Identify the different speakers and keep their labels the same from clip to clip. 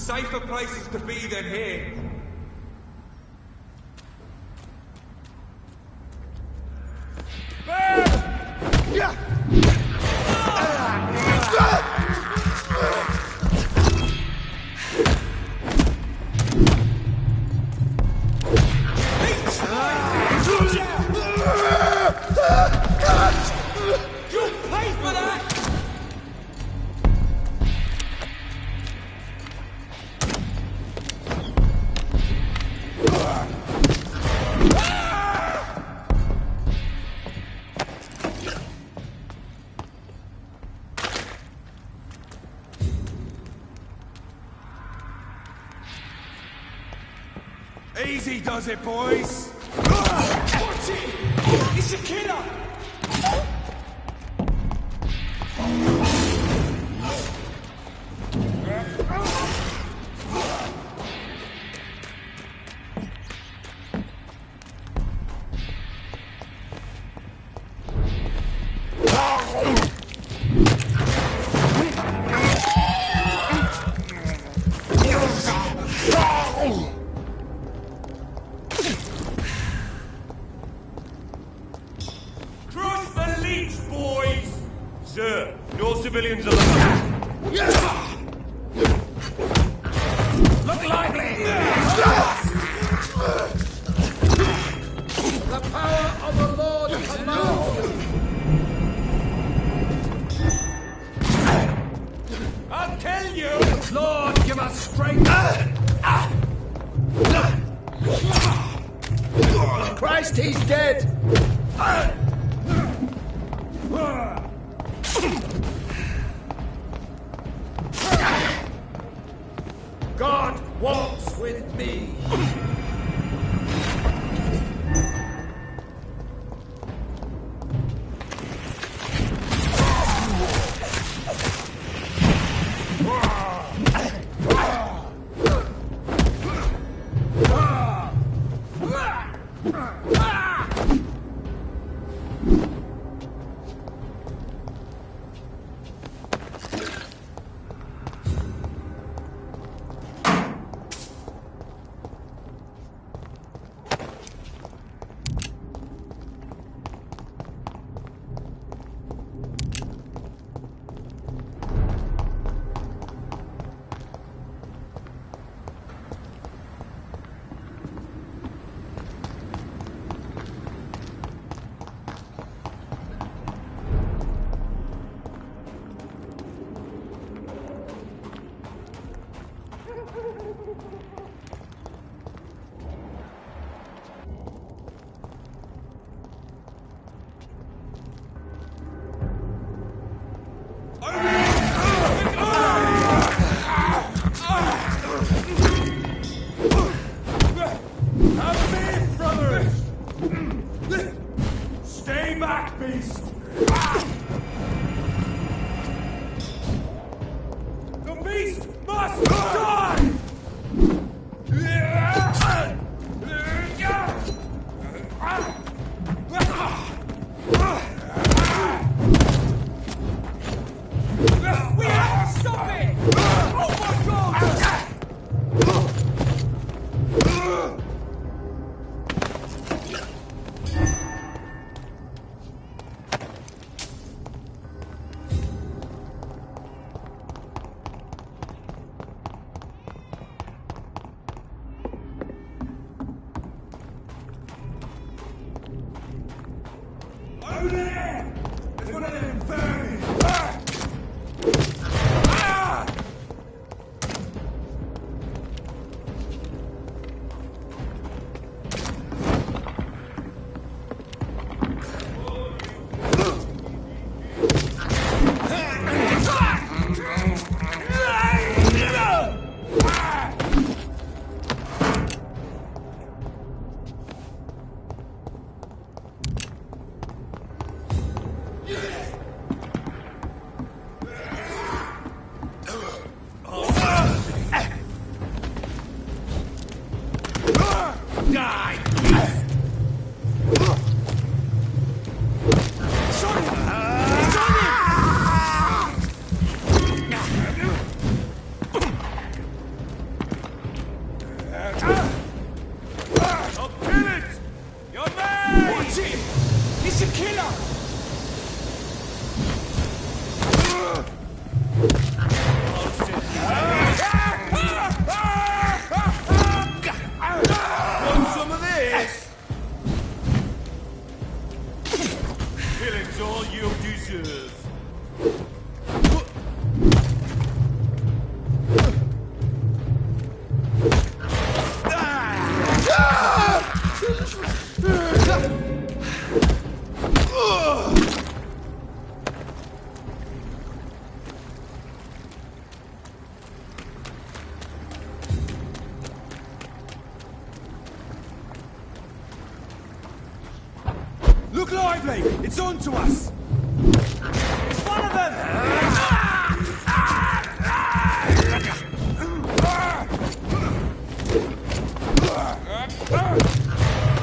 Speaker 1: safer places to be than here. Easy does it, boys! Watch it! It's a killer!
Speaker 2: Sir, no civilians allowed.
Speaker 3: Look lively! The power of the Lord commands.
Speaker 1: I'll kill you!
Speaker 3: Lord, give us strength! Christ, he's dead! God walks with me.
Speaker 1: Over there! There's one of them vermin! He's a killer!
Speaker 2: Want some of this? Killing's all you deserve.
Speaker 1: Look lively! It's on to us! It's one of them!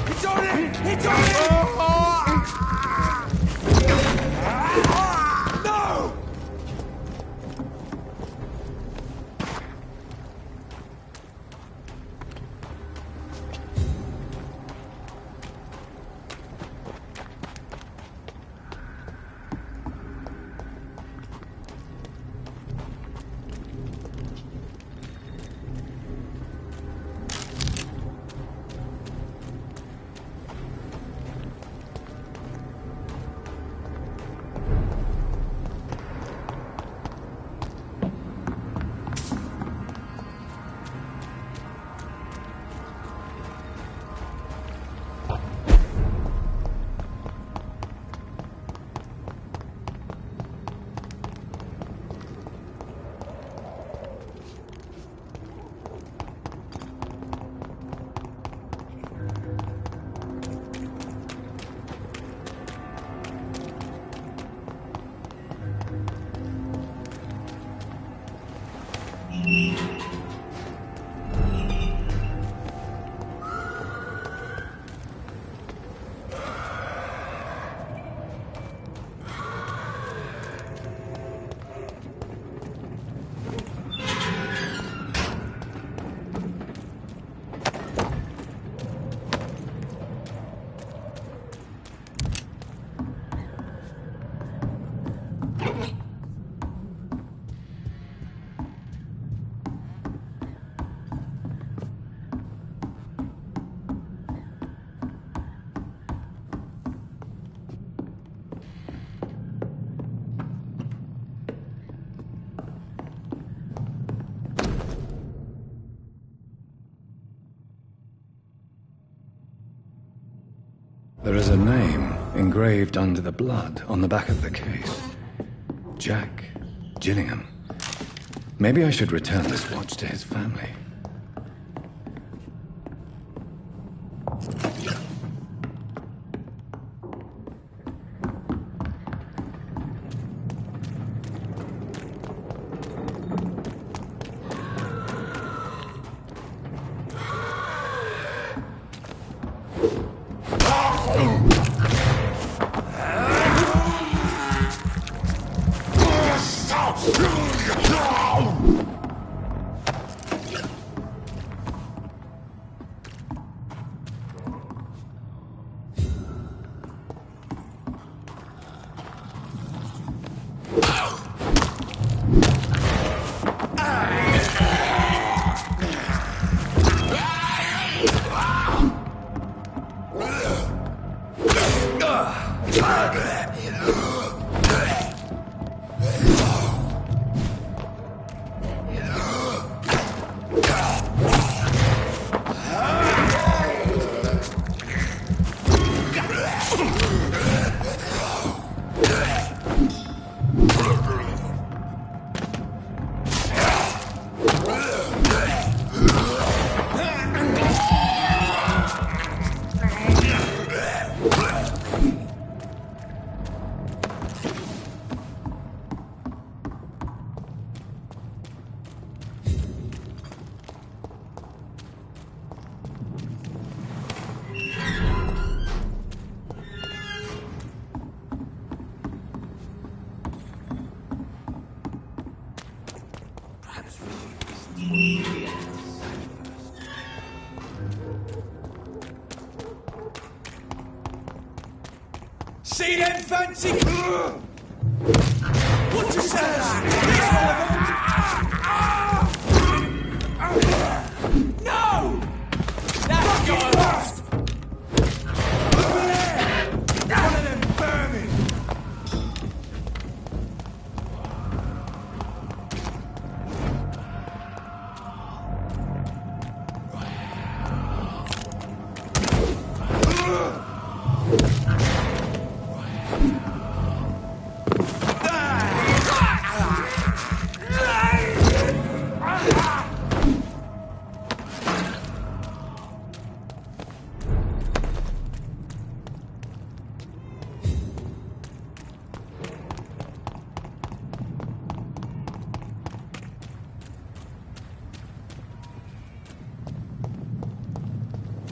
Speaker 1: It's on it! It's on it! No!
Speaker 4: There is a name engraved under the blood on the back of the case. Jack Gillingham. Maybe I should return this watch to his family.
Speaker 1: See them fancy... What you say? No! That's got lost! Over there! One of them vermin!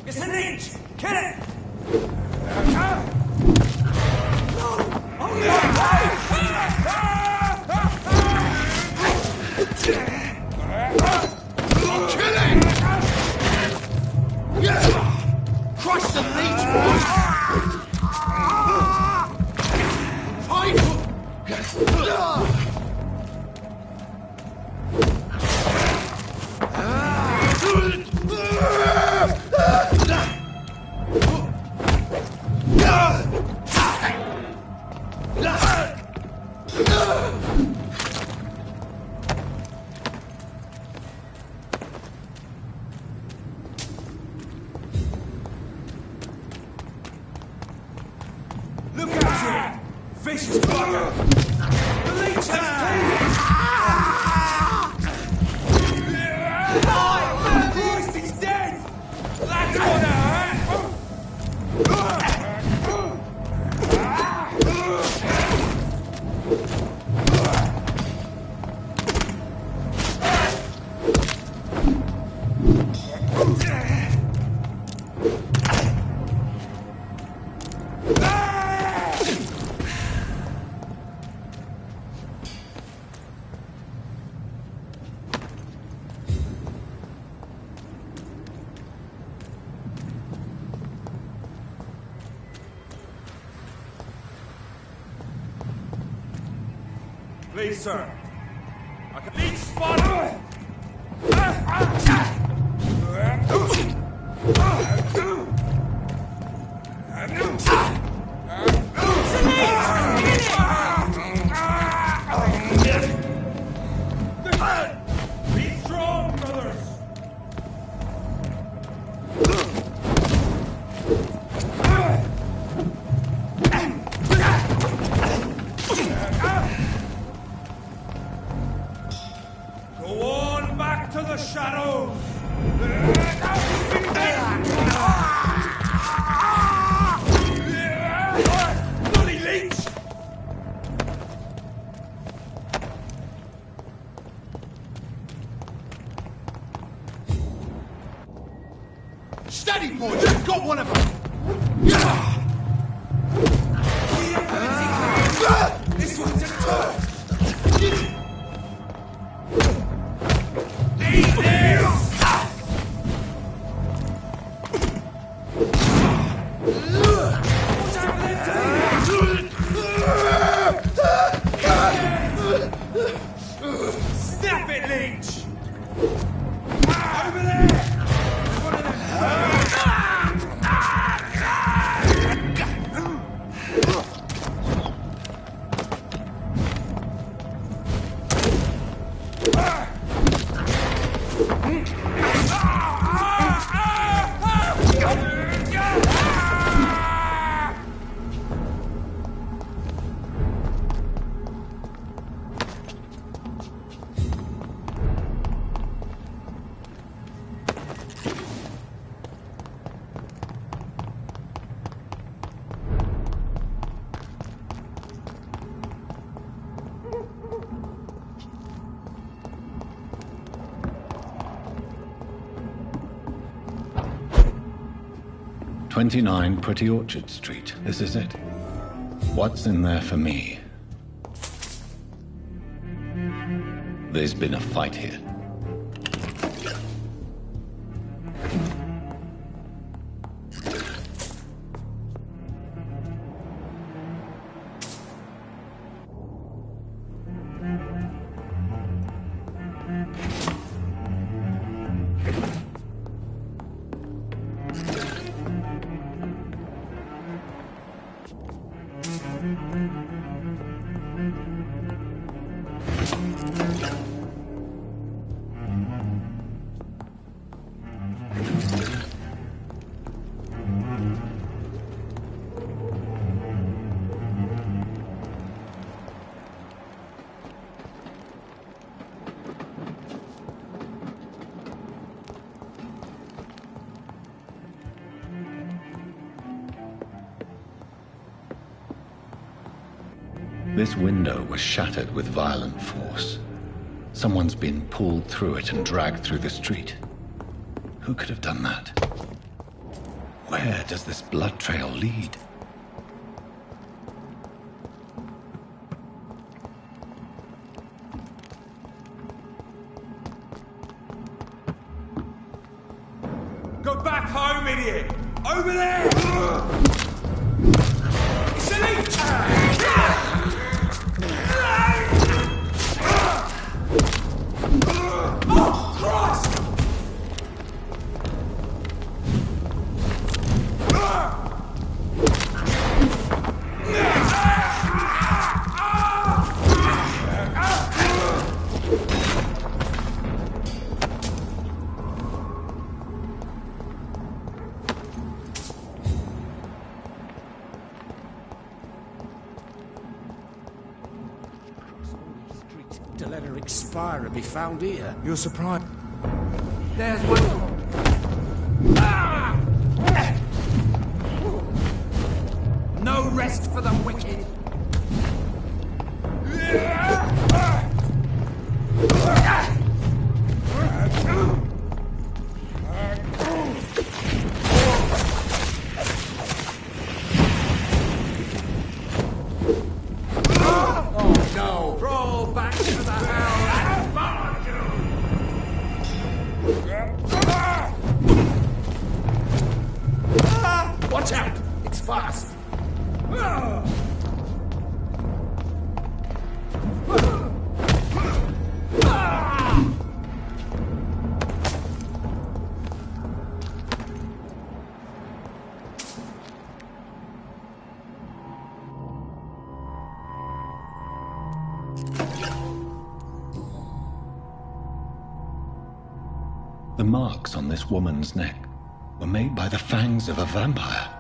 Speaker 1: It's an inch! Kill it!
Speaker 3: Crush the leech, boys!
Speaker 1: Look out! Vicious bugger! The leech has teeth! Christ, he's dead! That's gonna hurt! Please, sir. I can leech spot. Be strong, brothers. Go on back to the shadows! Bloody leech!
Speaker 3: Steady, boys! You've got one of them!
Speaker 1: This one's a turf! Snap it, leech! Over there! One of
Speaker 4: "29 Pretty Orchard Street. This is it. What's in there for me? There's been a fight here. This window was shattered with violent force. Someone's been pulled through it and dragged through the street. Who could have done that? Where does this blood trail lead?
Speaker 1: Go back home, idiot! Over there! Silly! Oh, Christ!
Speaker 3: To let her expire and be found here.
Speaker 1: You're surprised.
Speaker 3: There's one. No rest for the wicked. Oh no! Roll back to the hell and find you! Watch out! It's fast!
Speaker 4: The marks on this woman's neck were made by the fangs of a vampire.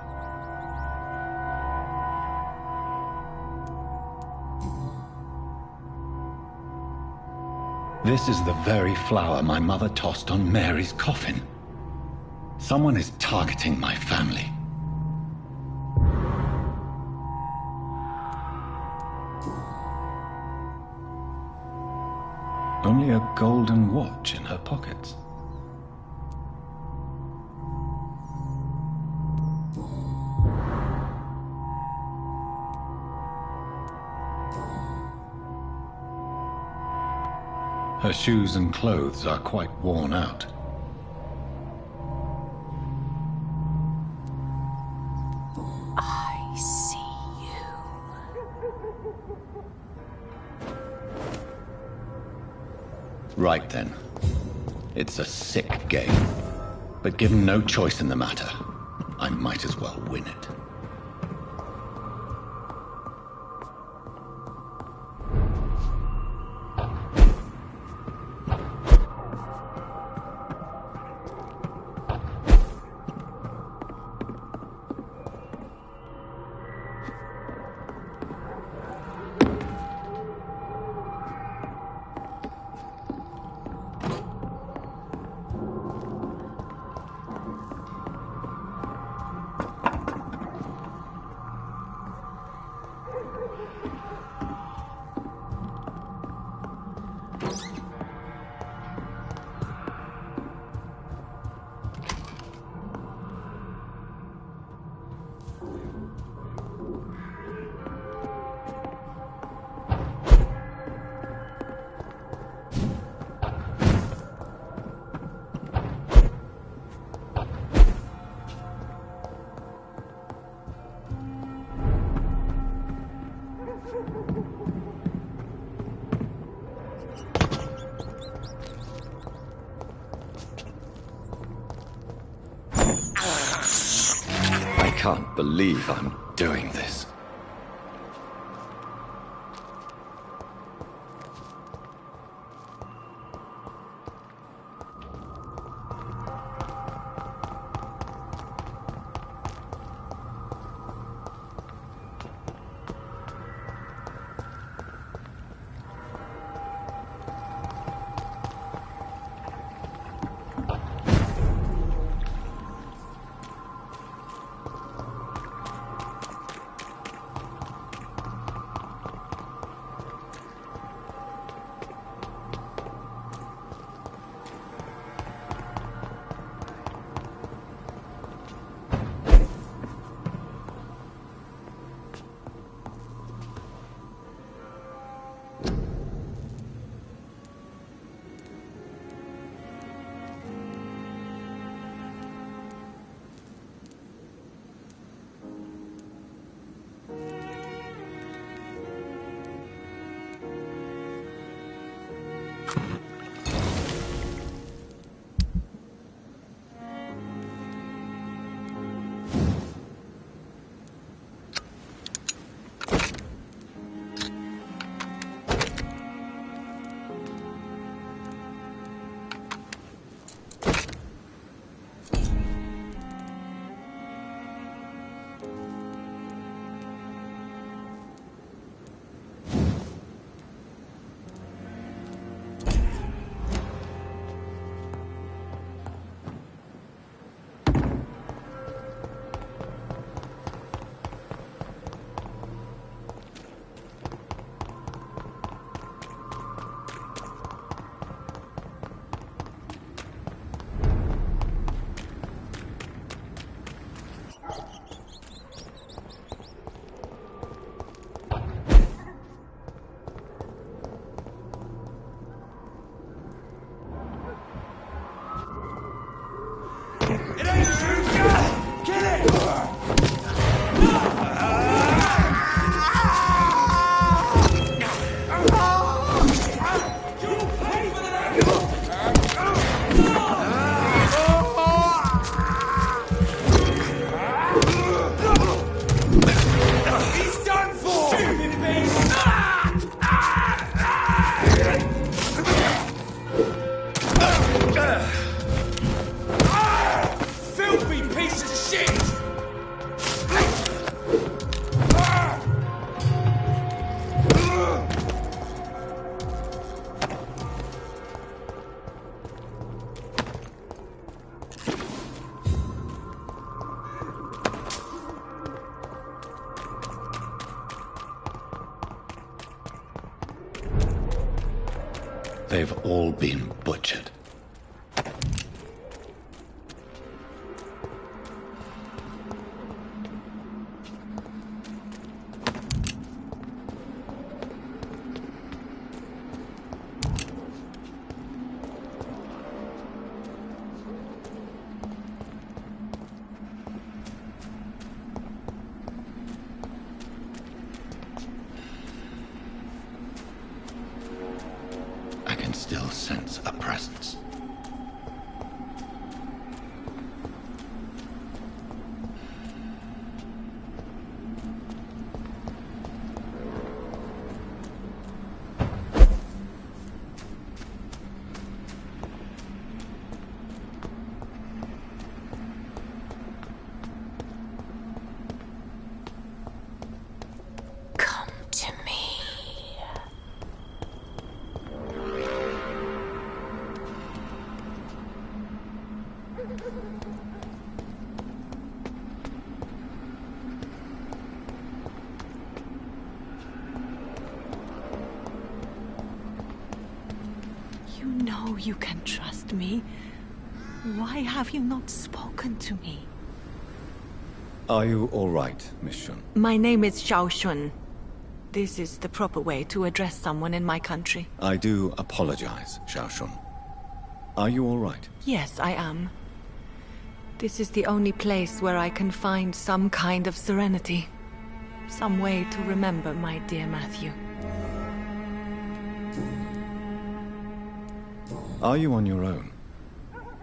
Speaker 4: This is the very flower my mother tossed on Mary's coffin. Someone is targeting my family. Only a golden watch in her pockets. Her shoes and clothes are quite worn out.
Speaker 5: I see you.
Speaker 4: Right then. It's a sick game. But given no choice in the matter, I might as well win it. I can't believe I'm doing this. They've all been butchered. I can still sense a presence.
Speaker 5: Come to me. You know you can trust me. Why have you not spoken to me?
Speaker 6: Are you all right, Miss Shun?
Speaker 5: My name is Xiao Shun. This is the proper way to address someone in my country.
Speaker 6: I do apologize, Xiao Shun. Are you all right?
Speaker 5: Yes, I am. This is the only place where I can find some kind of serenity. Some way to remember my dear Matthew.
Speaker 6: Are you on your own?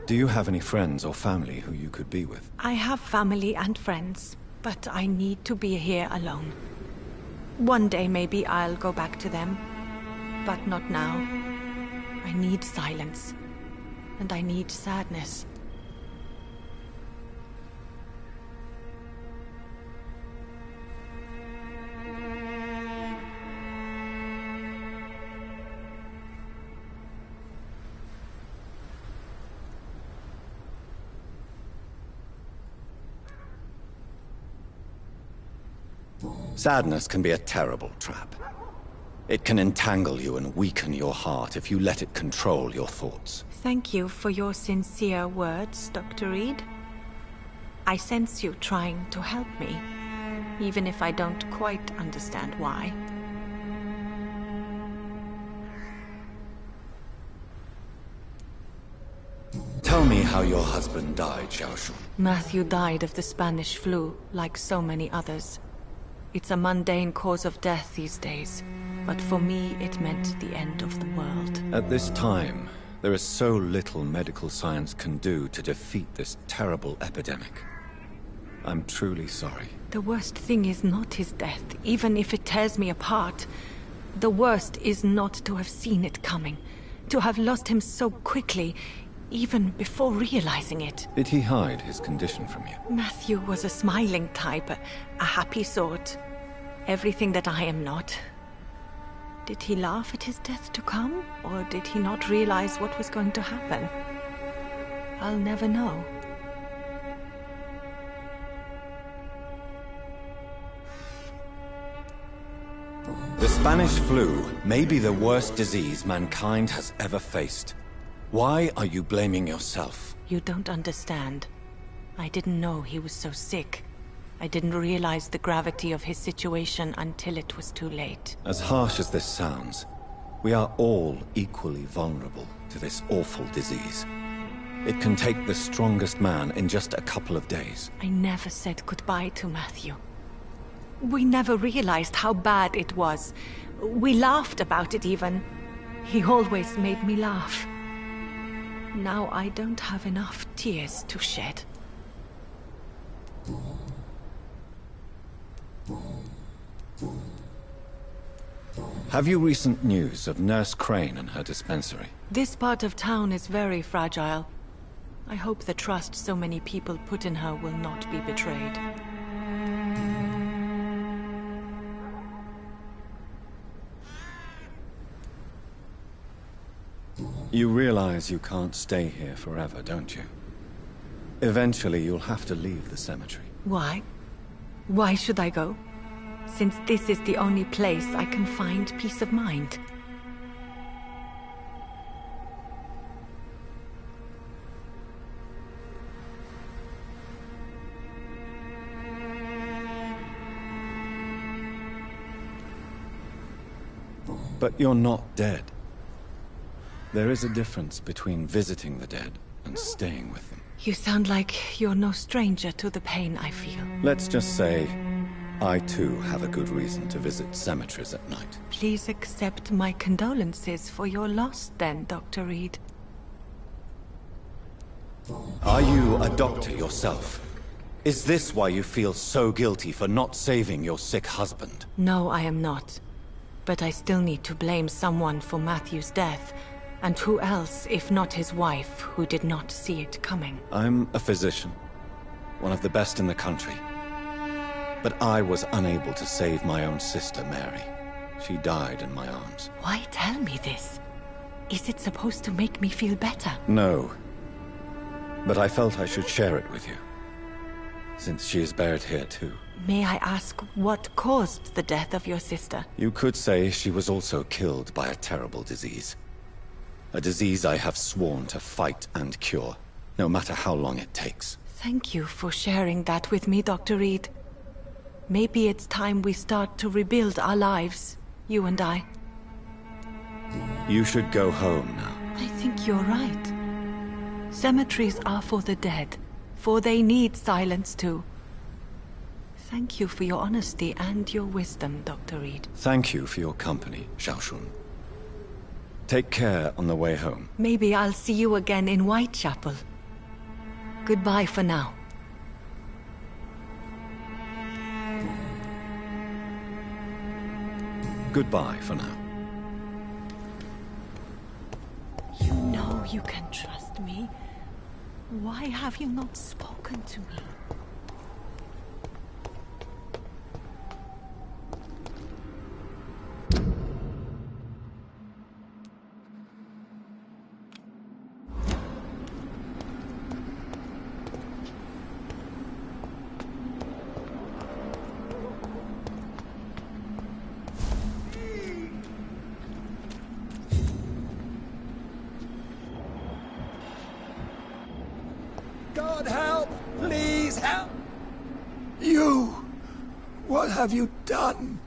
Speaker 6: Do you have any friends or family who you could be with?
Speaker 5: I have family and friends, but I need to be here alone. One day maybe I'll go back to them, but not now. I need silence, and I need sadness.
Speaker 6: Sadness can be a terrible trap. It can entangle you and weaken your heart if you let it control your thoughts.
Speaker 5: Thank you for your sincere words, Dr. Reed. I sense you trying to help me, even if I don't quite understand why.
Speaker 6: Tell me how your husband died, Xiao Shun.
Speaker 5: Matthew died of the Spanish flu, like so many others. It's a mundane cause of death these days, but for me it meant the end of the world.
Speaker 6: At this time, there is so little medical science can do to defeat this terrible epidemic. I'm truly sorry.
Speaker 5: The worst thing is not his death, even if it tears me apart. The worst is not to have seen it coming, to have lost him so quickly, even before realizing it.
Speaker 6: Did he hide his condition from you?
Speaker 5: Matthew was a smiling type, a happy sort. Everything that I am not. Did he laugh at his death to come, or did he not realize what was going to happen? I'll never know.
Speaker 6: The Spanish flu may be the worst disease mankind has ever faced. Why are you blaming yourself?
Speaker 5: You don't understand. I didn't know he was so sick. I didn't realize the gravity of his situation until it was too late.
Speaker 6: As harsh as this sounds, we are all equally vulnerable to this awful disease. It can take the strongest man in just a couple of days.
Speaker 5: I never said goodbye to Matthew. We never realized how bad it was. We laughed about it even. He always made me laugh. Now I don't have enough tears to shed.
Speaker 6: Have you recent news of Nurse Crane and her dispensary?
Speaker 5: This part of town is very fragile. I hope the trust so many people put in her will not be betrayed.
Speaker 6: You realize you can't stay here forever, don't you? Eventually, you'll have to leave the cemetery.
Speaker 5: Why? Why should I go? Since this is the only place I can find peace of mind.
Speaker 6: But you're not dead. There is a difference between visiting the dead and staying with them.
Speaker 5: You sound like you're no stranger to the pain I feel.
Speaker 6: Let's just say, I too have a good reason to visit cemeteries at night.
Speaker 5: Please accept my condolences for your loss then, Dr. Reed.
Speaker 6: Are you a doctor yourself? Is this why you feel so guilty for not saving your sick husband?
Speaker 5: No, I am not. But I still need to blame someone for Matthew's death. And who else, if not his wife, who did not see it coming?
Speaker 6: I'm a physician, one of the best in the country. But I was unable to save my own sister, Mary. She died in my arms.
Speaker 5: Why tell me this? Is it supposed to make me feel better?
Speaker 6: No. But I felt I should share it with you, since she is buried here too.
Speaker 5: May I ask what caused the death of your sister?
Speaker 6: You could say she was also killed by a terrible disease. A disease I have sworn to fight and cure, no matter how long it takes.
Speaker 5: Thank you for sharing that with me, Dr. Reed. Maybe it's time we start to rebuild our lives, you and I.
Speaker 6: You should go home now.
Speaker 5: I think you're right. Cemeteries are for the dead, for they need silence too. Thank you for your honesty and your wisdom, Dr. Reed.
Speaker 6: Thank you for your company, Xiaoshun. Take care on the way home.
Speaker 5: Maybe I'll see you again in Whitechapel. Goodbye for now.
Speaker 6: Goodbye for now.
Speaker 5: You know you can trust me. Why have you not spoken to me?
Speaker 3: God help! Please help!
Speaker 1: You! What have you done?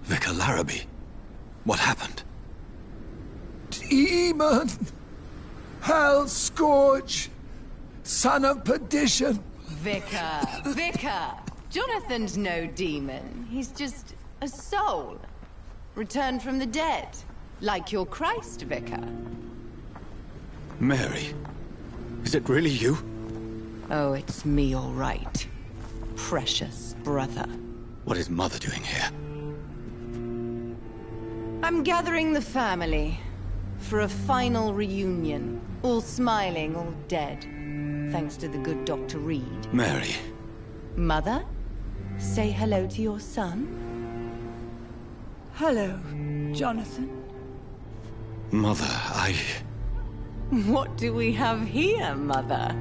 Speaker 6: Vicar Larrabee, what happened?
Speaker 1: Demon! Hell scourge! Son of perdition!
Speaker 7: Vicar! Jonathan's no demon. He's just a soul. Returned from the dead. Like your Christ, Vicar.
Speaker 6: Mary, is it really you?
Speaker 7: Oh, it's me, all right. Precious brother.
Speaker 6: What is Mother doing here?
Speaker 7: I'm gathering the family for a final reunion. All smiling, all dead. Thanks to the good Dr. Reed.
Speaker 6: Mary.
Speaker 7: Mother, say hello to your son.
Speaker 8: Hello, Jonathan.
Speaker 6: Mother,
Speaker 7: What do we have here, Mother?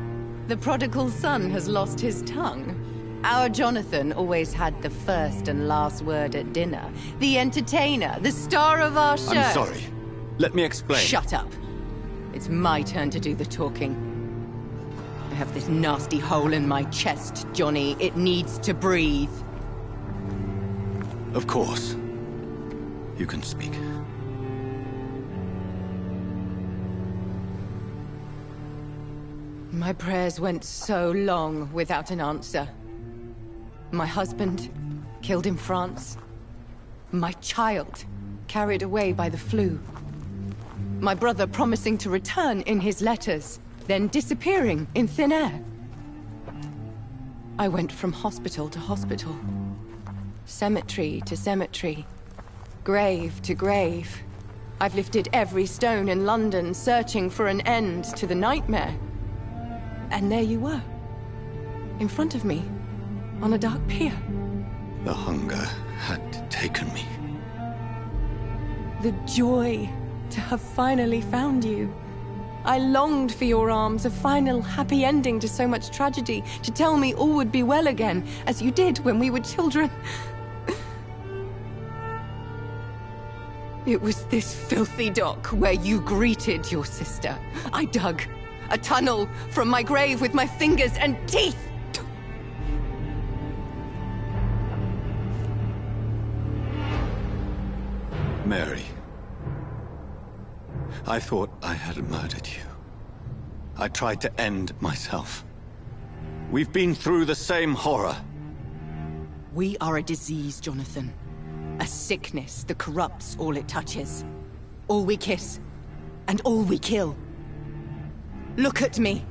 Speaker 7: The prodigal son has lost his tongue. Our Jonathan always had the first and last word at dinner. The entertainer, the star of our show.
Speaker 6: I'm sorry. Let me explain.
Speaker 7: Shut up. It's my turn to do the talking. I have this nasty hole in my chest, Johnny. It needs to breathe.
Speaker 6: Of course. You can speak.
Speaker 7: My prayers went so long without an answer. My husband, killed in France. My child, carried away by the flu. My brother promising to return in his letters, then disappearing in thin air. I went from hospital to hospital. Cemetery to cemetery. Grave to grave. I've lifted every stone in London, searching for an end to the nightmare. And there you were. In front of me. On a dark pier.
Speaker 6: The hunger had taken me.
Speaker 7: The joy to have finally found you. I longed for your arms, a final happy ending to so much tragedy, to tell me all would be well again, as you did when we were children. It was this filthy dock where you greeted your sister. I dug a tunnel from my grave with my fingers and teeth.
Speaker 6: Mary, I thought I had murdered you. I tried to end myself. We've been through the same horror.
Speaker 7: We are a disease, Jonathan. A sickness that corrupts all it touches. All we kiss, and all we kill. Look at me.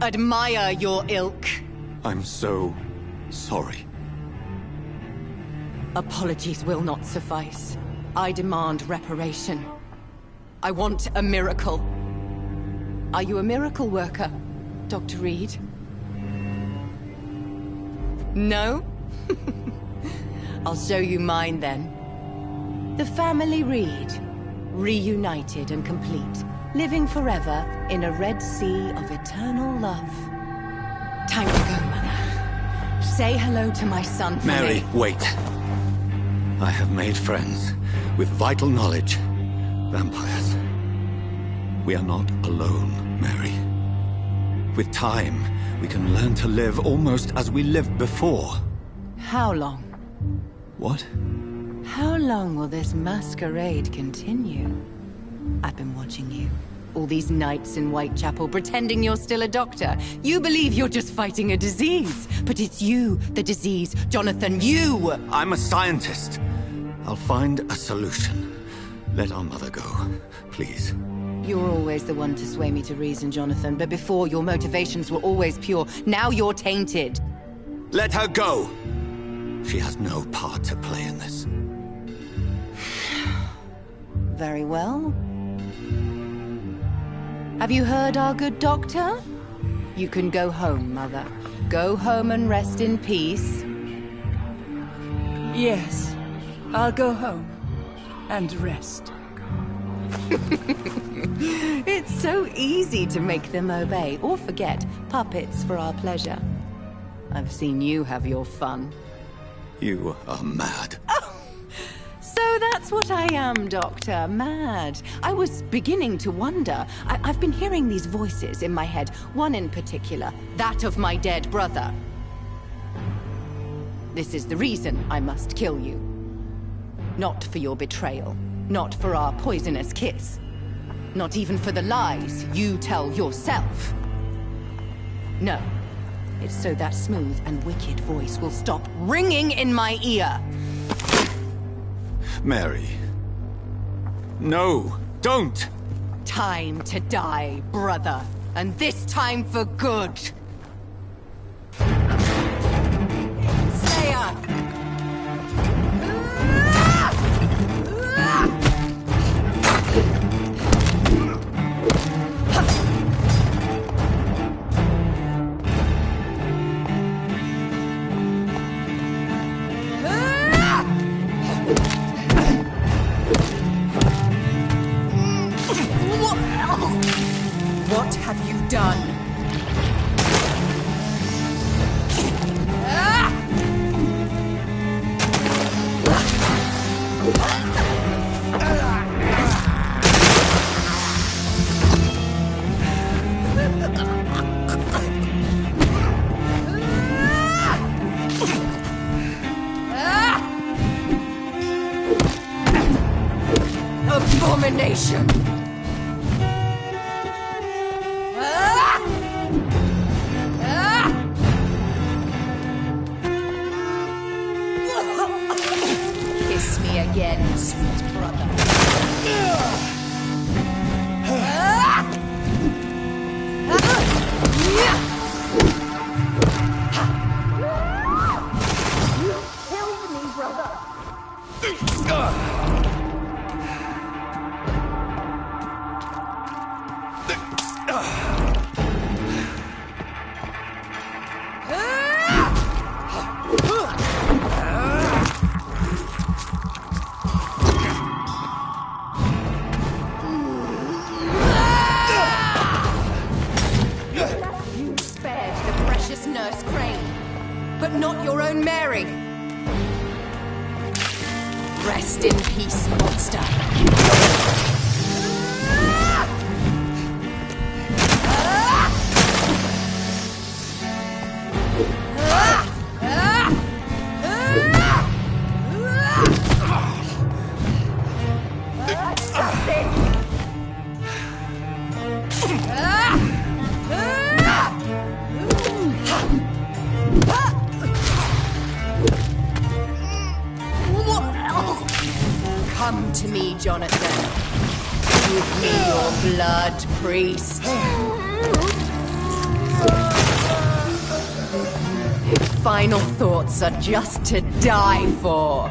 Speaker 7: Admire your ilk.
Speaker 6: I'm so sorry.
Speaker 7: Apologies will not suffice. I demand reparation. I want a miracle. Are you a miracle worker, Dr. Reed? No? I'll show you mine then. The family Reed, reunited and complete, living forever in a red sea of eternal love. Time to go, Mother. Say hello to my son for
Speaker 6: Mary,
Speaker 7: me.
Speaker 6: wait. I have made friends with vital knowledge. Vampires. We are not alone, Mary. With time, we can learn to live almost as we lived before.
Speaker 7: How long?
Speaker 6: What?
Speaker 7: How long will this masquerade continue? I've been watching you. All these nights in Whitechapel, pretending you're still a doctor. You believe you're just fighting a disease. But it's you, the disease. Jonathan, you!
Speaker 6: I'm a scientist. I'll find a solution. Let our mother go, please.
Speaker 7: You're always the one to sway me to reason, Jonathan. But before, your motivations were always pure. Now you're tainted.
Speaker 6: Let her go! She has no part to play in this.
Speaker 7: Very well. Have you heard our good doctor? You can go home, Mother. Go home and rest in peace.
Speaker 8: Yes, I'll go home and rest.
Speaker 7: It's so easy to make them obey or forget. Puppets for our pleasure. I've seen you have your fun.
Speaker 6: You are mad.
Speaker 7: So that's what I am, Doctor. Mad. I was beginning to wonder. I've been hearing these voices in my head. One in particular. That of my dead brother. This is the reason I must kill you. Not for your betrayal. Not for our poisonous kiss. Not even for the lies you tell yourself. No. It's so that smooth and wicked voice will stop ringing in my ear.
Speaker 6: Mary. No, don't!
Speaker 7: Time to die, brother. And this time for good. Slayer! What have you done? Abomination! Kiss me again, sweet brother. You killed me, brother. You spared the precious nurse Crane, but not your own Mary. Rest in peace, monster. Come to me, Jonathan. Give me your blood, priest. If final thoughts are just to die for.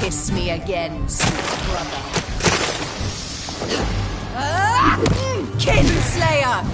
Speaker 7: Kiss me again, sweet brother. Kinslayer!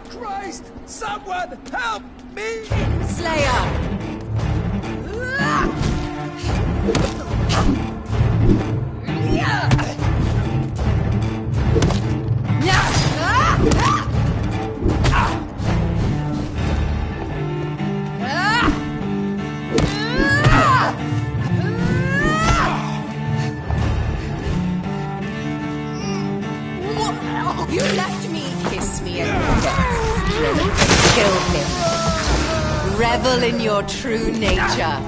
Speaker 1: Christ! Someone help me!
Speaker 7: Slayer! You left me. Kiss me and kill him. Revel in your true nature.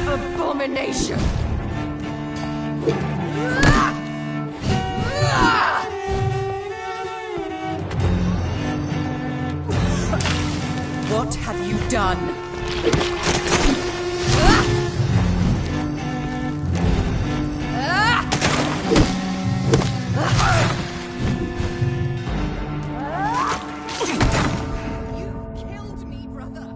Speaker 7: Abomination. What have you done? You killed me, brother.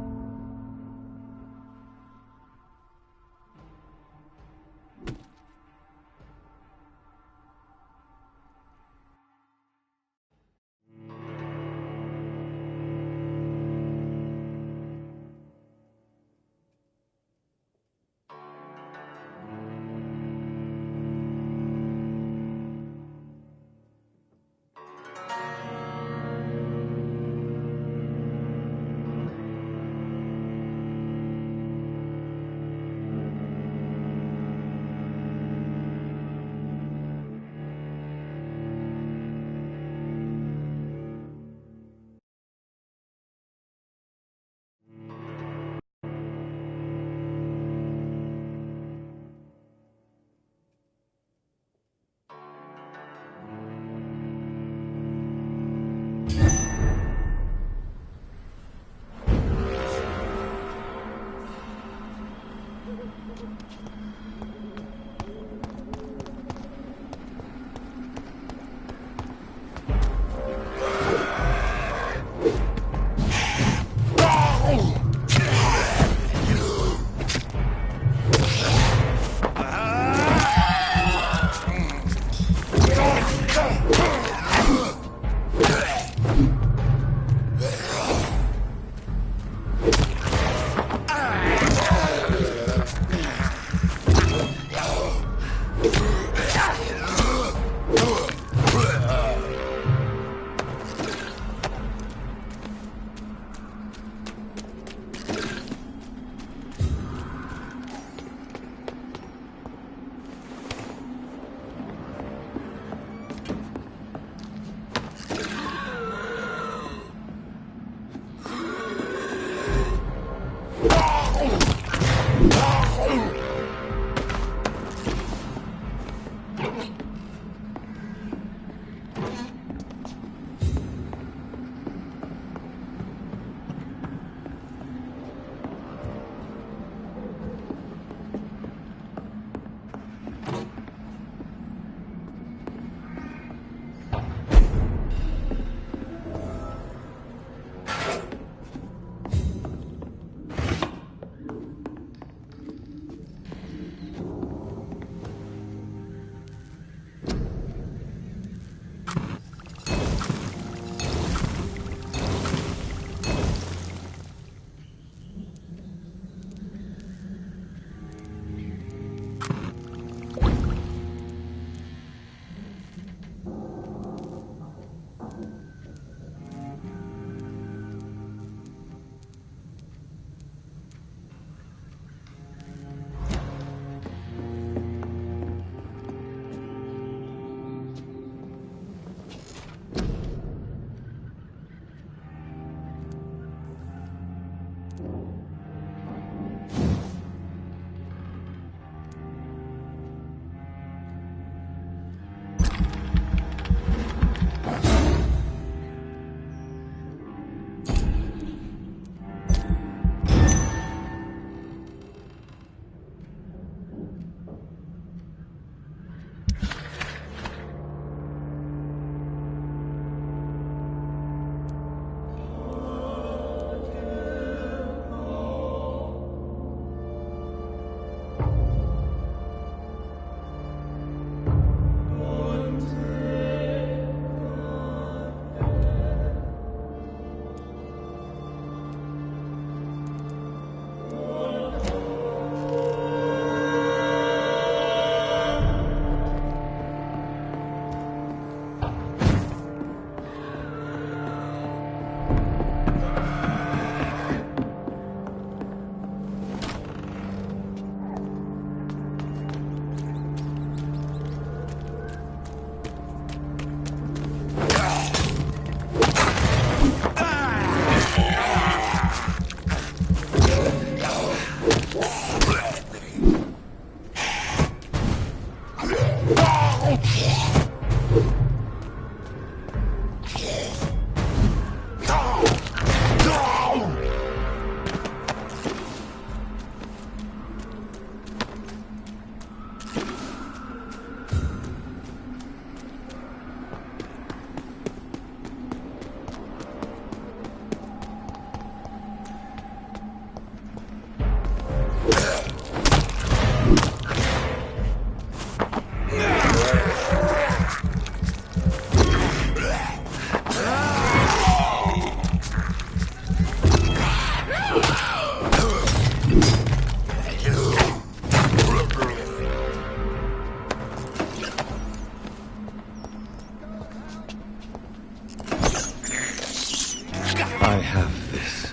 Speaker 4: I have this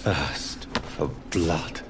Speaker 4: thirst for blood.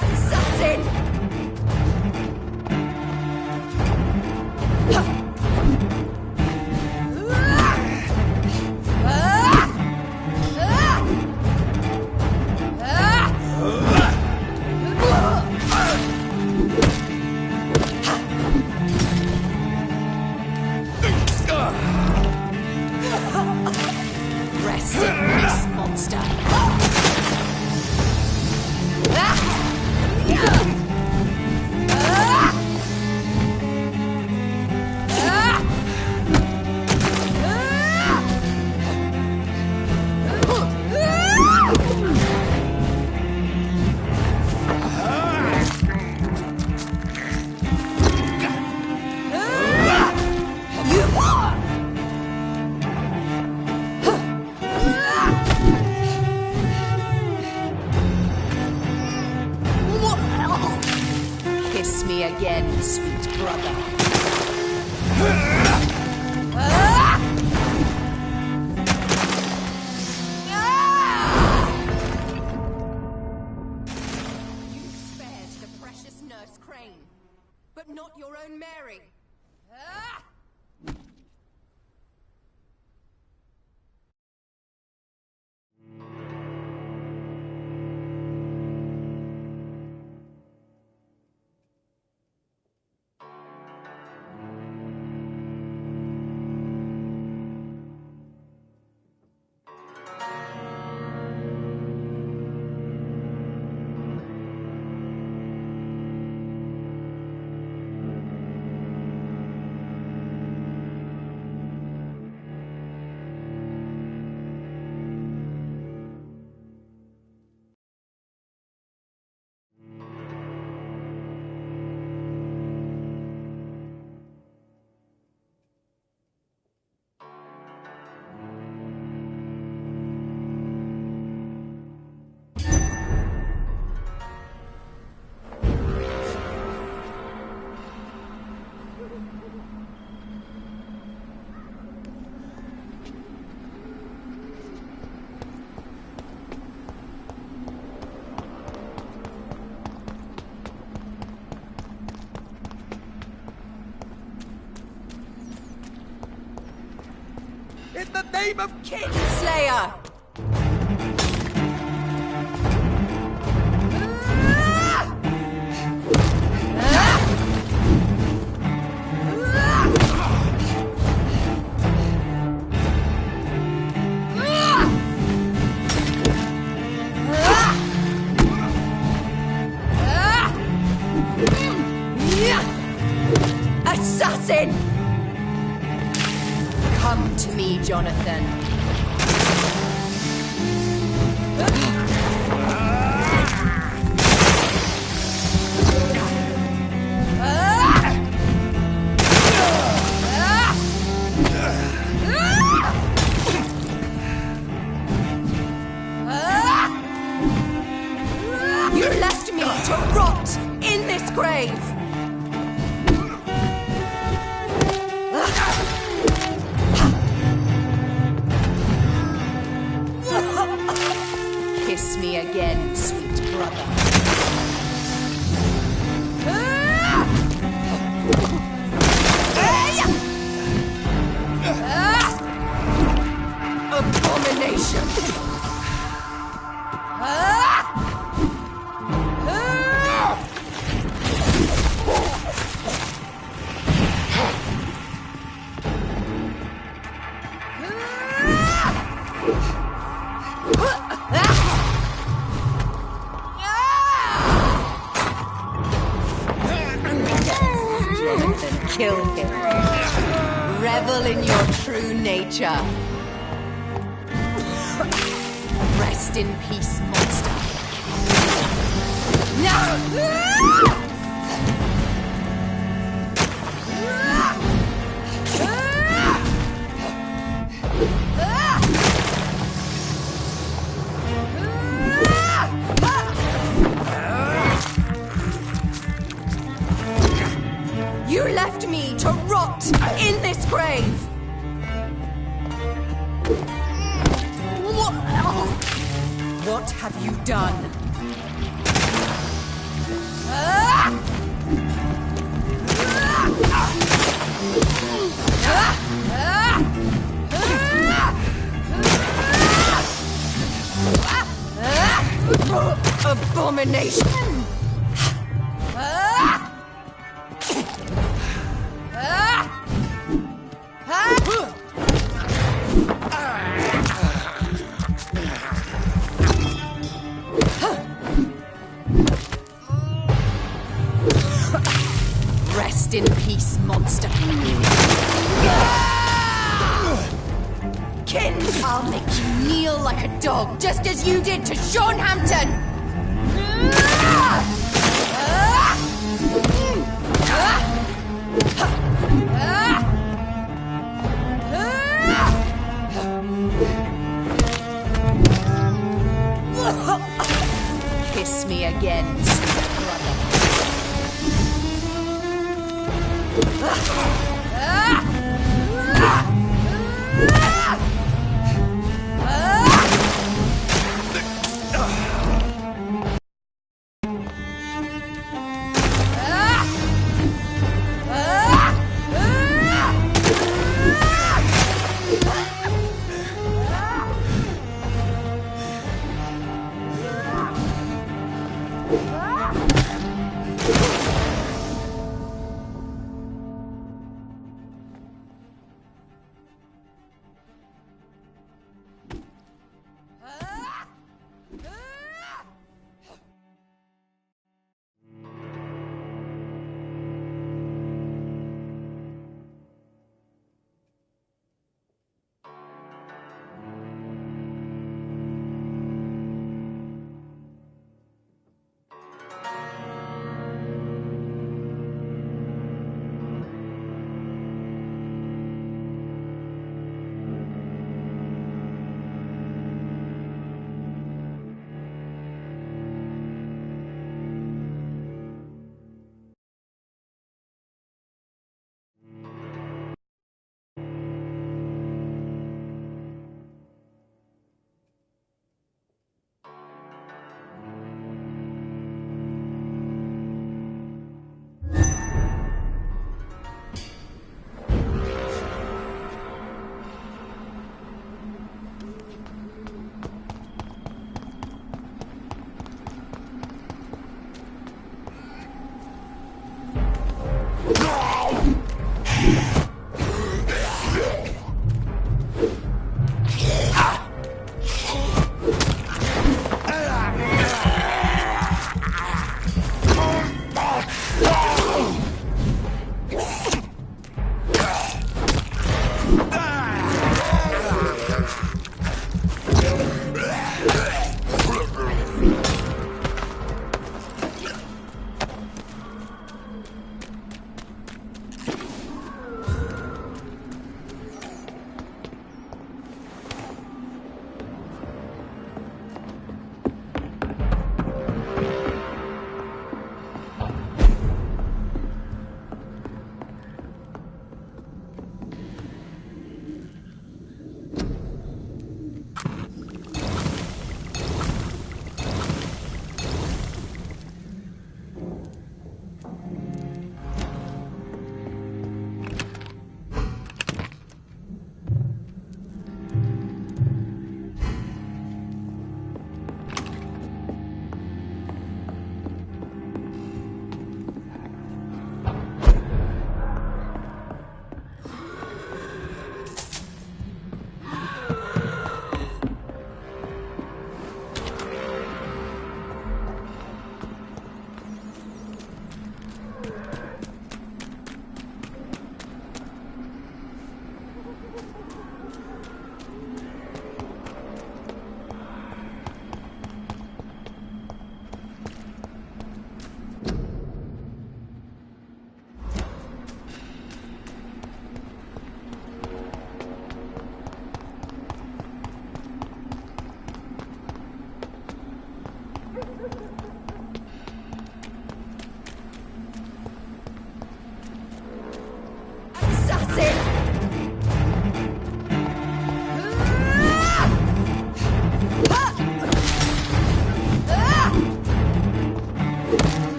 Speaker 9: Assassin! Rest in peace, monster! Kiss me again, sweet brother. You spared the precious Nurse Crane, but not your own Mary.
Speaker 3: name of
Speaker 9: Kinslayer! Assassin! Come to me, Jonathan. You left me to rot in this grave! Kiss me again, sweet brother. Abomination! Jonathan, kill him. Revel in your true nature. Rest in peace, monster. No! You left me to rot in this grave! What have you done? Abomination! Rest in peace, monster. Kins, I'll make you kneel like a dog, just as you did to Sean Hampton! Kiss me again, sweet brother.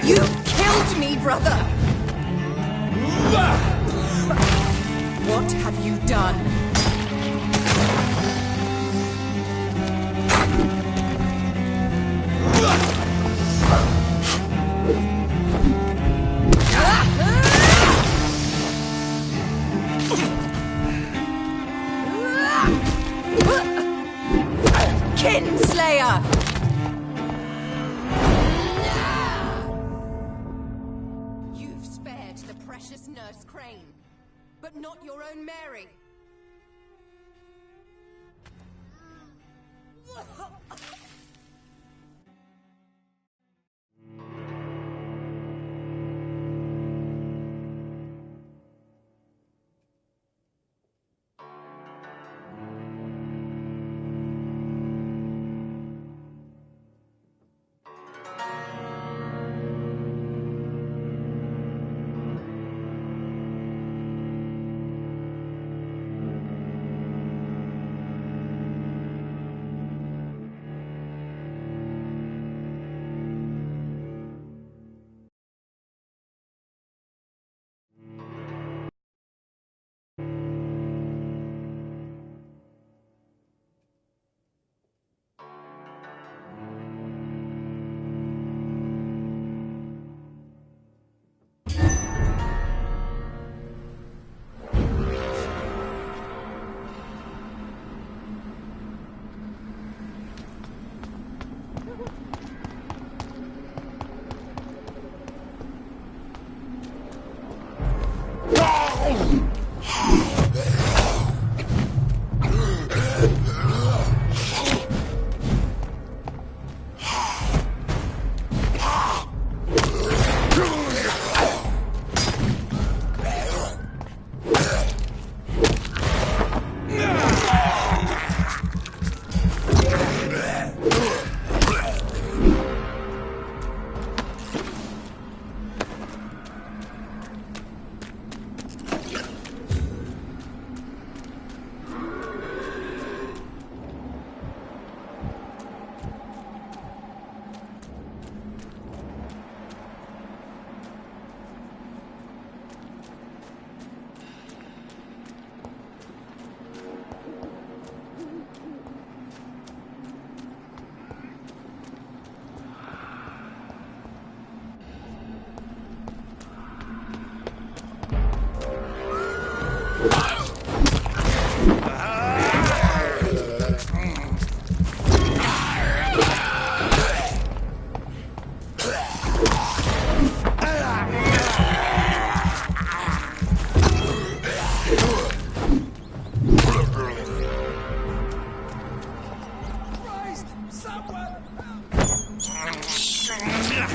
Speaker 9: You killed me, brother! What have you done? Kinslayer! You've spared the precious Nurse Crane, but not your own Mary.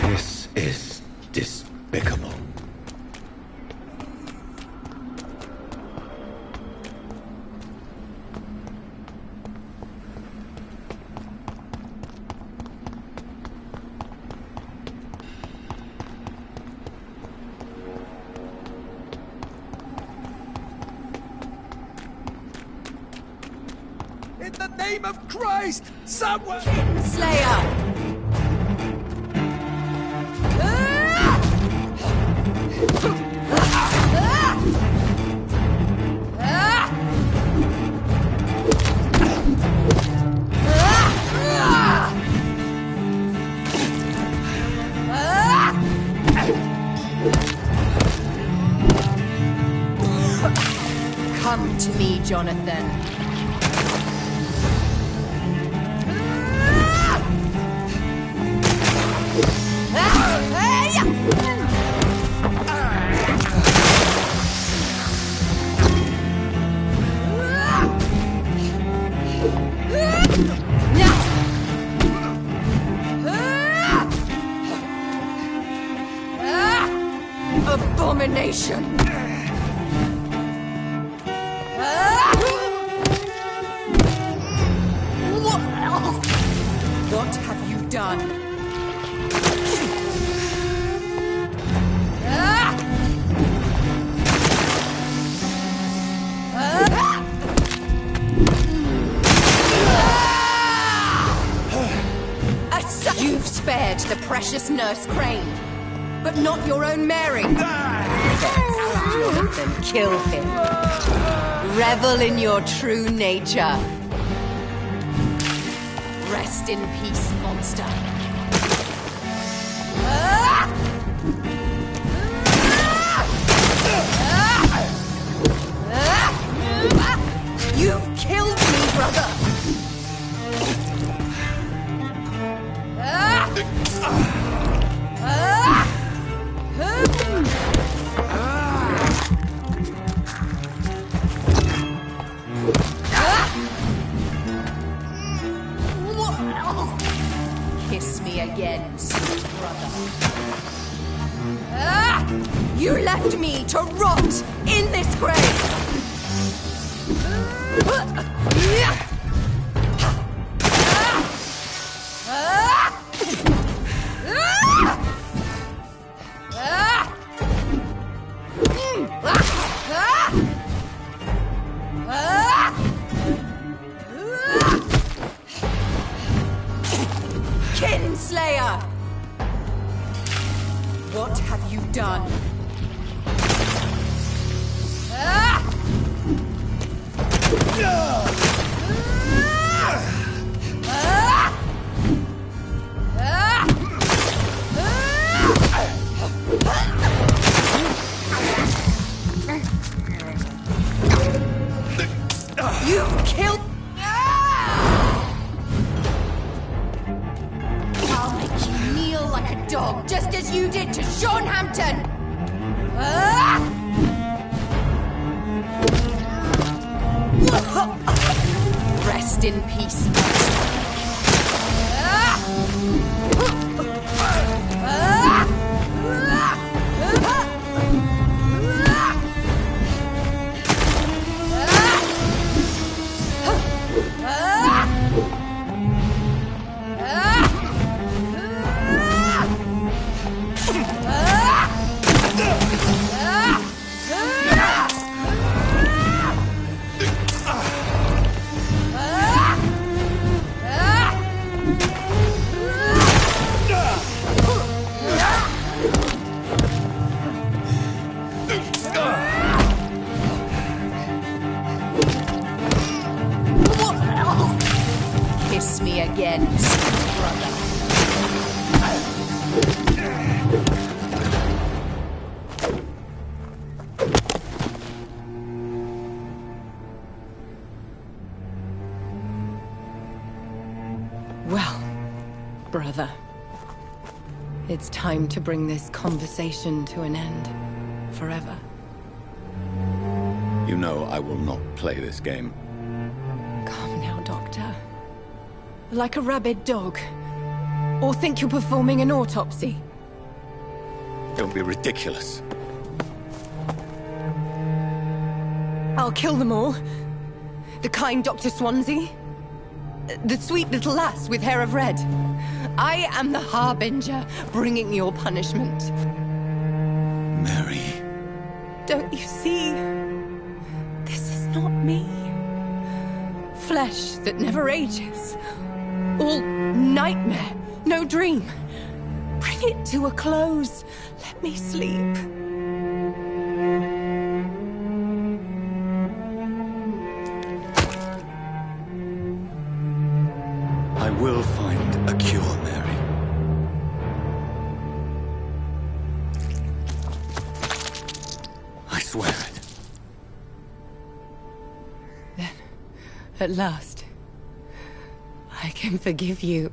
Speaker 4: This is despicable.
Speaker 1: In the name of Christ, someone...
Speaker 9: Slayer! Come to me, Jonathan. Abomination! What have you done? spared the precious Nurse Crane, but not your own Mary. Jonathan, kill him. Revel in your true nature. Rest in peace, monster. You've killed me, brother! Kiss me again, sweet brother. You left me to rot in this grave! Kinslayer! What have you done? You killed... I'll make you kneel like a dog, just as you did to Sean Hampton! Rest in peace, Kiss me again, sweet brother. Well, brother, it's time to bring this conversation to an end. Forever.
Speaker 6: You know I will not play this game.
Speaker 9: Calm now, Doctor. Like a rabid dog. Or think you're performing an autopsy.
Speaker 6: Don't be ridiculous.
Speaker 9: I'll kill them all. The kind Dr. Swansea. The sweet little lass with hair of red. I am the Harbinger, bringing your punishment.
Speaker 6: Mary.
Speaker 9: Don't you see? This is not me. Flesh that never ages. All nightmare, no dream. Bring it to a close. Let me sleep.
Speaker 6: I will find a cure, Mary. I swear it.
Speaker 9: Then, at last, I can forgive you.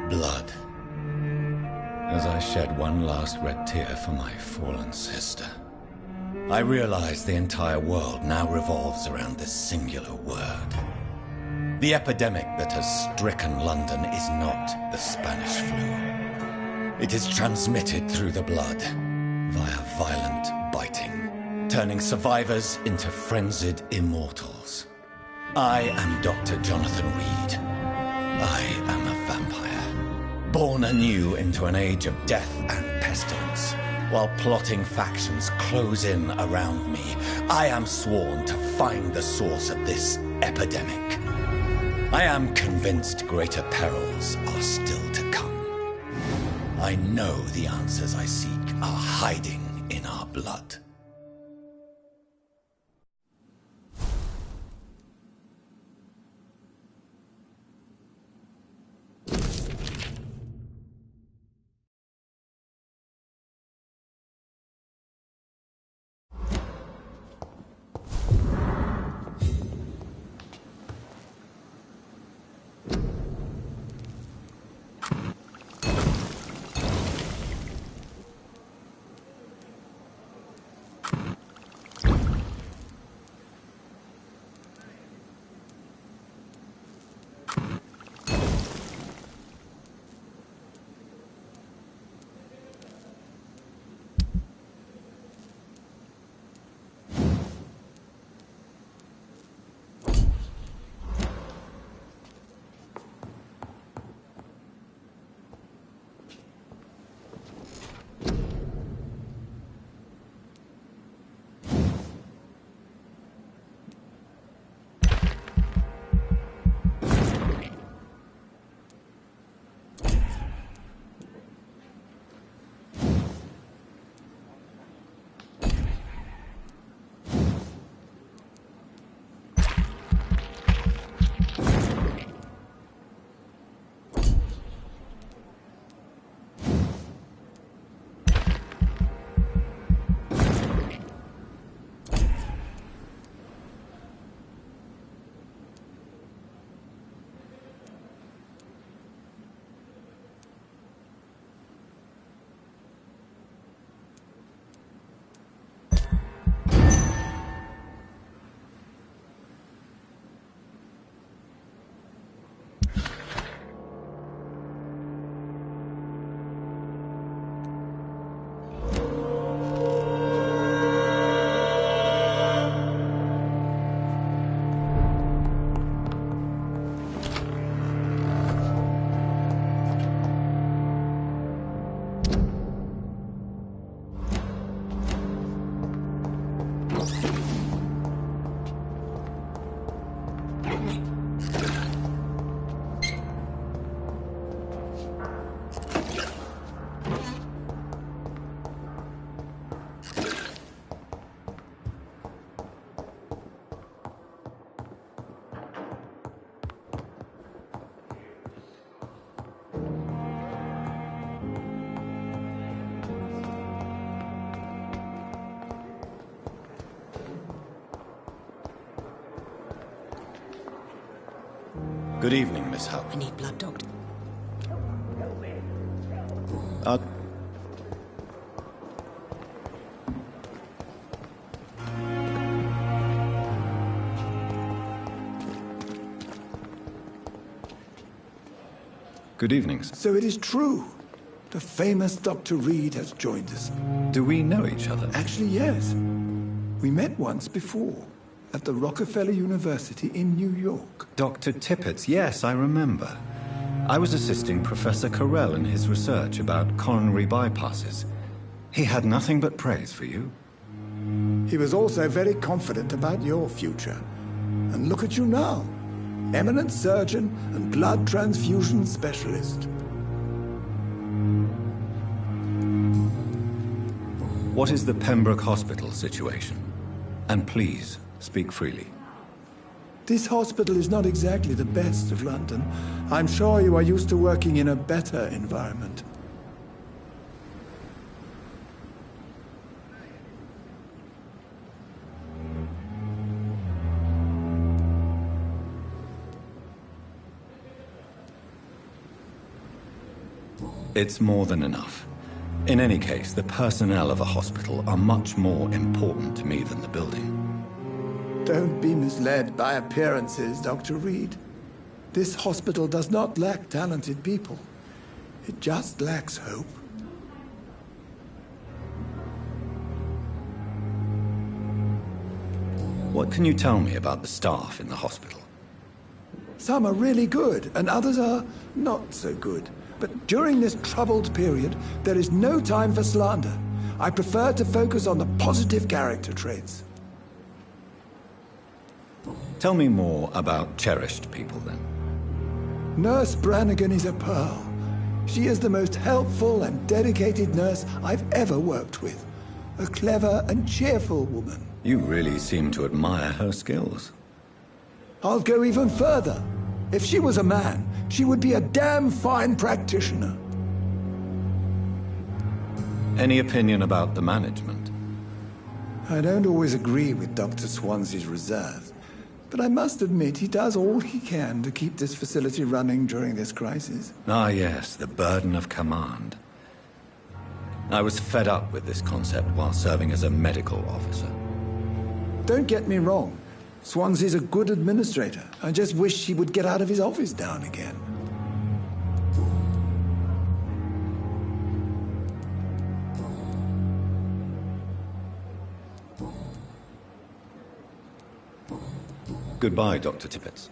Speaker 4: Blood. As I shed one last red tear for my fallen sister, I realize the entire world now revolves around this singular word. The epidemic that has stricken London is not the Spanish flu. It is transmitted through the blood, via violent biting, turning survivors into frenzied immortals. I am Dr. Jonathan Reed. I am a vampire, born anew into an age of death and pestilence. While plotting factions close in around me, I am sworn to find the source of this epidemic. I am convinced greater perils are still to come. I know the answers I seek are hiding in our blood. Good evening, Miss Hubb.
Speaker 10: I need blood, Doctor.
Speaker 4: Good evening, sir.
Speaker 1: So it is true. The famous Dr. Reed has joined us.
Speaker 4: Do we know each other?
Speaker 1: Actually, yes. We met once before, at the Rockefeller University in New York.
Speaker 4: Dr. Tippett's, yes, I remember. I was assisting Professor Carell in his research about coronary bypasses. He had nothing but praise for you.
Speaker 1: He was also very confident about your future. And look at you now. Eminent surgeon and blood transfusion specialist.
Speaker 4: What is the Pembroke Hospital situation? And please, speak freely.
Speaker 1: This hospital is not exactly the best of London. I'm sure you are used to working in a better environment.
Speaker 6: It's more than enough. In any case, the personnel of a hospital are much more important to me than the building.
Speaker 1: Don't be misled by appearances, Dr. Reed. This hospital does not lack talented people. It just lacks hope.
Speaker 6: What can you tell me about the staff in the hospital?
Speaker 1: Some are really good, and others are not so good. But during this troubled period, there is no time for slander. I prefer to focus on the positive character traits.
Speaker 6: Tell me more about cherished people, then.
Speaker 1: Nurse Brannigan is a pearl. She is the most helpful and dedicated nurse I've ever worked with. A clever and cheerful woman.
Speaker 6: You really seem to admire her skills.
Speaker 1: I'll go even further. If she was a man, she would be a damn fine practitioner.
Speaker 6: Any opinion about the management?
Speaker 1: I don't always agree with Dr. Swansea's reserve, but I must admit he does all he can to keep this facility running during this crisis.
Speaker 6: Ah, yes, the burden of command. I was fed up with this concept while serving as a medical officer.
Speaker 1: Don't get me wrong. Swansea's a good administrator. I just wish he would get out of his office now and again.
Speaker 6: Goodbye, Dr. Tippett.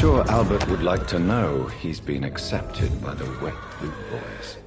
Speaker 4: Sure, Albert would like to know he's been accepted by the Wet Boot Boys.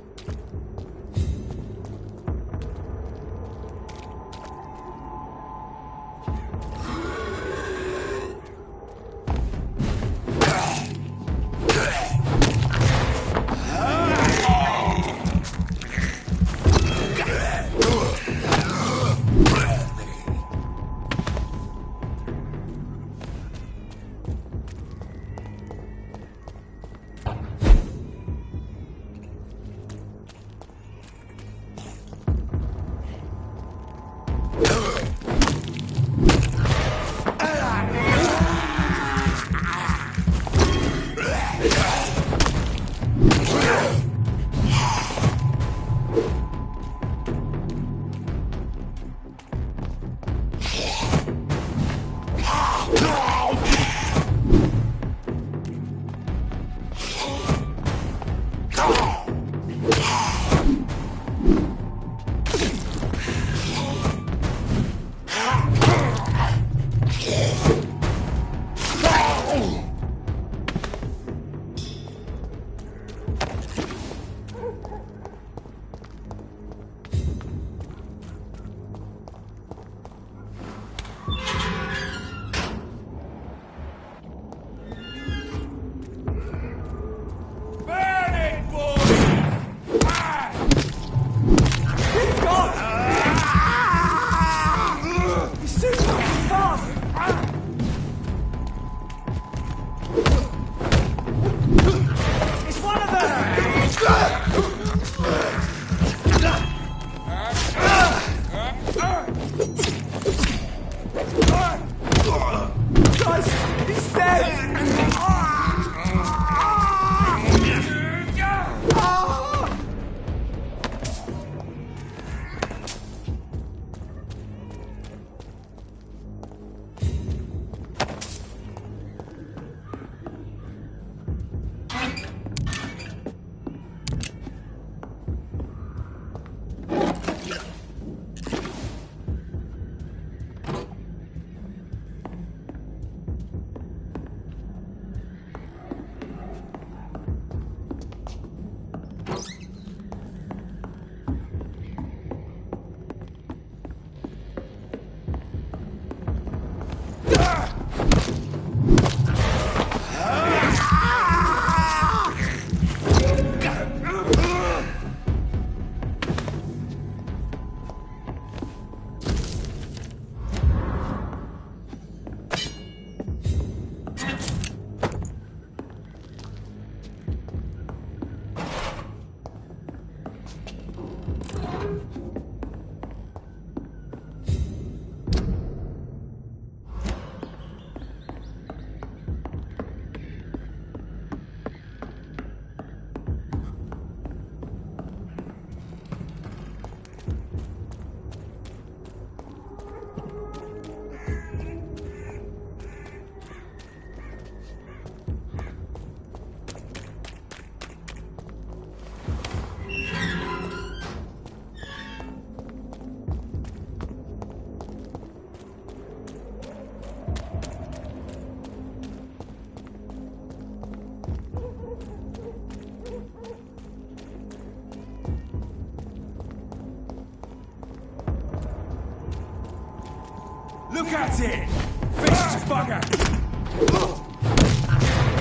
Speaker 2: Look at it! Vicious bugger!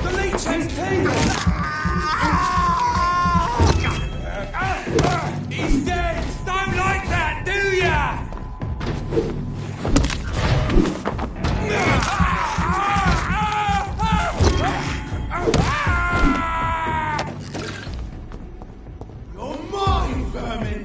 Speaker 2: The leech has teeth! He's dead! Don't like that, do ya? You're mine, vermin!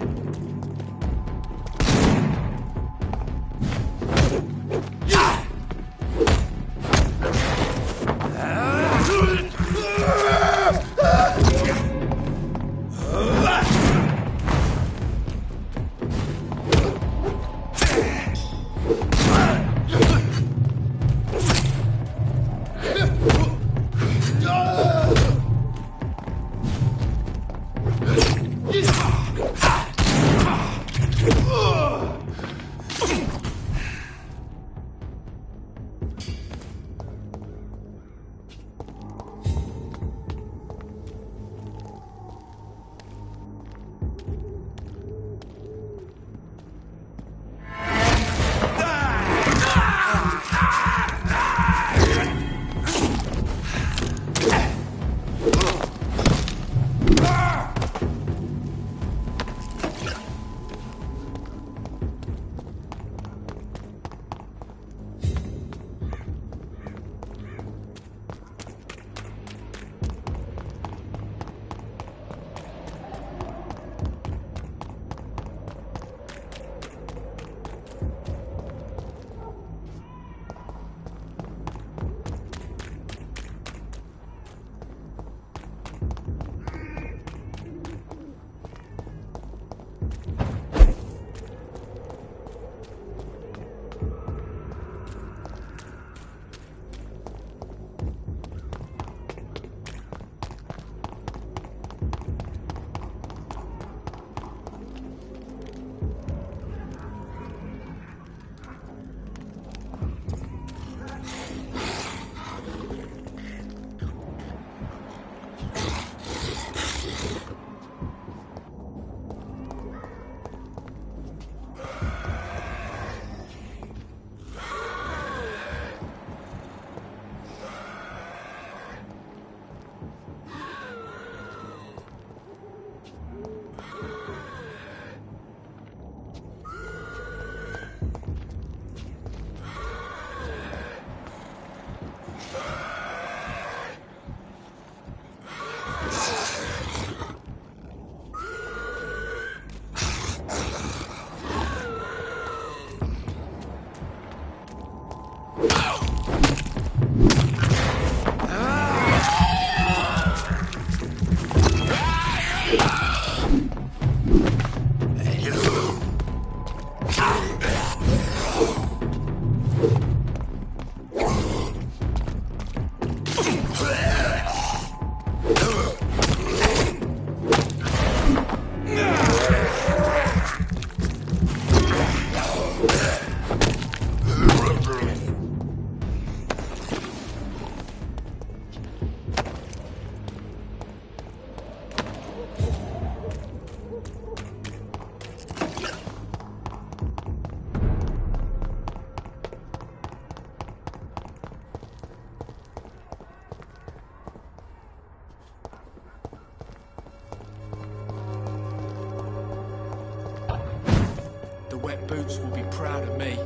Speaker 2: Wet boots will be proud of me.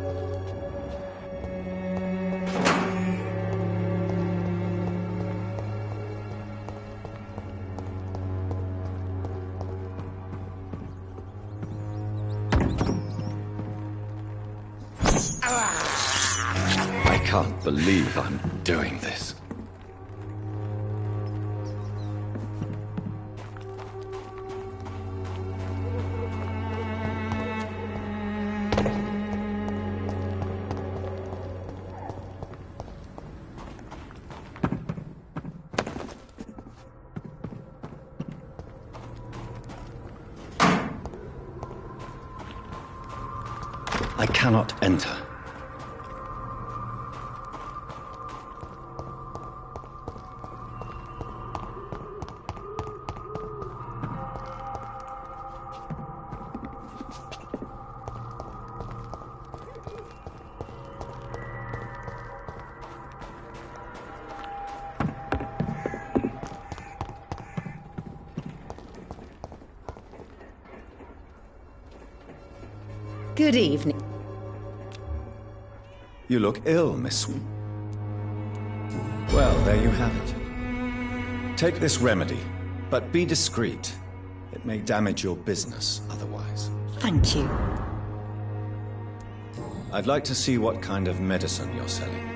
Speaker 6: I can't believe I'm doing this. I cannot enter.
Speaker 10: Good evening.
Speaker 6: You look ill, Miss. Well, there you have it. Take this remedy, but be discreet. It may damage your business otherwise.
Speaker 10: Thank you.
Speaker 6: I'd like to see what kind of medicine you're selling.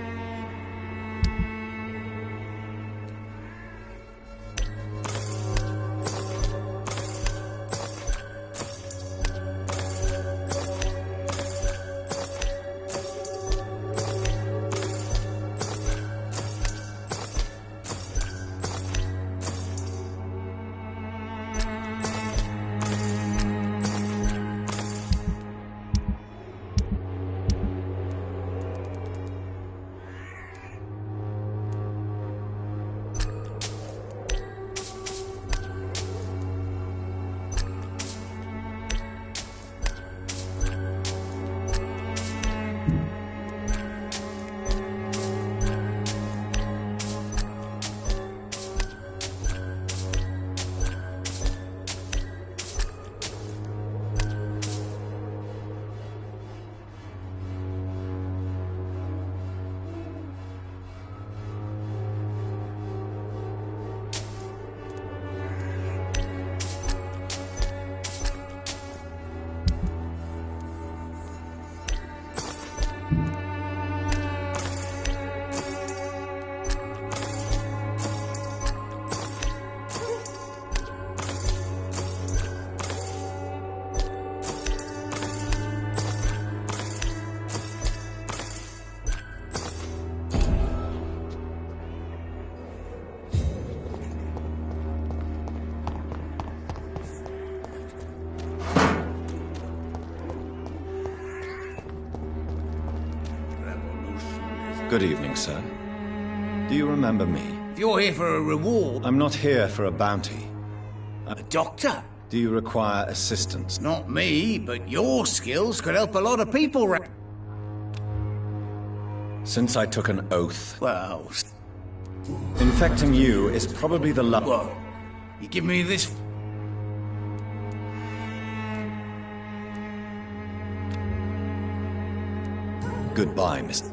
Speaker 6: Good evening, sir. Do you remember me?
Speaker 3: If you're here for a reward...
Speaker 6: I'm not here for a bounty.
Speaker 3: A doctor?
Speaker 6: Do you require assistance?
Speaker 3: Not me, but your skills could help a lot of people.
Speaker 6: Since I took an oath...
Speaker 3: Well...
Speaker 6: Infecting you is probably the
Speaker 3: Whoa. You give me this...
Speaker 6: Goodbye, Mr.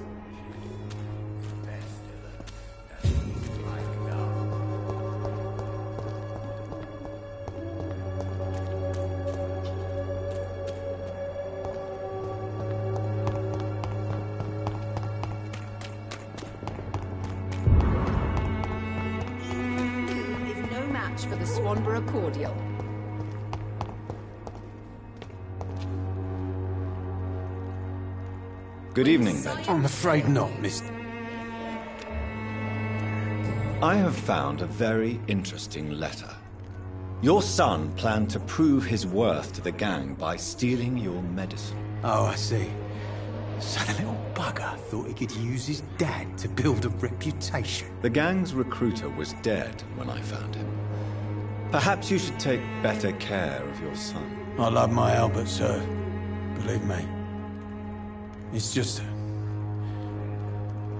Speaker 7: For the Swanborough cordial.
Speaker 6: Good evening, Vampyr.
Speaker 2: I'm afraid not, Miss...
Speaker 6: I have found a very interesting letter. Your son planned to prove his worth to the gang by stealing your medicine.
Speaker 2: Oh, I see. So the little bugger thought he could use his dad to build a reputation.
Speaker 6: The gang's recruiter was dead when I found him. Perhaps you should take better care of your son.
Speaker 2: I love my Albert, sir. Believe me. It's just...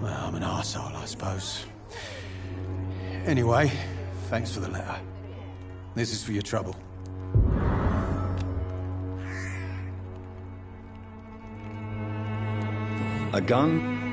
Speaker 2: Well, I'm an arsehole, I suppose. Anyway, thanks for the letter. This is for your trouble.
Speaker 6: A gun?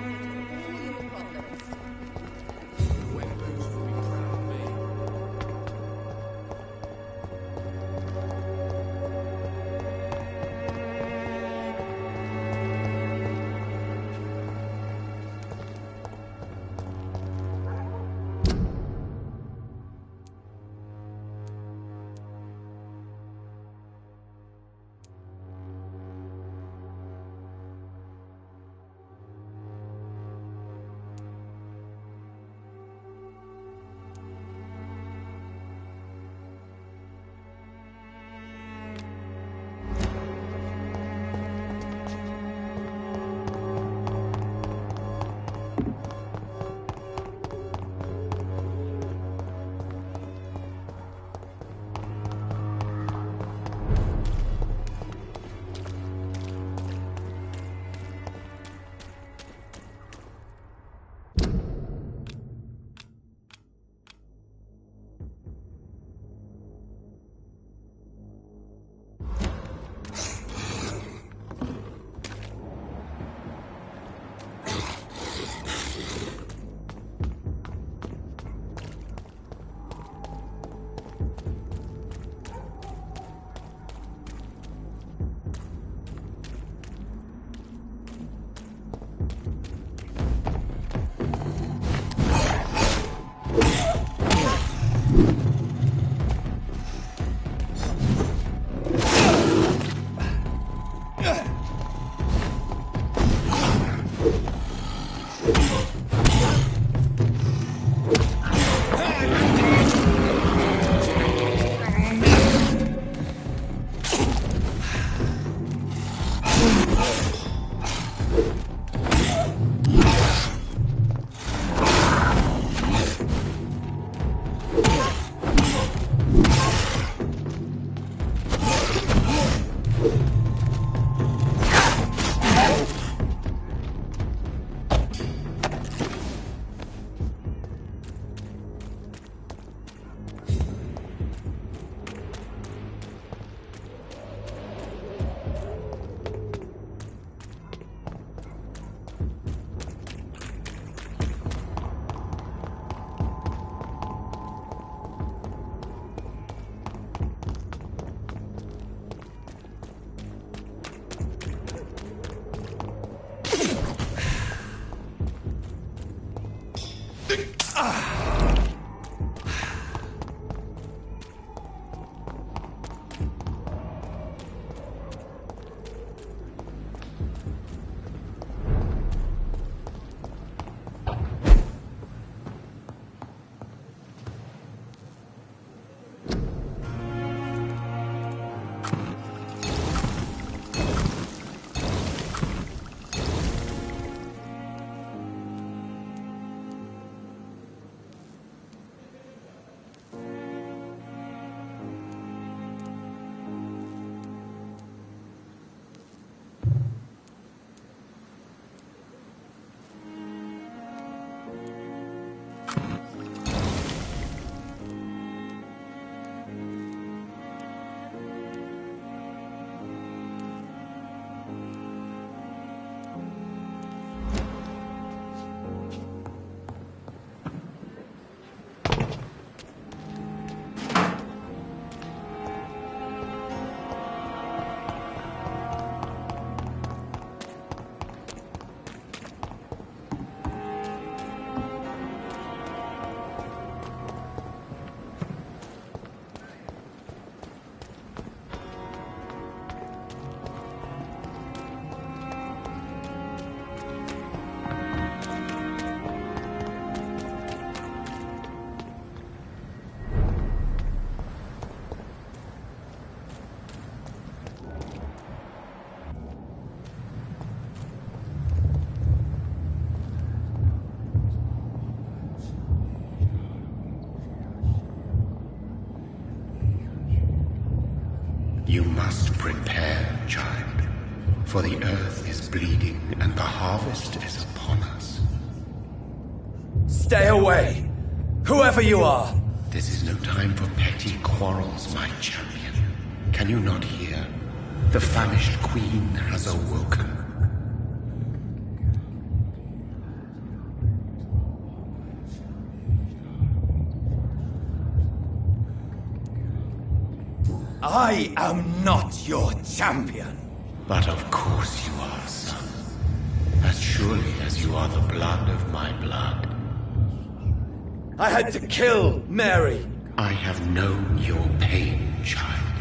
Speaker 10: must prepare, child. For the earth is bleeding and the harvest is upon us.
Speaker 3: Stay away! Whoever you are!
Speaker 10: This is no time for petty quarrels, my champion. Can you not hear? The famished queen has awoken.
Speaker 3: I am not your champion.
Speaker 10: But of course you are, son. As surely as you are the blood of my blood.
Speaker 3: I had to kill Mary.
Speaker 10: I have known your pain, child.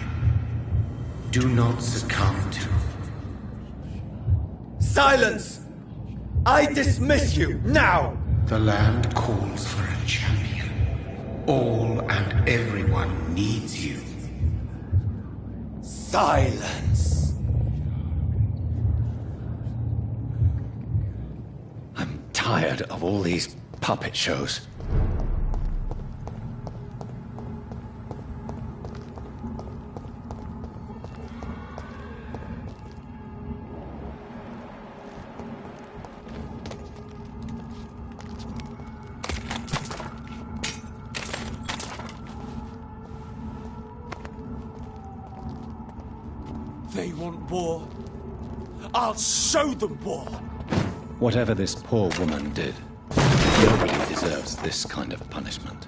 Speaker 10: Do not succumb to...
Speaker 3: Silence! I dismiss you, now!
Speaker 10: The land calls for a champion. All and everyone needs you.
Speaker 3: Silence!
Speaker 4: I'm tired of all these puppet shows.
Speaker 3: They want war. I'll show them war.
Speaker 4: Whatever this poor woman did, nobody deserves this kind of punishment.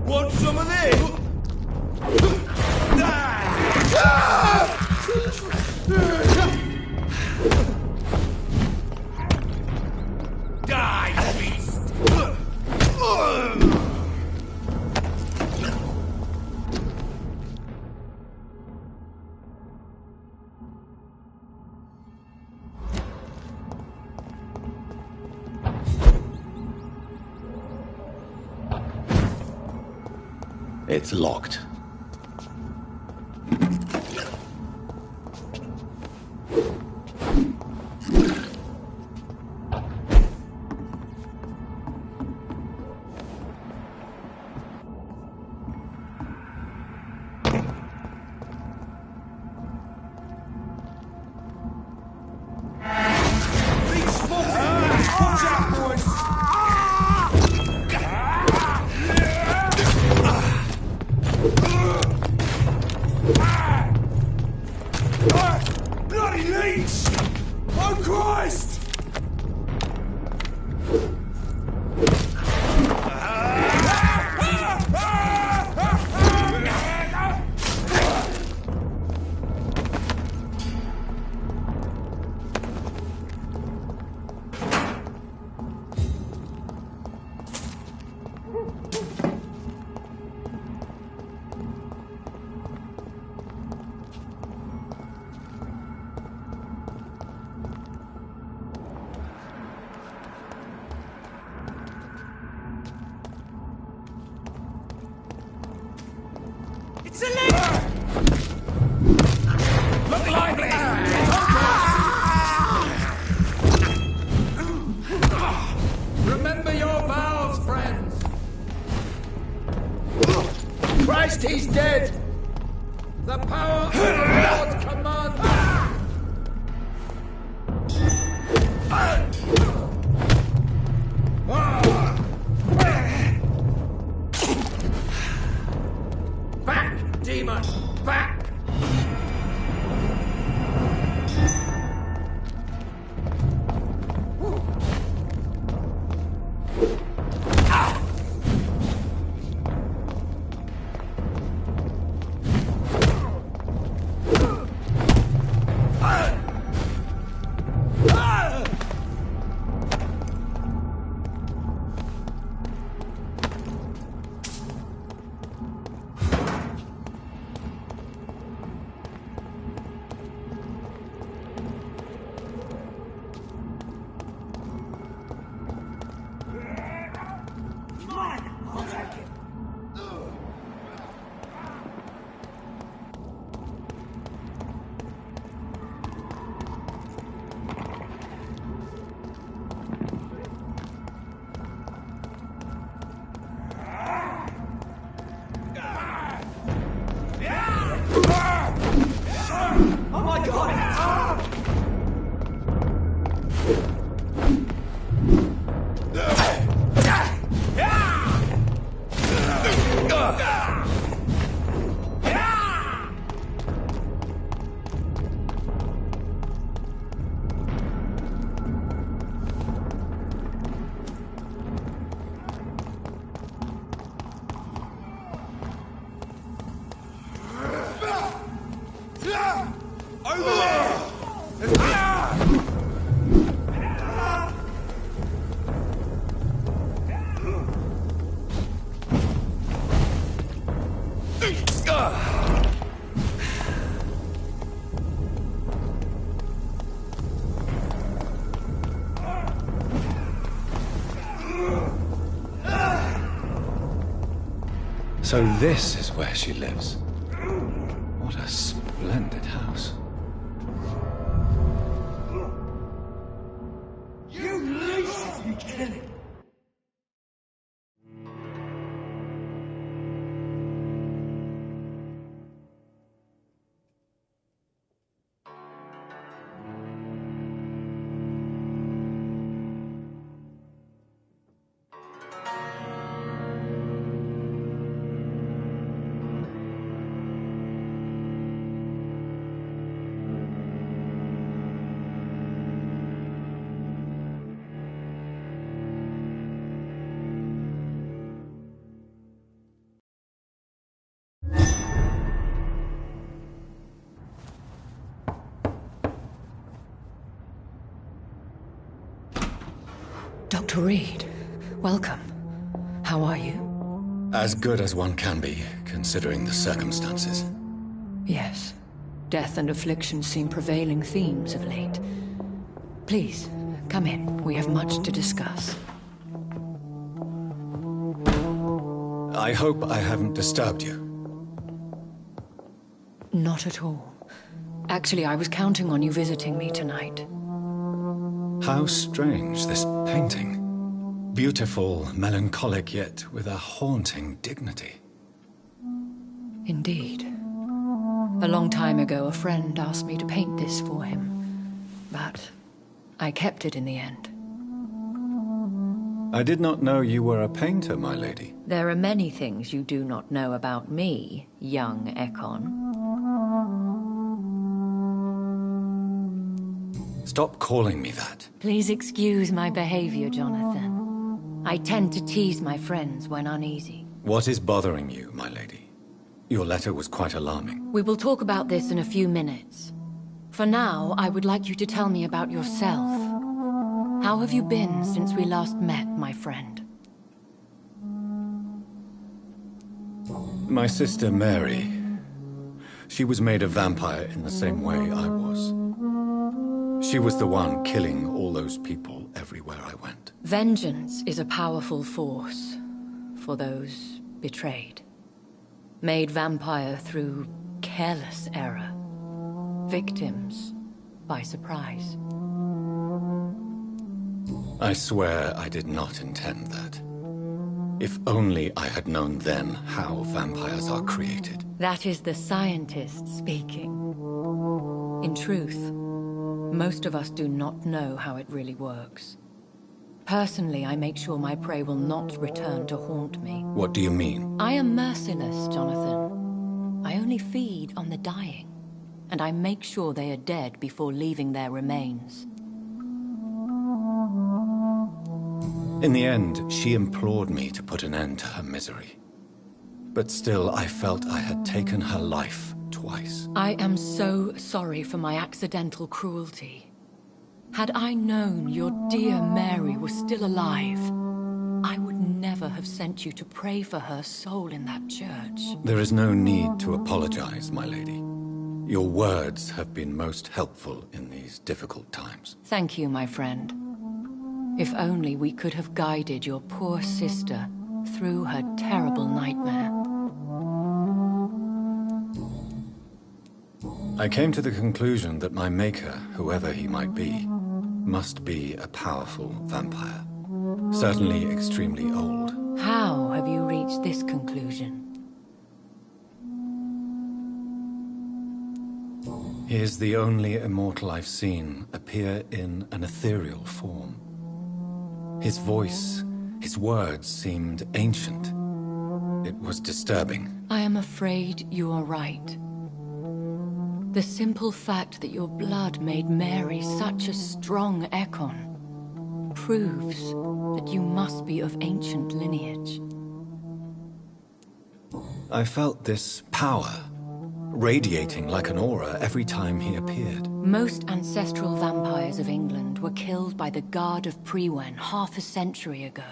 Speaker 3: Want some of this? Die, beast!
Speaker 4: It's locked.
Speaker 3: Watch out, boys! Bloody leech! Oh, Christ! It's a link! Look lively! Remember your vows, friends! Christ, he's dead! The power of the Lord's command! Back, demon! Back!
Speaker 4: So this is where she lives. What a splendid house.
Speaker 3: You lazy kid!
Speaker 11: Dr. Reed, welcome. How are you?
Speaker 6: As good as one can be, considering the circumstances.
Speaker 11: Yes. Death and affliction seem prevailing themes of late. Please, come in. We have much to discuss.
Speaker 6: I hope I haven't disturbed you.
Speaker 11: Not at all. Actually, I was counting on you visiting me tonight.
Speaker 6: How strange, this painting. Beautiful, melancholic, yet with a haunting dignity.
Speaker 11: Indeed. A long time ago, a friend asked me to paint this for him. But I kept it in the end.
Speaker 6: I did not know you were a painter, my lady.
Speaker 11: There are many things you do not know about me, young Ekon.
Speaker 6: Stop calling me that.
Speaker 11: Please excuse my behavior, Jonathan. I tend to tease my friends when uneasy.
Speaker 6: What is bothering you, my lady? Your letter was quite alarming.
Speaker 11: We will talk about this in a few minutes. For now, I would like you to tell me about yourself. How have you been since we last met, my friend?
Speaker 6: My sister Mary. She was made a vampire in the same way I was. She was the one killing all those people everywhere I went.
Speaker 11: Vengeance is a powerful force for those betrayed. Made vampire through careless error. Victims by surprise.
Speaker 6: I swear I did not intend that. If only I had known then how vampires are created.
Speaker 11: That is the scientist speaking. In truth, most of us do not know how it really works. Personally, I make sure my prey will not return to haunt me.
Speaker 6: What do you mean?
Speaker 11: I am merciless, Jonathan. I only feed on the dying, and I make sure they are dead before leaving their remains.
Speaker 6: In the end, she implored me to put an end to her misery. But still, I felt I had taken her life twice.
Speaker 11: I am so sorry for my accidental cruelty. Had I known your dear Mary was still alive, I would never have sent you to pray for her soul in that church.
Speaker 6: There is no need to apologize, my lady. Your words have been most helpful in these difficult times.
Speaker 11: Thank you, my friend. If only we could have guided your poor sister through her terrible nightmare.
Speaker 6: I came to the conclusion that my maker, whoever he might be, must be a powerful vampire. Certainly extremely old.
Speaker 11: How have you reached this conclusion?
Speaker 6: He is the only immortal I've seen appear in an ethereal form. His voice, his words seemed ancient. It was disturbing.
Speaker 11: I am afraid you are right. The simple fact that your blood made Mary such a strong Ekon proves that you must be of ancient lineage.
Speaker 6: I felt this power, radiating like an aura every time he appeared.
Speaker 11: Most ancestral vampires of England were killed by the Guard of Priwen half a century ago.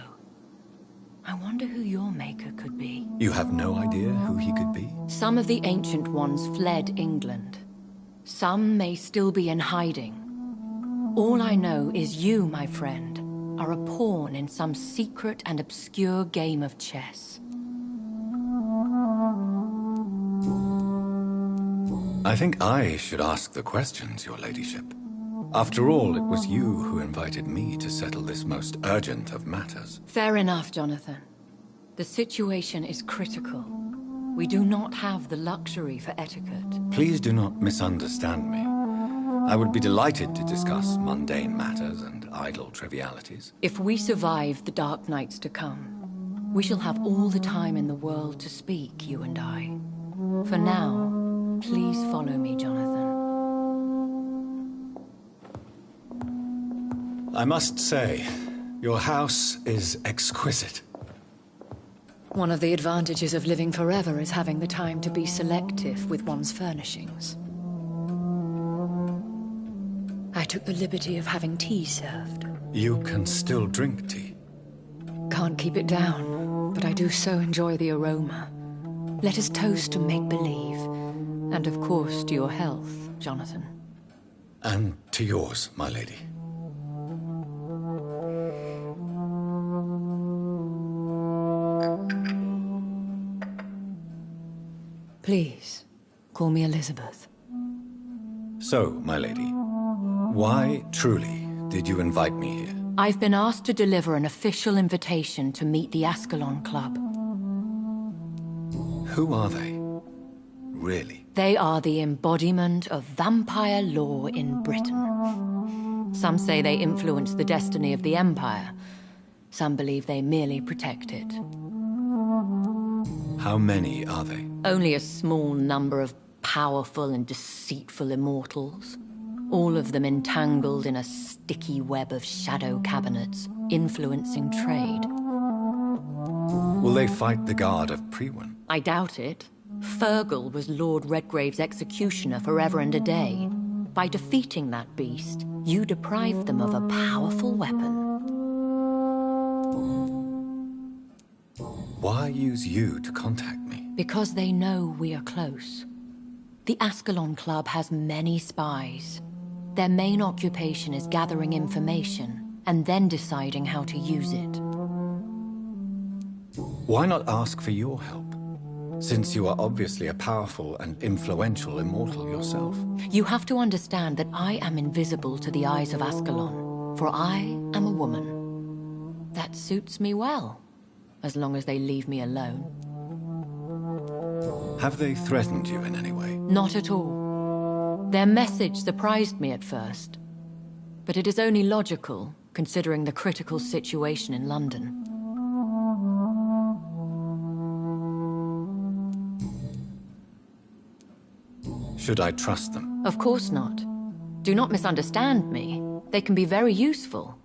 Speaker 11: I wonder who your maker could be.
Speaker 6: You have no idea who he could be?
Speaker 11: Some of the ancient ones fled England. Some may still be in hiding. All I know is you, my friend, are a pawn in some secret and obscure game of chess.
Speaker 6: I think I should ask the questions, your ladyship. After all, it was you who invited me to settle this most urgent of matters.
Speaker 11: Fair enough, Jonathan. The situation is critical. We do not have the luxury for etiquette.
Speaker 6: Please do not misunderstand me. I would be delighted to discuss mundane matters and idle trivialities.
Speaker 11: If we survive the dark nights to come, we shall have all the time in the world to speak, you and I. For now, please follow me, Jonathan.
Speaker 6: I must say, your house is exquisite.
Speaker 11: One of the advantages of living forever is having the time to be selective with one's furnishings. I took the liberty of having tea served.
Speaker 6: You can still drink tea?
Speaker 11: Can't keep it down, but I do so enjoy the aroma. Let us toast to make-believe. And of course to your health, Jonathan.
Speaker 6: And to yours, my lady.
Speaker 11: Please, call me Elizabeth.
Speaker 6: So, my lady, why, truly, did you invite me here?
Speaker 11: I've been asked to deliver an official invitation to meet the Ascalon Club.
Speaker 6: Who are they? Really?
Speaker 11: They are the embodiment of vampire law in Britain. Some say they influence the destiny of the Empire. Some believe they merely protect it.
Speaker 6: How many are they?
Speaker 11: Only a small number of powerful and deceitful immortals. All of them entangled in a sticky web of shadow cabinets, influencing trade.
Speaker 6: Will they fight the Guard of Priwen?
Speaker 11: I doubt it. Fergal was Lord Redgrave's executioner forever and a day. By defeating that beast, you deprived them of a powerful weapon.
Speaker 6: Why use you to contact me?
Speaker 11: Because they know we are close. The Ascalon Club has many spies. Their main occupation is gathering information, and then deciding how to use it.
Speaker 6: Why not ask for your help? Since you are obviously a powerful and influential immortal yourself.
Speaker 11: You have to understand that I am invisible to the eyes of Ascalon, for I am a woman. That suits me well, as long as they leave me alone.
Speaker 6: Have they threatened you in any way?
Speaker 11: Not at all. Their message surprised me at first, but it is only logical, considering the critical situation in London.
Speaker 6: Should I trust them?
Speaker 11: Of course not. Do not misunderstand me. They can be very useful,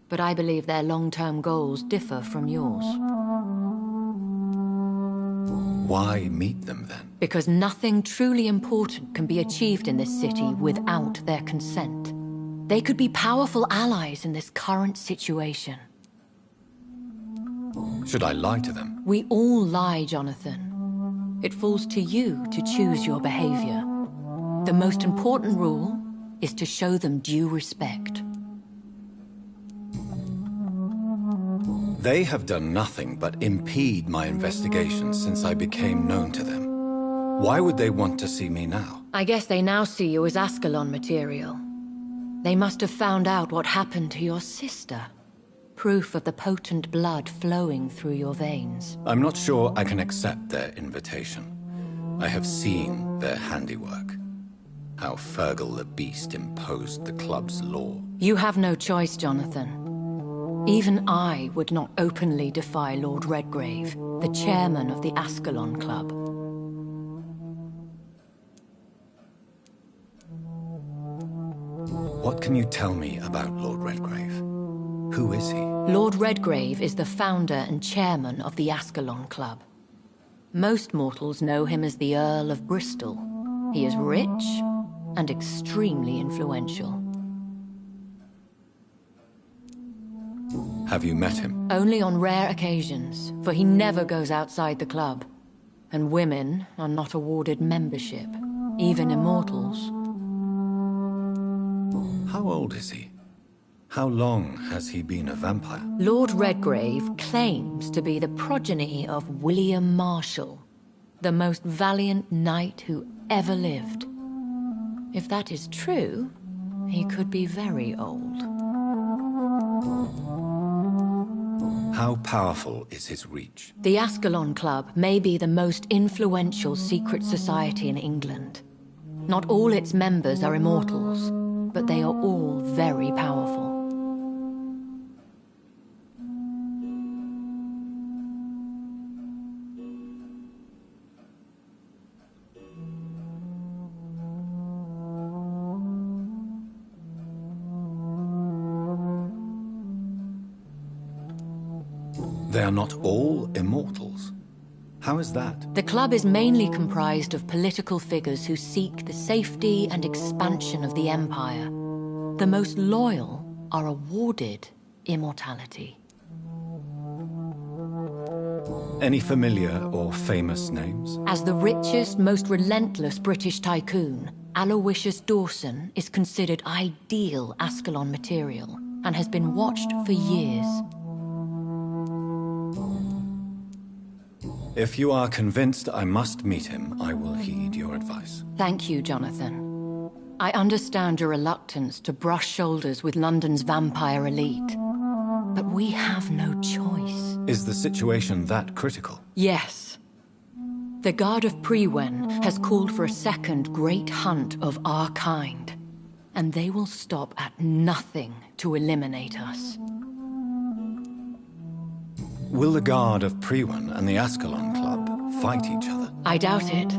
Speaker 11: but I believe their long-term goals differ from yours.
Speaker 6: Why meet them then?
Speaker 11: Because nothing truly important can be achieved in this city without their consent. They could be powerful allies in this current situation.
Speaker 6: Should I lie to them?
Speaker 11: We all lie, Jonathan. It falls to you to choose your behavior. The most important rule is to show them due respect.
Speaker 6: They have done nothing but impede my investigation since I became known to them. Why would they want to see me now?
Speaker 11: I guess they now see you as Ascalon material. They must have found out what happened to your sister. Proof of the potent blood flowing through your veins.
Speaker 6: I'm not sure I can accept their invitation. I have seen their handiwork. how Fergal the Beast imposed the club's law.
Speaker 11: You have no choice, Jonathan. Even I would not openly defy Lord Redgrave, the chairman of the Ascalon Club.
Speaker 6: What can you tell me about Lord Redgrave? Who is he?
Speaker 11: Lord Redgrave is the founder and chairman of the Ascalon Club. Most mortals know him as the Earl of Bristol. He is rich and extremely influential.
Speaker 6: Have you met him?
Speaker 11: Only on rare occasions, for he never goes outside the club. And women are not awarded membership, even immortals.
Speaker 6: How old is he? How long has he been a vampire?
Speaker 11: Lord Redgrave claims to be the progeny of William Marshall, the most valiant knight who ever lived. If that is true, he could be very old.
Speaker 6: How powerful is his reach?
Speaker 11: The Ascalon Club may be the most influential secret society in England. Not all its members are immortals, but they are all very powerful.
Speaker 6: They are not all immortals. How is that?
Speaker 11: The club is mainly comprised of political figures who seek the safety and expansion of the Empire. The most loyal are awarded immortality.
Speaker 6: Any familiar or famous names?
Speaker 11: As the richest, most relentless British tycoon, Aloysius Dawson is considered ideal Ascalon material and has been watched for years.
Speaker 6: If you are convinced I must meet him, I will heed your advice.
Speaker 11: Thank you, Jonathan. I understand your reluctance to brush shoulders with London's vampire elite. But we have no choice.
Speaker 6: Is the situation that critical?
Speaker 11: Yes. The Guard of Prewen has called for a second great hunt of our kind. And they will stop at nothing to eliminate us.
Speaker 6: Will the Guard of Prewen and the Ascalon Club fight each other?
Speaker 11: I doubt it.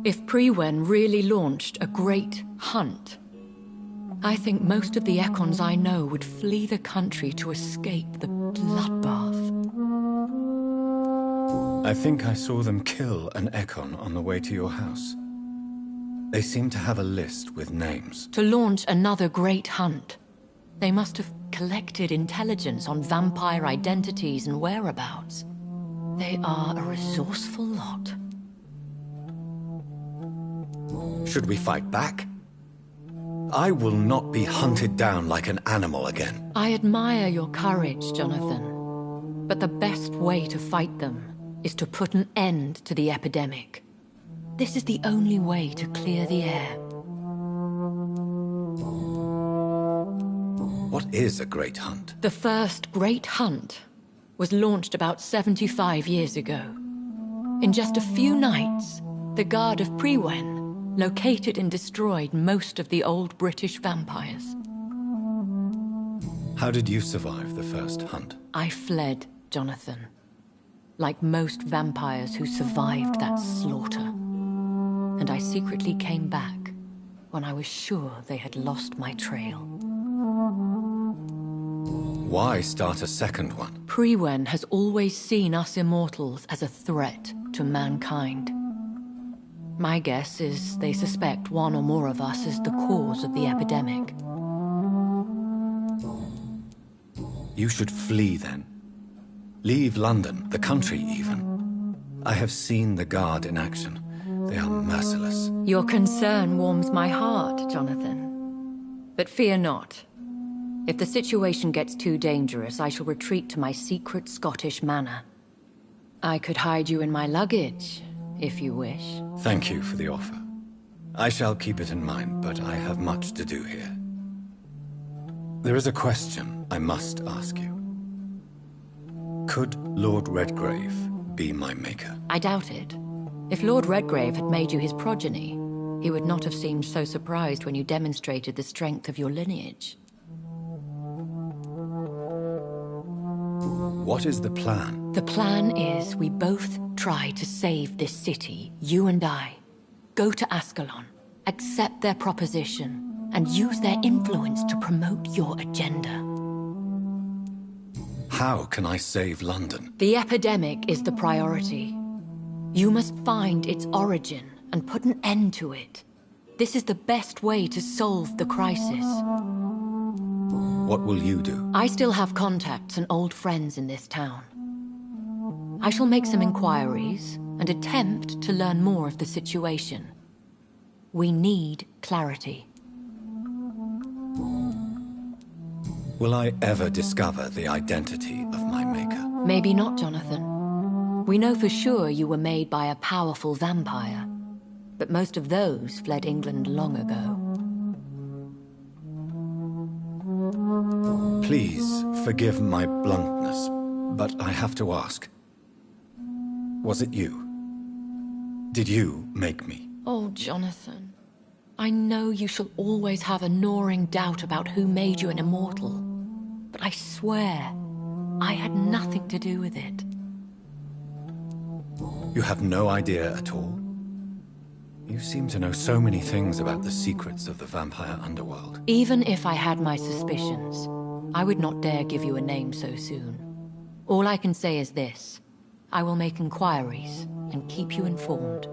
Speaker 11: If Prewen really launched a great hunt, I think most of the Ekons I know would flee the country to escape the bloodbath.
Speaker 6: I think I saw them kill an Ekon on the way to your house. They seem to have a list with names.
Speaker 11: To launch another great hunt, they must have collected intelligence on vampire identities and whereabouts. They are a resourceful lot.
Speaker 6: Should we fight back? I will not be hunted down like an animal again.
Speaker 11: I admire your courage, Jonathan. But the best way to fight them is to put an end to the epidemic. This is the only way to clear the air.
Speaker 6: What is a great hunt?
Speaker 11: The first great hunt was launched about 75 years ago. In just a few nights, the Guard of Prewen located and destroyed most of the old British vampires.
Speaker 6: How did you survive the first hunt?
Speaker 11: I fled, Jonathan. Like most vampires who survived that slaughter. And I secretly came back when I was sure they had lost my trail.
Speaker 6: Why start a second one?
Speaker 11: Prewen has always seen us immortals as a threat to mankind. My guess is they suspect one or more of us as the cause of the epidemic.
Speaker 6: You should flee then. Leave London, the country even. I have seen the Guard in action. They are merciless.
Speaker 11: Your concern warms my heart, Jonathan. But fear not. If the situation gets too dangerous, I shall retreat to my secret Scottish manor. I could hide you in my luggage, if you wish.
Speaker 6: Thank you for the offer. I shall keep it in mind, but I have much to do here. There is a question I must ask you. Could Lord Redgrave be my maker?
Speaker 11: I doubt it. If Lord Redgrave had made you his progeny, He would not have seemed so surprised when you demonstrated the strength of your lineage.
Speaker 6: What is the plan?
Speaker 11: The plan is we both try to save this city, you and I. Go to Ascalon, accept their proposition, and use their influence to promote your agenda.
Speaker 6: How can I save London?
Speaker 11: The epidemic is the priority. You must find its origin and put an end to it. This is the best way to solve the crisis.
Speaker 6: What will you do?
Speaker 11: I still have contacts and old friends in this town. I shall make some inquiries and attempt to learn more of the situation. We need clarity.
Speaker 6: Will I ever discover the identity of my maker?
Speaker 11: Maybe not, Jonathan. We know for sure you were made by a powerful vampire, but most of those fled England long ago.
Speaker 6: Please forgive my bluntness, but I have to ask. Was it you? Did you make me?
Speaker 11: Oh, Jonathan. I know you shall always have a gnawing doubt about who made you an immortal. But I swear, I had nothing to do with it.
Speaker 6: You have no idea at all? You seem to know so many things about the secrets of the vampire underworld.
Speaker 11: Even if I had my suspicions, I would not dare give you a name so soon. All I can say is this. I will make inquiries and keep you informed.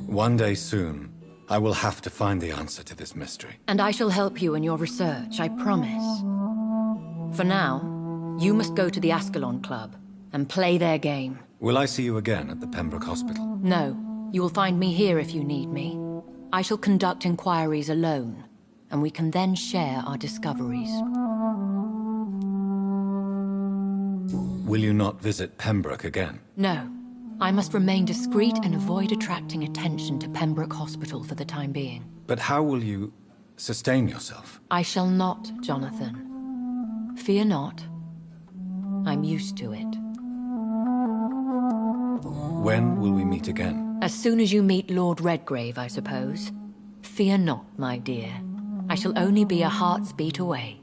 Speaker 6: One day soon, I will have to find the answer to this mystery.
Speaker 11: And I shall help you in your research, I promise. For now, you must go to the Ascalon Club and play their game.
Speaker 6: Will I see you again at the Pembroke Hospital?
Speaker 11: No. You will find me here if you need me. I shall conduct inquiries alone, and we can then share our discoveries.
Speaker 6: Will you not visit Pembroke again?
Speaker 11: No. I must remain discreet and avoid attracting attention to Pembroke Hospital for the time being.
Speaker 6: But how will you sustain yourself?
Speaker 11: I shall not, Jonathan. Fear not. I'm used to it.
Speaker 6: When will we meet again?
Speaker 11: As soon as you meet Lord Redgrave, I suppose. Fear not, my dear. I shall only be a heart's beat away.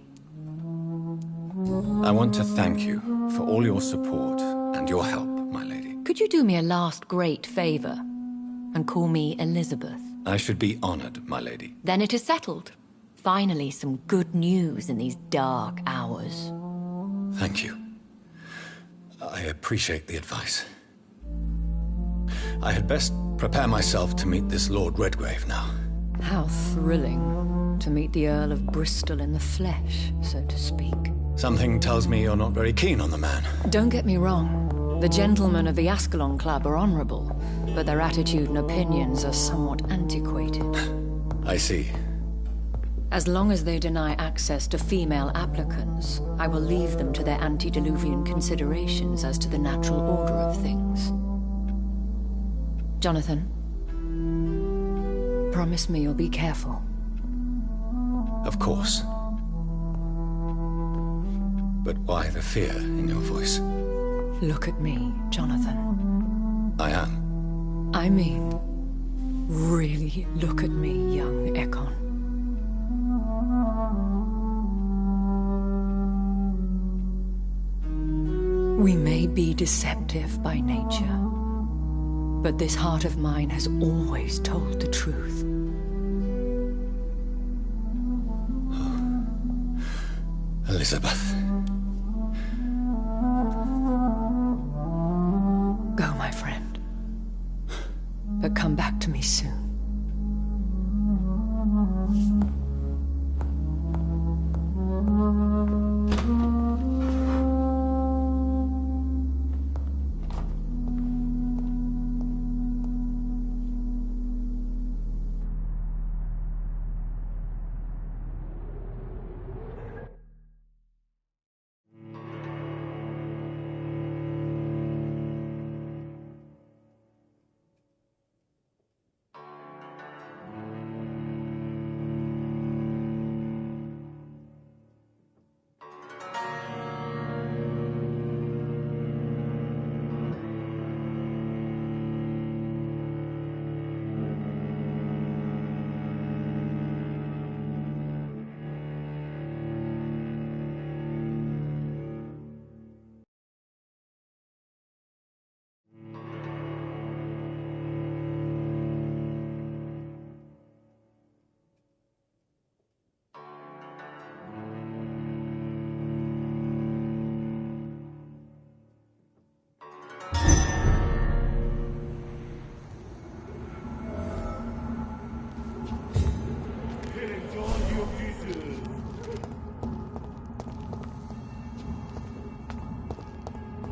Speaker 6: I want to thank you for all your support and your help, my lady.
Speaker 11: Could you do me a last great favor and call me Elizabeth?
Speaker 6: I should be honored, my lady.
Speaker 11: Then it is settled. Finally, some good news in these dark hours.
Speaker 6: Thank you. I appreciate the advice. I had best prepare myself to meet this Lord Redgrave now.
Speaker 11: How thrilling to meet the Earl of Bristol in the flesh, so to speak.
Speaker 6: Something tells me you're not very keen on the man.
Speaker 11: Don't get me wrong. The gentlemen of the Ascalon Club are honorable, but their attitude and opinions are somewhat antiquated.
Speaker 6: I see.
Speaker 11: As long as they deny access to female applicants, I will leave them to their antediluvian considerations as to the natural order of things. Jonathan, promise me you'll be careful.
Speaker 6: Of course. But why the fear in your voice?
Speaker 11: Look at me, Jonathan.
Speaker 6: I am.
Speaker 11: I mean, really look at me, young Ekon. We may be deceptive by nature, but this heart of mine has always told the truth.
Speaker 6: Elizabeth.
Speaker 11: Go, my friend. But come back to me soon.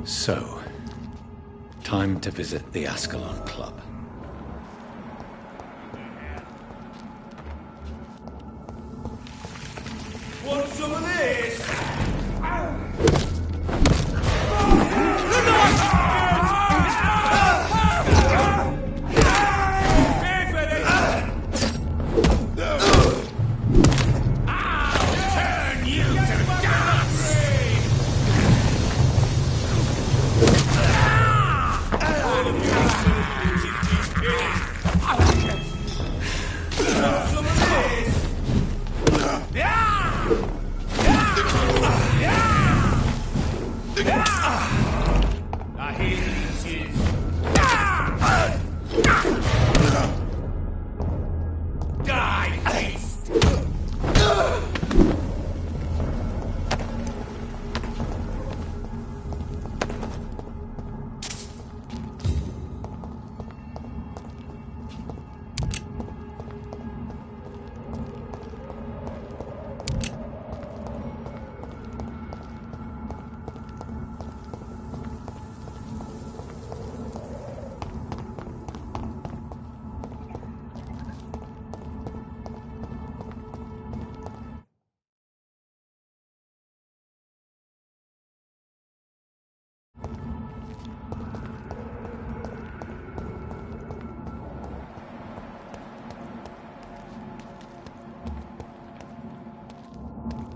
Speaker 4: So, time to visit the Ascalon Club.
Speaker 3: Want some of this?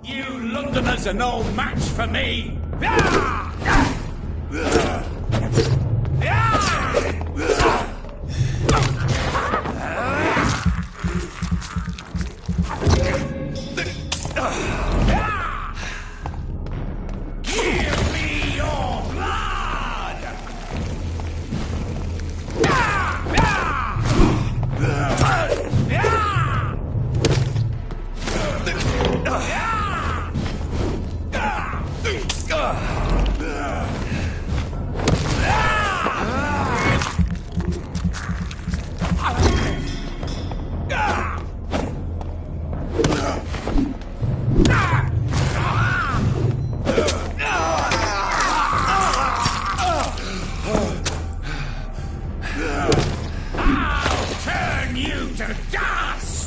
Speaker 3: You Londoners are no match for me! Give me your blood! I'll turn you to dust!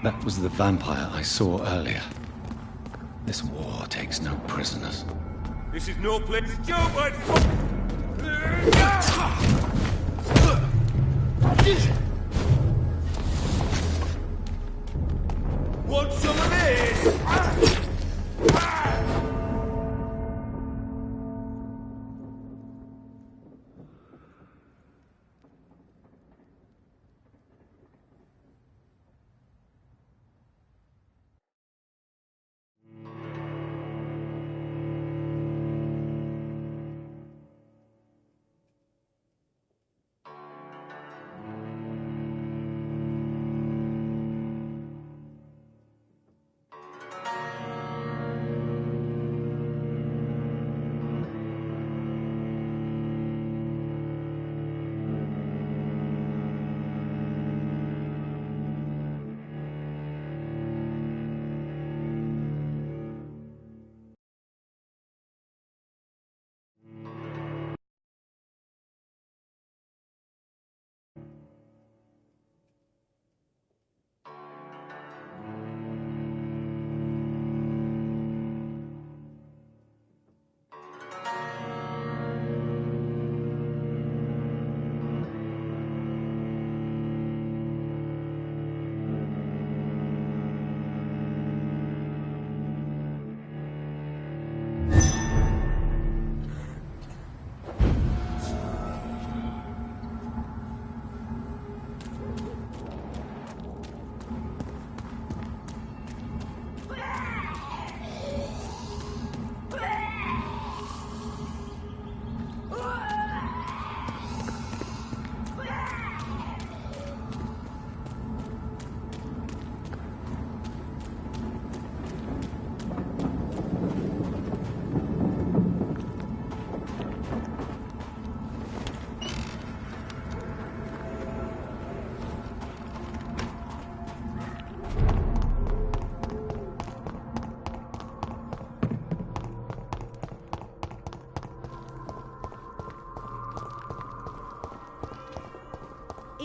Speaker 4: That was the vampire I saw earlier. This war takes no prisoners.
Speaker 3: This is no place to jump, Want some of this?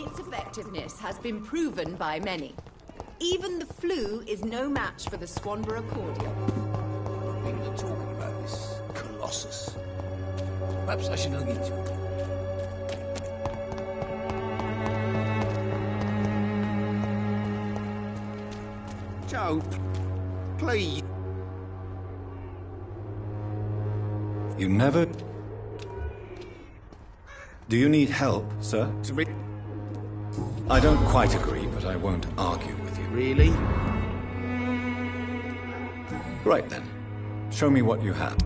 Speaker 12: Its effectiveness has been proven by many. Even the flu is no match for the Swanborough cordial.
Speaker 3: People are talking about this colossus. Perhaps I should look into it.
Speaker 10: Joe, please.
Speaker 6: You never... Do you need help, sir? I don't quite agree, but I won't argue with you.
Speaker 10: Really?
Speaker 6: Right then. Show me what you have.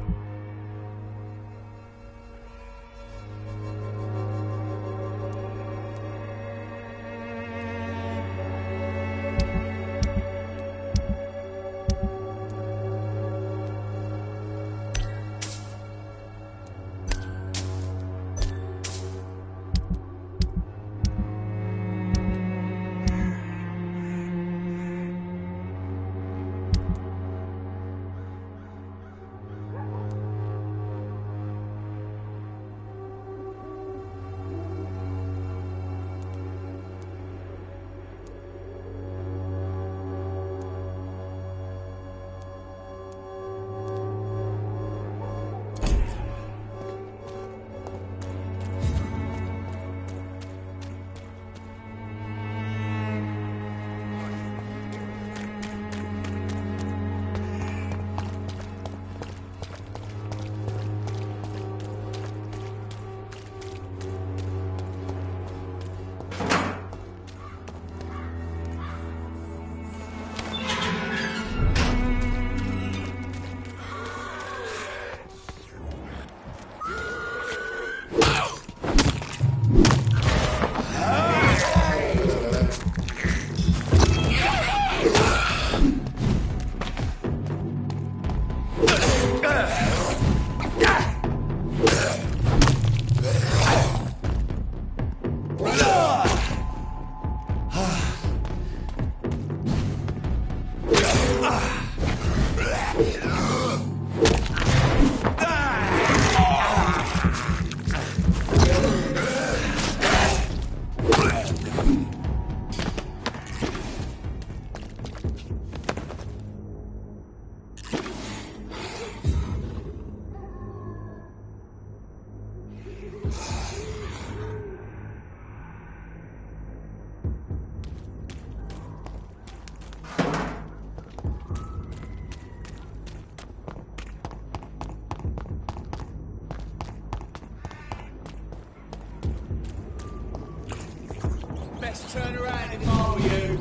Speaker 3: Best turn around if I were you.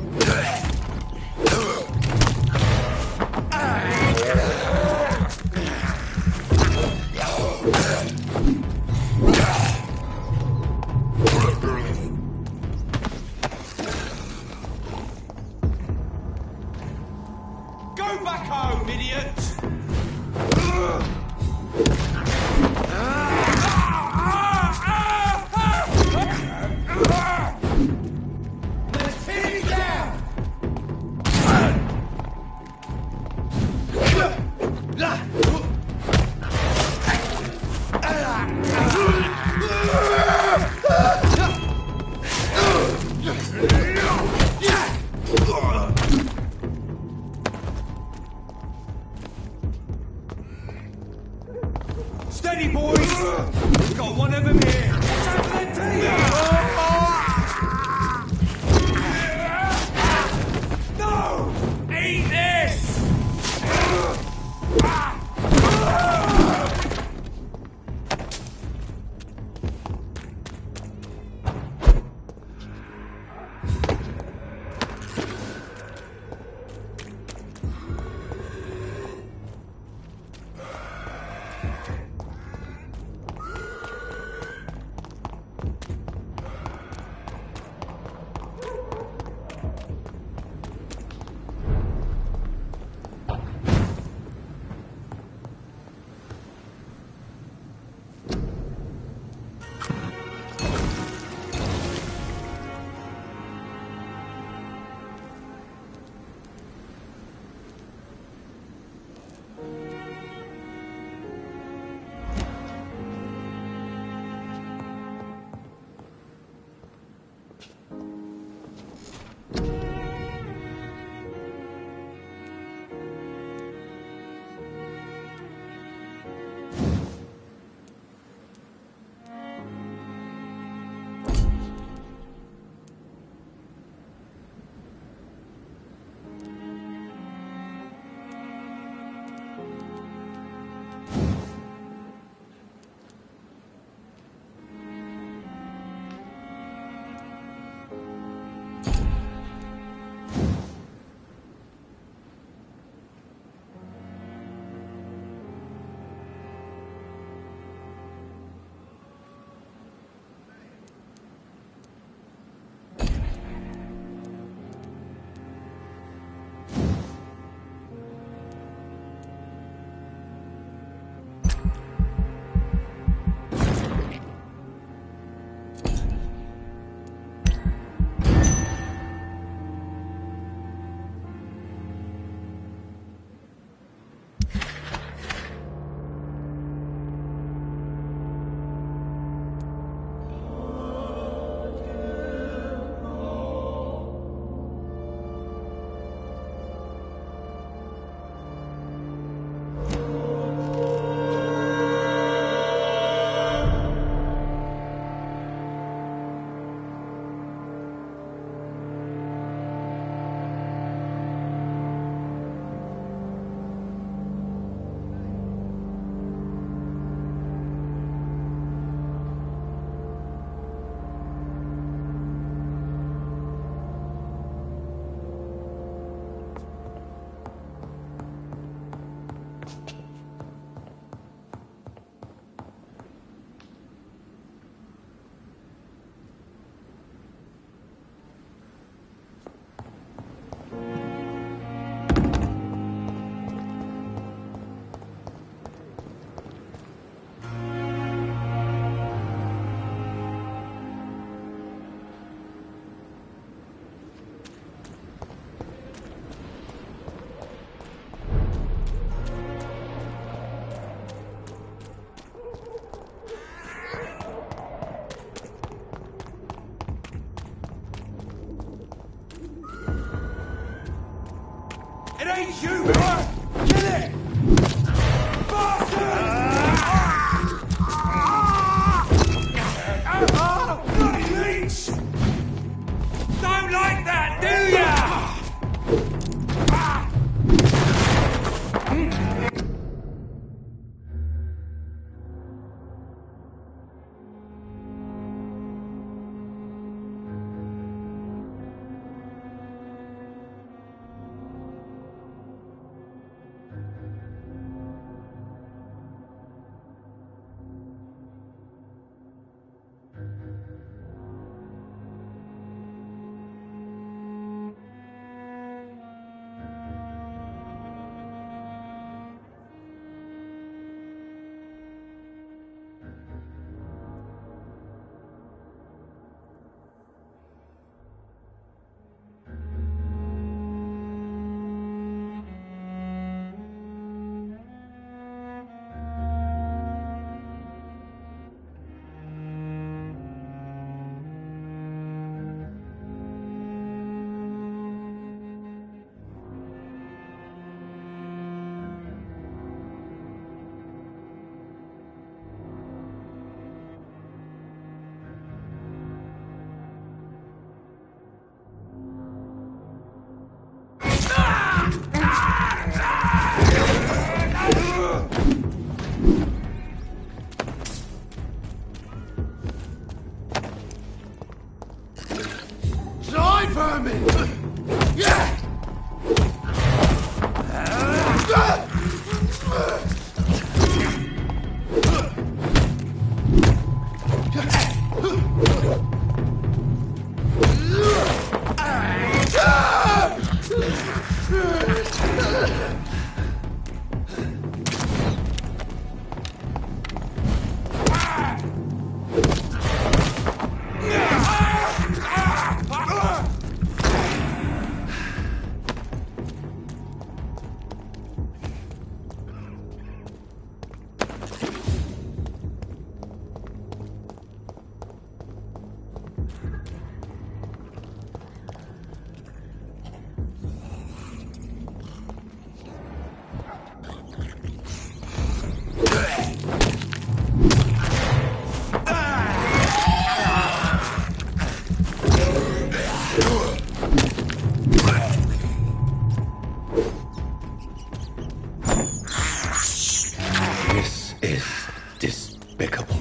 Speaker 3: Go back home, idiot! Let's tear you down! ain't you! Kill it! Bastard! Bloody leech! Don't like that, do ya?
Speaker 6: This is despicable.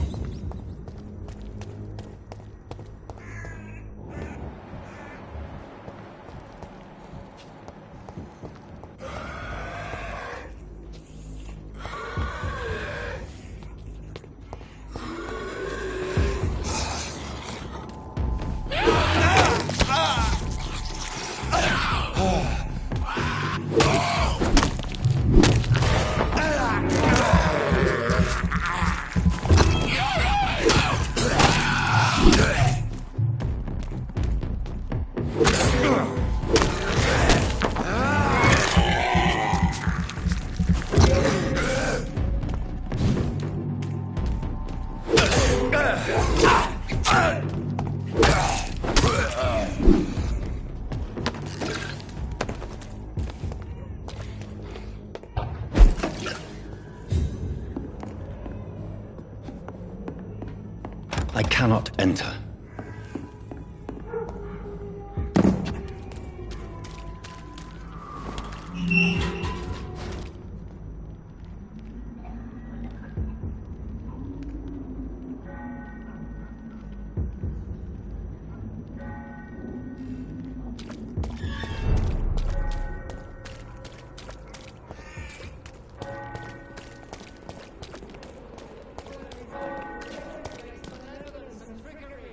Speaker 6: I cannot enter.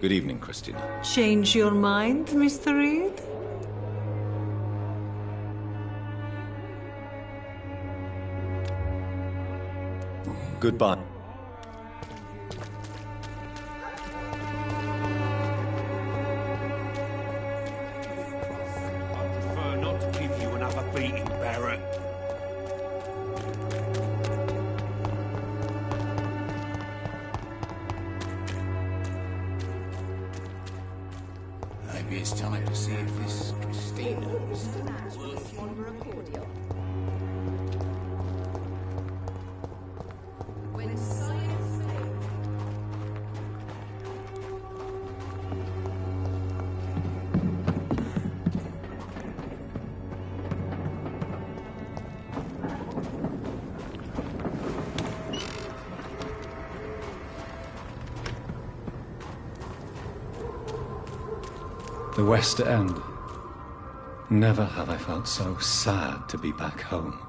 Speaker 4: Good evening, Christina.
Speaker 5: Change your mind, Mr. Reed?
Speaker 6: Goodbye.
Speaker 3: I prefer not to give you another beating, Barrett. Maybe it's time to see if this Christina is
Speaker 12: When science fails.
Speaker 4: The West End. Never have I felt so sad to be back home.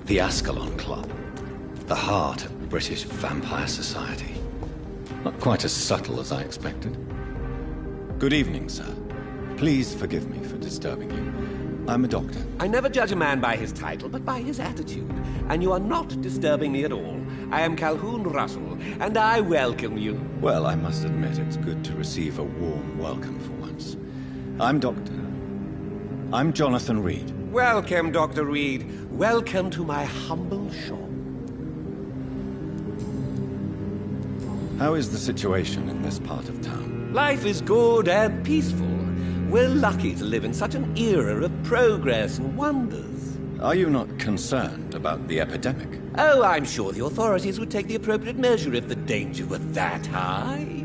Speaker 4: The Ascalon Club. The heart of British vampire society. Not quite as subtle as I expected. Good evening, sir. Please forgive me for disturbing you. I'm a doctor.
Speaker 13: I never judge a man by his title, but by his attitude. And you are not disturbing me at all. I am Calhoun Russell, and I welcome you.
Speaker 4: Well, I must admit it's good to receive a warm welcome for once. I'm Jonathan Reed.
Speaker 13: Welcome, Dr. Reed. Welcome to my humble shop.
Speaker 4: How is the situation in this part of town?
Speaker 13: Life is good and peaceful. We're lucky to live in such an era of progress and wonders.
Speaker 4: Are you not concerned about the epidemic?
Speaker 13: Oh, I'm sure the authorities would take the appropriate measure if the danger were that high.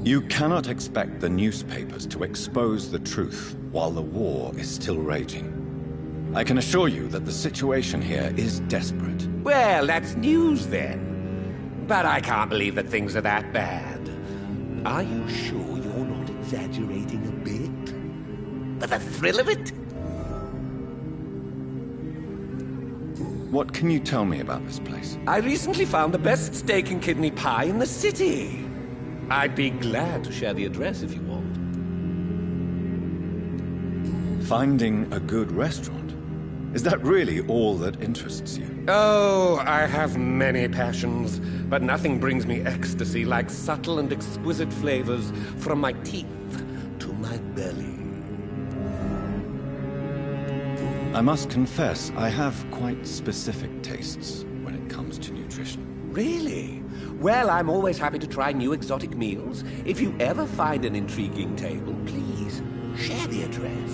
Speaker 4: You cannot expect the newspapers to expose the truth while the war is still raging. I can assure you that the situation here is desperate.
Speaker 13: Well, that's news then. But I can't believe that things are that bad. Are you sure you're not exaggerating a bit? For the thrill of it?
Speaker 4: What can you tell me about this place?
Speaker 13: I recently found the best steak and kidney pie in the city. I'd be glad to share the address if you want.
Speaker 4: Finding a good restaurant? Is that really all that interests you?
Speaker 13: Oh, I have many passions, but nothing brings me ecstasy like subtle and exquisite flavors from my teeth to my belly.
Speaker 4: I must confess, I have quite specific tastes when it comes to nutrition.
Speaker 13: Really? Well, I'm always happy to try new exotic meals. If you ever find an intriguing table, please share the address.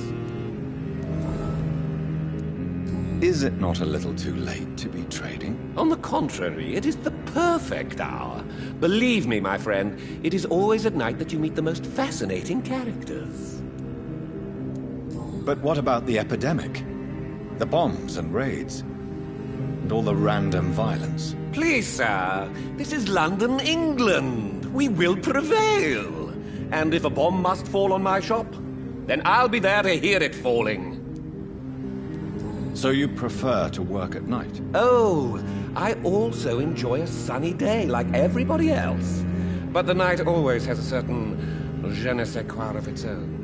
Speaker 4: Is it not a little too late to be trading?
Speaker 13: On the contrary, it is the perfect hour. Believe me, my friend, it is always at night that you meet the most fascinating characters.
Speaker 4: But what about the epidemic? The bombs and raids? And all the random violence?
Speaker 13: Please, sir, this is London, England. We will prevail. And if a bomb must fall on my shop, then I'll be there to hear it falling.
Speaker 4: So you prefer to work at night?
Speaker 13: Oh, I also enjoy a sunny day like everybody else. But the night always has a certain je ne sais quoi of its own.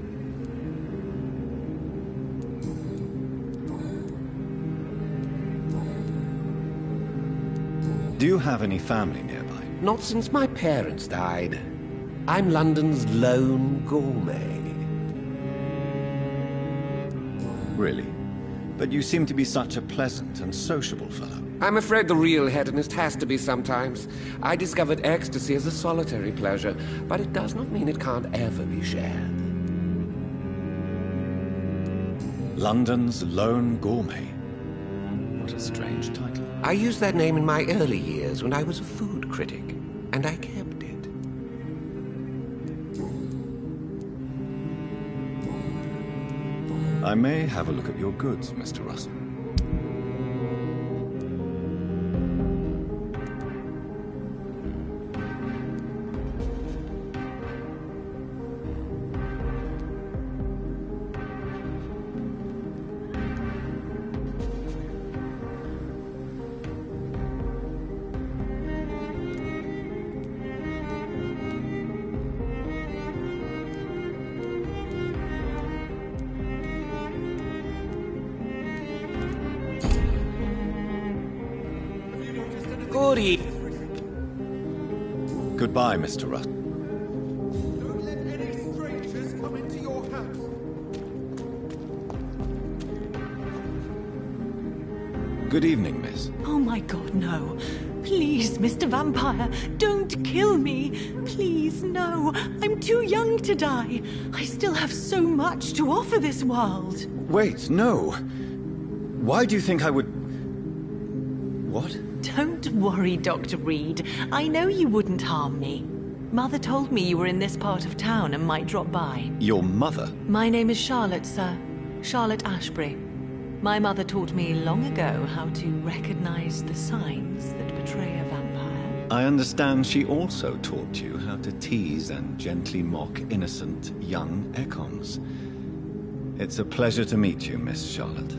Speaker 4: Do you have any family nearby?
Speaker 13: Not since my parents died. I'm London's lone gourmet.
Speaker 4: Really? But you seem to be such a pleasant and sociable fellow.
Speaker 13: I'm afraid the real hedonist has to be sometimes. I discovered ecstasy as a solitary pleasure, but it does not mean it can't ever be shared.
Speaker 4: London's lone gourmet. What a strange title.
Speaker 13: I used that name in my early years when I was a food critic, and I kept it.
Speaker 4: I may have a look at your goods, Mr. Russell.
Speaker 13: Good evening.
Speaker 4: Goodbye, Mr. Russell.
Speaker 3: Don't let any strangers come into your house.
Speaker 4: Good evening, miss.
Speaker 5: Oh my God, no. Please, Mr. Vampire, don't kill me. Please, no. I'm too young to die. I still have so much to offer this world.
Speaker 4: Wait, no. Why do you think I would... What?
Speaker 5: Don't worry, Dr. Reed. I know you wouldn't harm me. Mother told me you were in this part of town and might drop by.
Speaker 4: Your mother?
Speaker 5: My name is Charlotte, sir. Charlotte Ashbury. My mother taught me long ago how to recognize the signs that betray a vampire.
Speaker 6: I understand she also taught you how to tease and gently mock innocent young Ekons. It's a pleasure to meet you, Miss Charlotte.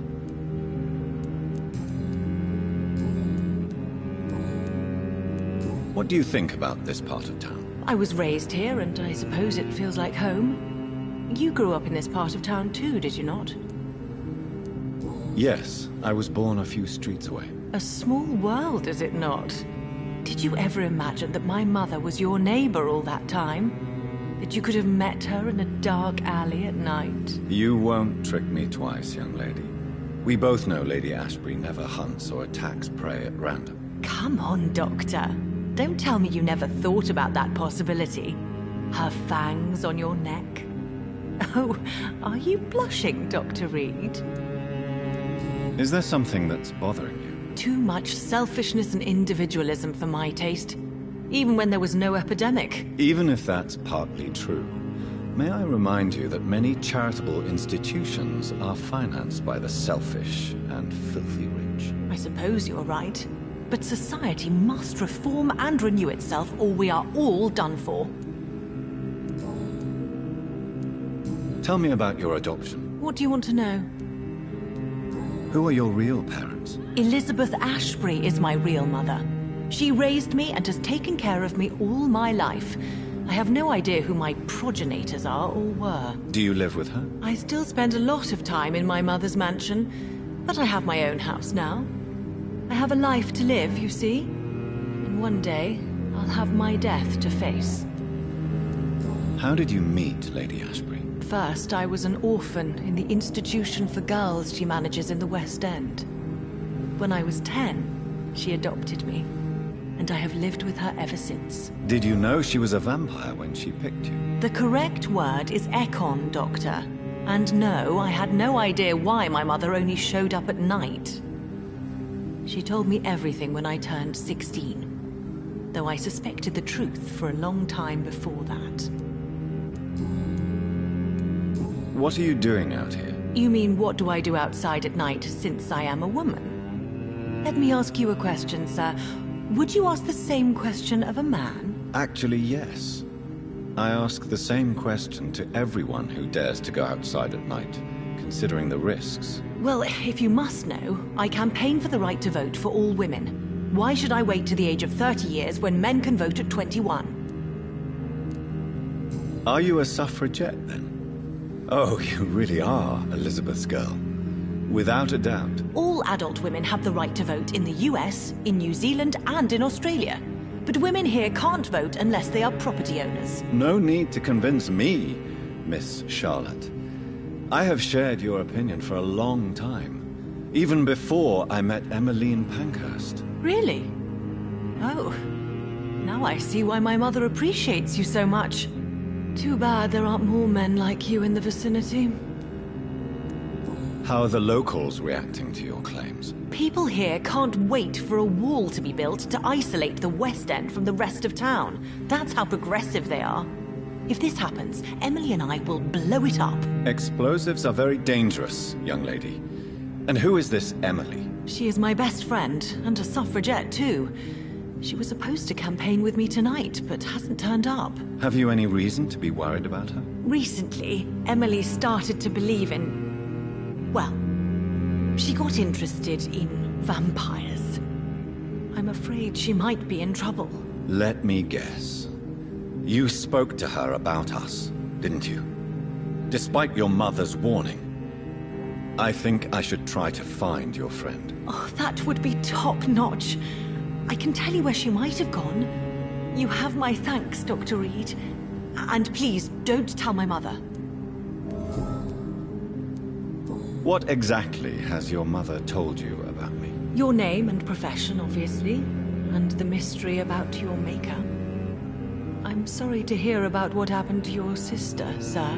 Speaker 6: What do you think about this part of town?
Speaker 5: I was raised here, and I suppose it feels like home. You grew up in this part of town too, did you not?
Speaker 6: Yes, I was born a few streets away.
Speaker 5: A small world, is it not? Did you ever imagine that my mother was your neighbor all that time? That you could have met her in a dark alley at night?
Speaker 6: You won't trick me twice, young lady. We both know Lady Ashbury never hunts or attacks prey at random.
Speaker 5: Come on, Doctor. Don't tell me you never thought about that possibility. Her fangs on your neck. Oh, are you blushing, Dr. Reed?
Speaker 6: Is there something that's bothering you?
Speaker 5: Too much selfishness and individualism for my taste. Even when there was no epidemic.
Speaker 6: Even if that's partly true, may I remind you that many charitable institutions are financed by the selfish and filthy rich?
Speaker 5: I suppose you're right. But society must reform and renew itself, or we are all done for.
Speaker 6: Tell me about your adoption.
Speaker 5: What do you want to know?
Speaker 6: Who are your real parents?
Speaker 5: Elizabeth Ashbury is my real mother. She raised me and has taken care of me all my life. I have no idea who my progenitors are or were.
Speaker 6: Do you live with her?
Speaker 5: I still spend a lot of time in my mother's mansion, but I have my own house now. I have a life to live, you see. And one day, I'll have my death to face.
Speaker 6: How did you meet Lady Ashbury?
Speaker 5: First, I was an orphan in the institution for girls she manages in the West End. When I was 10, she adopted me, and I have lived with her ever since.
Speaker 6: Did you know she was a vampire when she picked you?
Speaker 5: The correct word is Ekon, Doctor. And no, I had no idea why my mother only showed up at night. She told me everything when I turned 16, though I suspected the truth for a long time before that.
Speaker 6: What are you doing out here?
Speaker 5: You mean, what do I do outside at night since I am a woman? Let me ask you a question, sir. Would you ask the same question of a man?
Speaker 6: Actually, yes. I ask the same question to everyone who dares to go outside at night, considering the risks.
Speaker 5: Well, if you must know, I campaign for the right to vote for all women. Why should I wait to the age of 30 years when men can vote at 21?
Speaker 6: Are you a suffragette, then? Oh, you really are Elizabeth's girl. Without a doubt.
Speaker 5: All adult women have the right to vote in the US, in New Zealand, and in Australia. But women here can't vote unless they are property owners.
Speaker 6: No need to convince me, Miss Charlotte. I have shared your opinion for a long time. Even before I met Emmeline Pankhurst.
Speaker 5: Really? Oh. Now I see why my mother appreciates you so much. Too bad there aren't more men like you in the vicinity.
Speaker 6: How are the locals reacting to your claims?
Speaker 5: People here can't wait for a wall to be built to isolate the West End from the rest of town. That's how progressive they are. If this happens, Emily and I will blow it up.
Speaker 6: Explosives are very dangerous, young lady. And who is this Emily?
Speaker 5: She is my best friend, and a suffragette too. She was supposed to campaign with me tonight, but hasn't turned up.
Speaker 6: Have you any reason to be worried about her?
Speaker 5: Recently, Emily started to believe in... well, she got interested in vampires. I'm afraid she might be in trouble.
Speaker 6: Let me guess. You spoke to her about us, didn't you? Despite your mother's warning. I think I should try to find your friend.
Speaker 5: Oh, that would be top-notch. I can tell you where she might have gone. You have my thanks, Dr. Reed. And please, don't tell my mother.
Speaker 6: What exactly has your mother told you about me?
Speaker 5: Your name and profession, obviously. And the mystery about your maker. I'm sorry to hear about what happened to your sister, sir.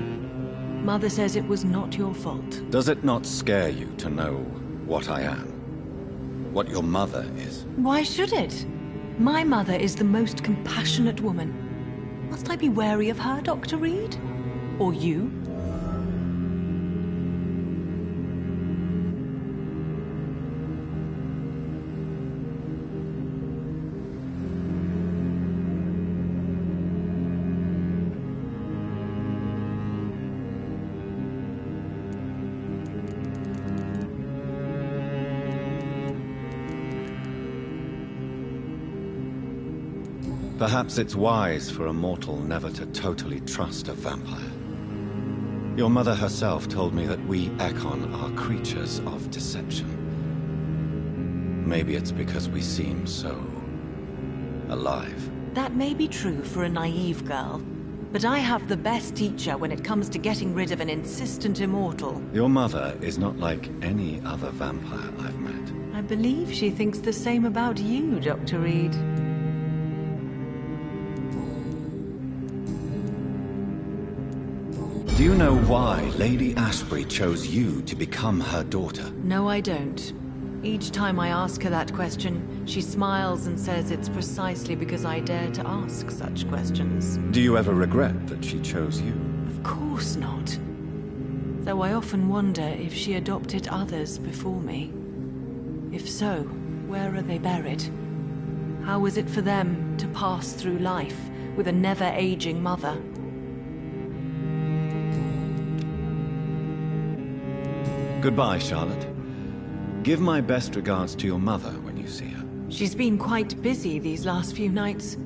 Speaker 5: Mother says it was not your fault.
Speaker 6: Does it not scare you to know what I am? What your mother is?
Speaker 5: Why should it? My mother is the most compassionate woman. Must I be wary of her, Dr. Reed? Or you?
Speaker 6: Perhaps it's wise for a mortal never to totally trust a vampire. Your mother herself told me that we Ekon are creatures of deception. Maybe it's because we seem so alive.
Speaker 5: That may be true for a naive girl, but I have the best teacher when it comes to getting rid of an insistent immortal.
Speaker 6: Your mother is not like any other vampire I've met.
Speaker 5: I believe she thinks the same about you, Dr. Reed.
Speaker 6: Do you know why Lady Ashbury chose you to become her daughter?
Speaker 5: No, I don't. Each time I ask her that question, she smiles and says it's precisely because I dare to ask such questions.
Speaker 6: Do you ever regret that she chose you?
Speaker 5: Of course not. Though I often wonder if she adopted others before me. If so, where are they buried? How was it for them to pass through life with a never-aging mother?
Speaker 6: Goodbye, Charlotte. Give my best regards to your mother when you see her.
Speaker 5: She's been quite busy these last few nights.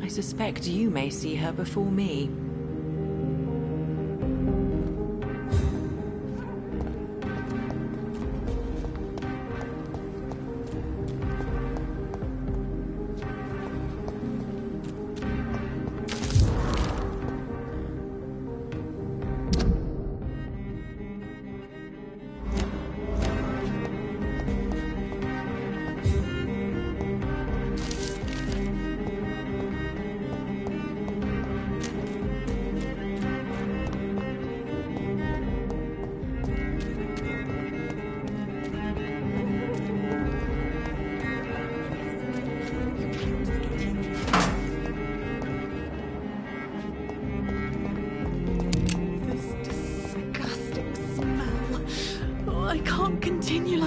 Speaker 5: I suspect you may see her before me.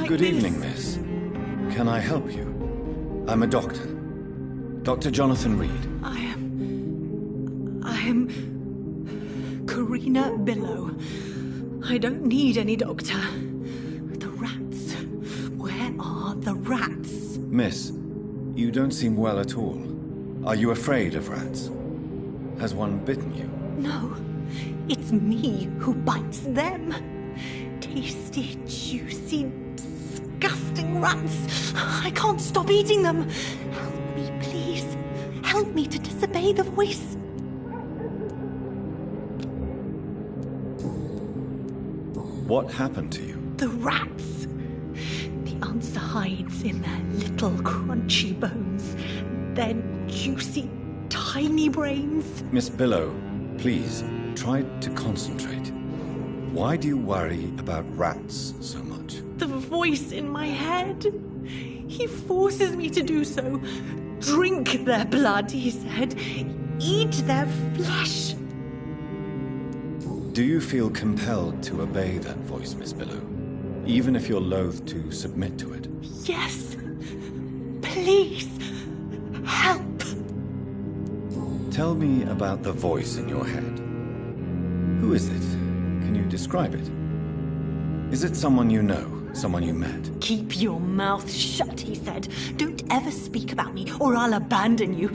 Speaker 6: Good evening, miss. Can I help you? I'm a doctor. Dr. Jonathan Reed.
Speaker 5: I am Karina Billow. I don't need any doctor. The rats. Where are the rats?
Speaker 6: Miss, you don't seem well at all. Are you afraid of rats? Has one bitten you?
Speaker 5: No, it's me who bites them. Tasty, juicy, disgusting rats. I can't stop eating them. Help me, please. Help me to disobey the voice.
Speaker 6: What happened to you?
Speaker 5: The rats. The answer hides in their little crunchy bones. Their juicy, tiny brains.
Speaker 6: Miss Billow, please, try to concentrate. Why do you worry about rats so much?
Speaker 5: The voice in my head. He forces me to do so. Drink their blood, he said. Eat their flesh.
Speaker 6: Do you feel compelled to obey that voice, Miss Billow? Even if you're loath to submit to it?
Speaker 5: Yes. Please. Help.
Speaker 6: Tell me about the voice in your head. Who is it? Can you describe it? Is it someone you know? Someone you met?
Speaker 5: Keep your mouth shut, he said. Don't ever speak about me, or I'll abandon you.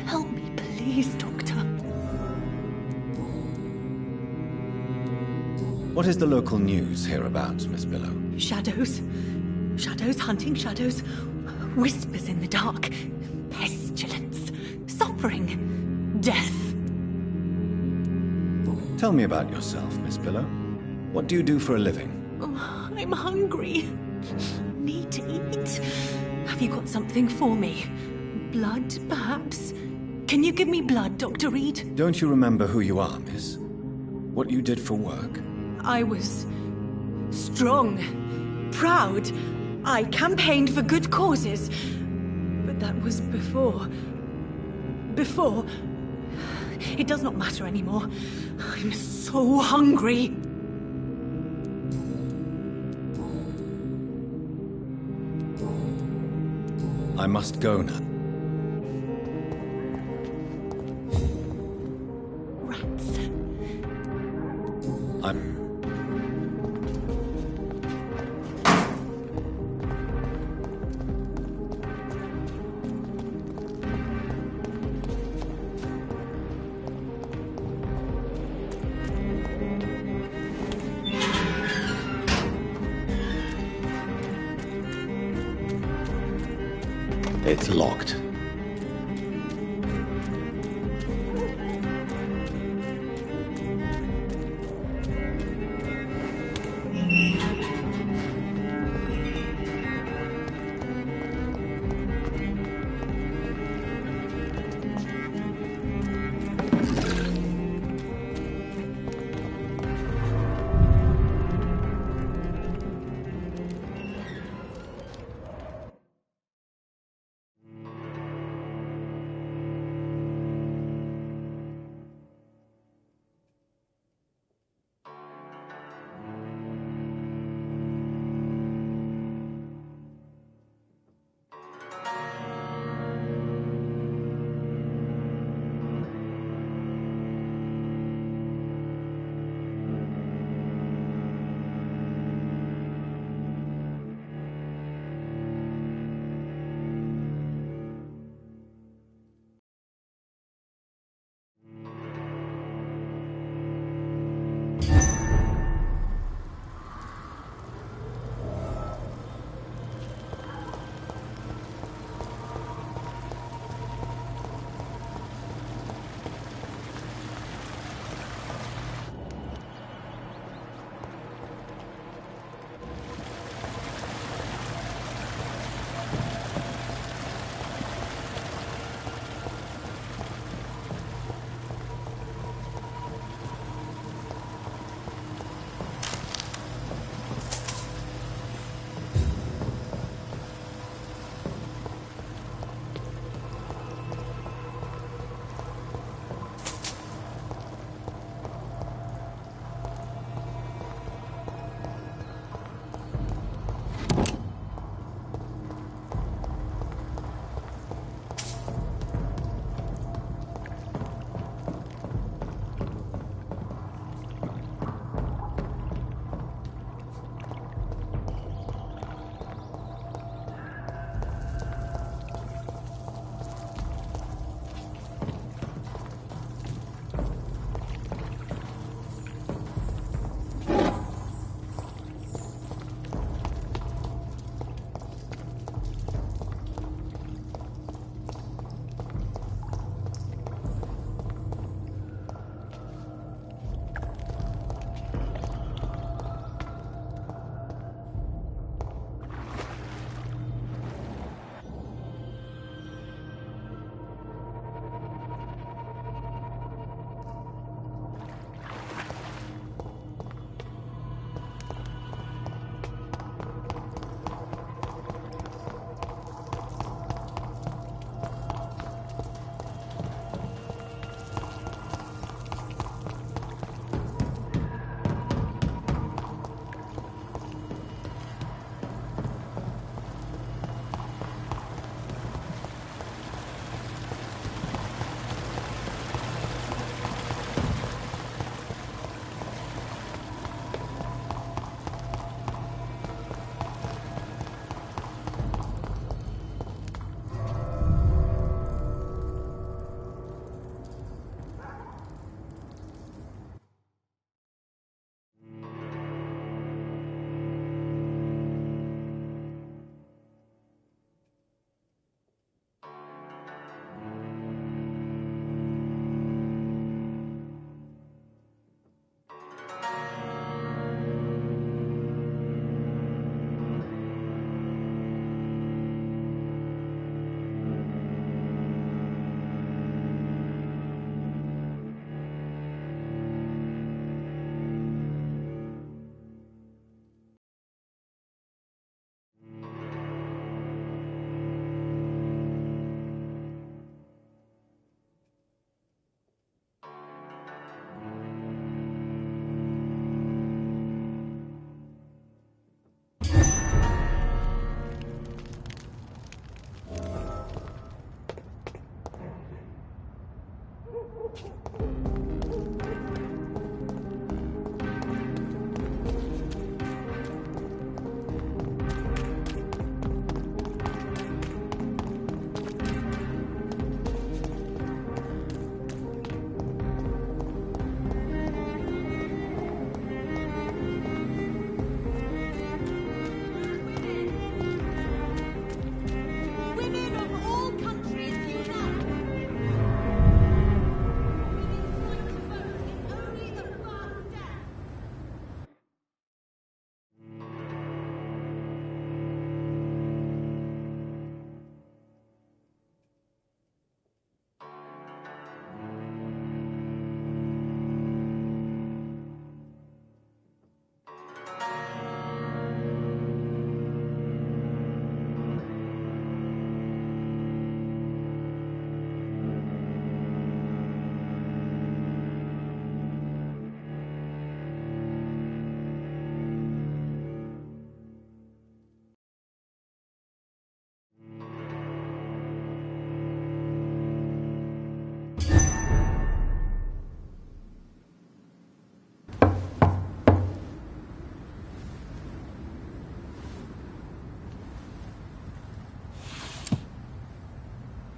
Speaker 5: Help me, please, Doctor.
Speaker 6: What is the local news hereabouts, Miss Billow?
Speaker 5: Shadows. Shadows hunting shadows. Whispers in the dark. Pestilence. Suffering. Death.
Speaker 6: Tell me about yourself, Miss Billow. What do you do for a living?
Speaker 5: Oh, I'm hungry. Need to eat. Have you got something for me? Blood, perhaps? Can you give me blood, Dr. Reed?
Speaker 6: Don't you remember who you are, miss? What you did for work?
Speaker 5: I was strong, proud. I campaigned for good causes. But that was before. Before. It does not matter anymore. I'm so hungry.
Speaker 6: I must go now.
Speaker 5: Rats.
Speaker 4: It's locked.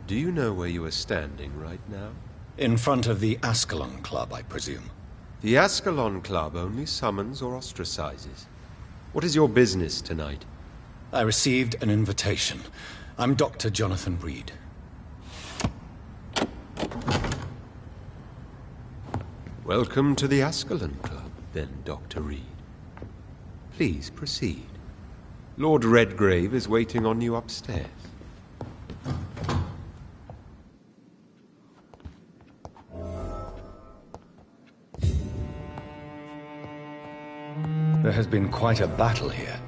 Speaker 14: Do you know where you are standing right now?
Speaker 6: In front of the Ascalon Club, I presume.
Speaker 14: The Ascalon Club only summons or ostracizes. What is your business tonight?
Speaker 6: I received an invitation. I'm Dr. Jonathan Reed.
Speaker 14: Welcome to the Ascalon Club, then, Dr. Reed. Please proceed. Lord Redgrave is waiting on you upstairs.
Speaker 6: There has been quite a battle here.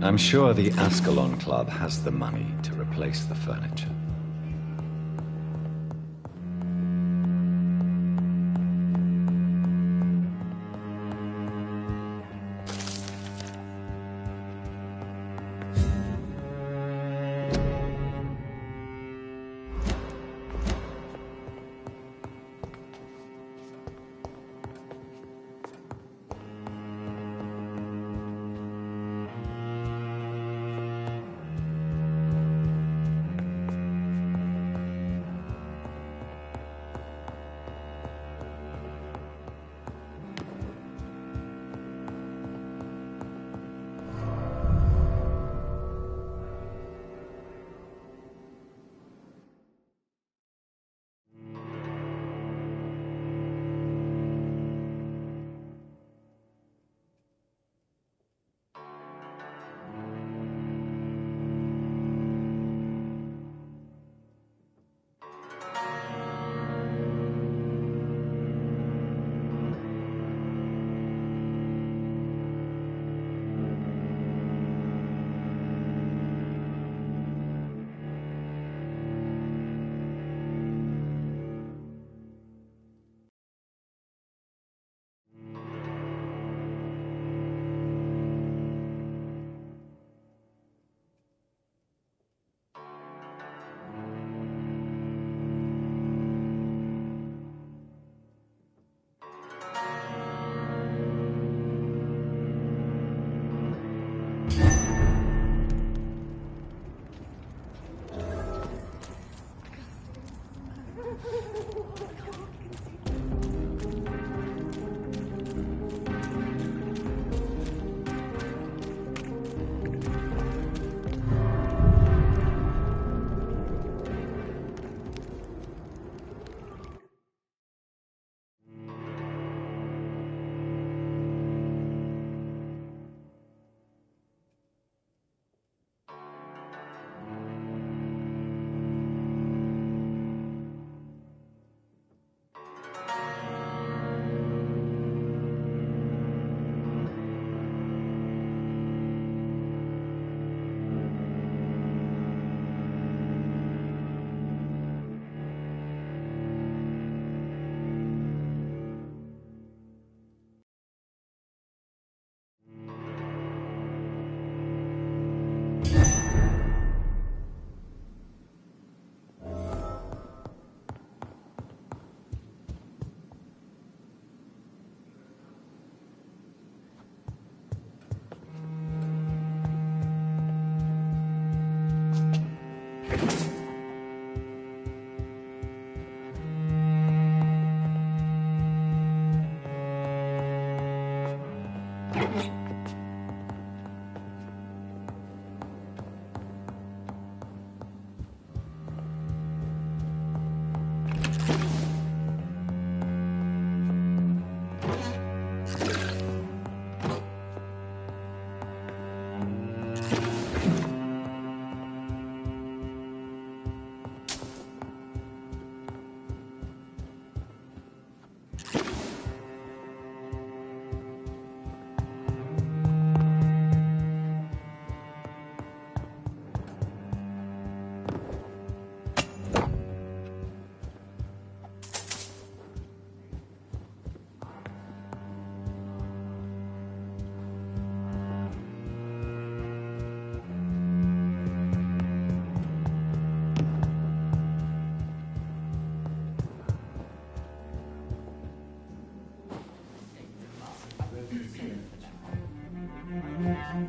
Speaker 6: I'm sure the Ascalon Club has the money to replace the furniture.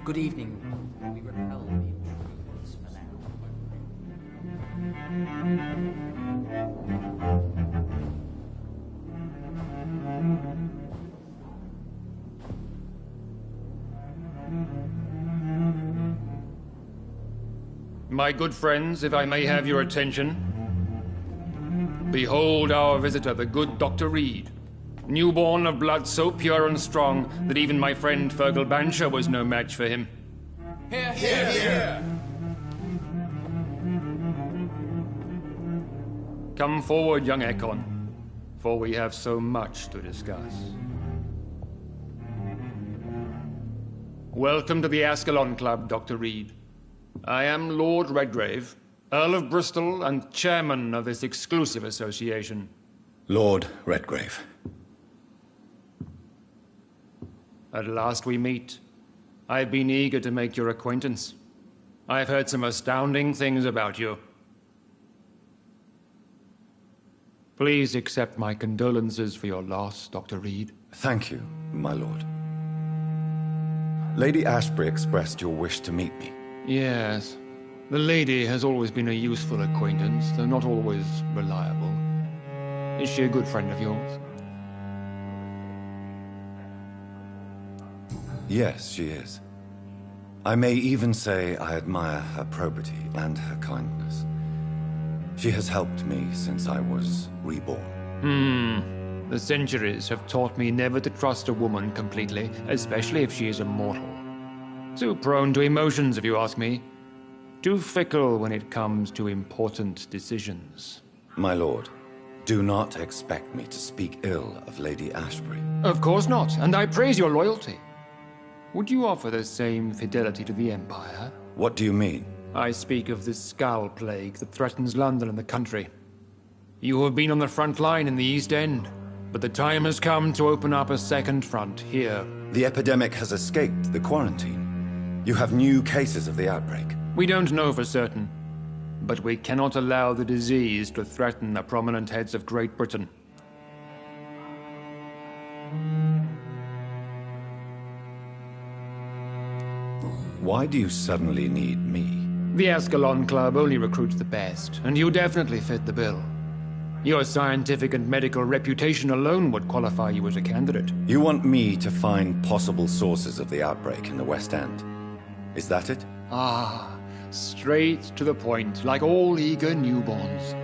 Speaker 15: Good evening. We repel the intruders for now.
Speaker 16: My good friends, if I may have your attention. Behold our visitor, the good Dr. Reed. Newborn of blood so pure and strong that even my friend Fergal Bancher was no match for him.
Speaker 3: Hear, hear, hear!
Speaker 16: Come forward, young Ekon, for we have so much to discuss. Welcome to the Ascalon Club, Dr. Reed. I am Lord Redgrave, Earl of Bristol and chairman of this exclusive association.
Speaker 6: Lord Redgrave.
Speaker 16: At last we meet. I've been eager to make your acquaintance. I've heard some astounding things about you. Please accept my condolences for your loss, Dr. Reed.
Speaker 6: Thank you, my lord. Lady Ashbury expressed your wish to meet me.
Speaker 16: Yes. The lady has always been a useful acquaintance, though not always reliable. Is she a good friend of yours?
Speaker 6: Yes, she is. I may even say I admire her probity and her kindness. She has helped me since I was reborn.
Speaker 16: The centuries have taught me never to trust a woman completely, especially if she is a mortal. Too prone to emotions, if you ask me. Too fickle when it comes to important decisions.
Speaker 6: My lord, do not expect me to speak ill of Lady Ashbury.
Speaker 16: Of course not, and I praise your loyalty. Would you offer the same fidelity to the Empire?
Speaker 6: What do you mean?
Speaker 16: I speak of the Skull Plague that threatens London and the country. You have been on the front line in the East End, but the time has come to open up a second front here.
Speaker 6: The epidemic has escaped the quarantine. You have new cases of the outbreak.
Speaker 16: We don't know for certain, but we cannot allow the disease to threaten the prominent heads of Great Britain.
Speaker 6: Why do you suddenly need me?
Speaker 16: The Ascalon Club only recruits the best, and you definitely fit the bill. Your scientific and medical reputation alone would qualify you as a candidate.
Speaker 6: You want me to find possible sources of the outbreak in the West End? Is that it?
Speaker 16: Ah, straight to the point, like all eager newborns.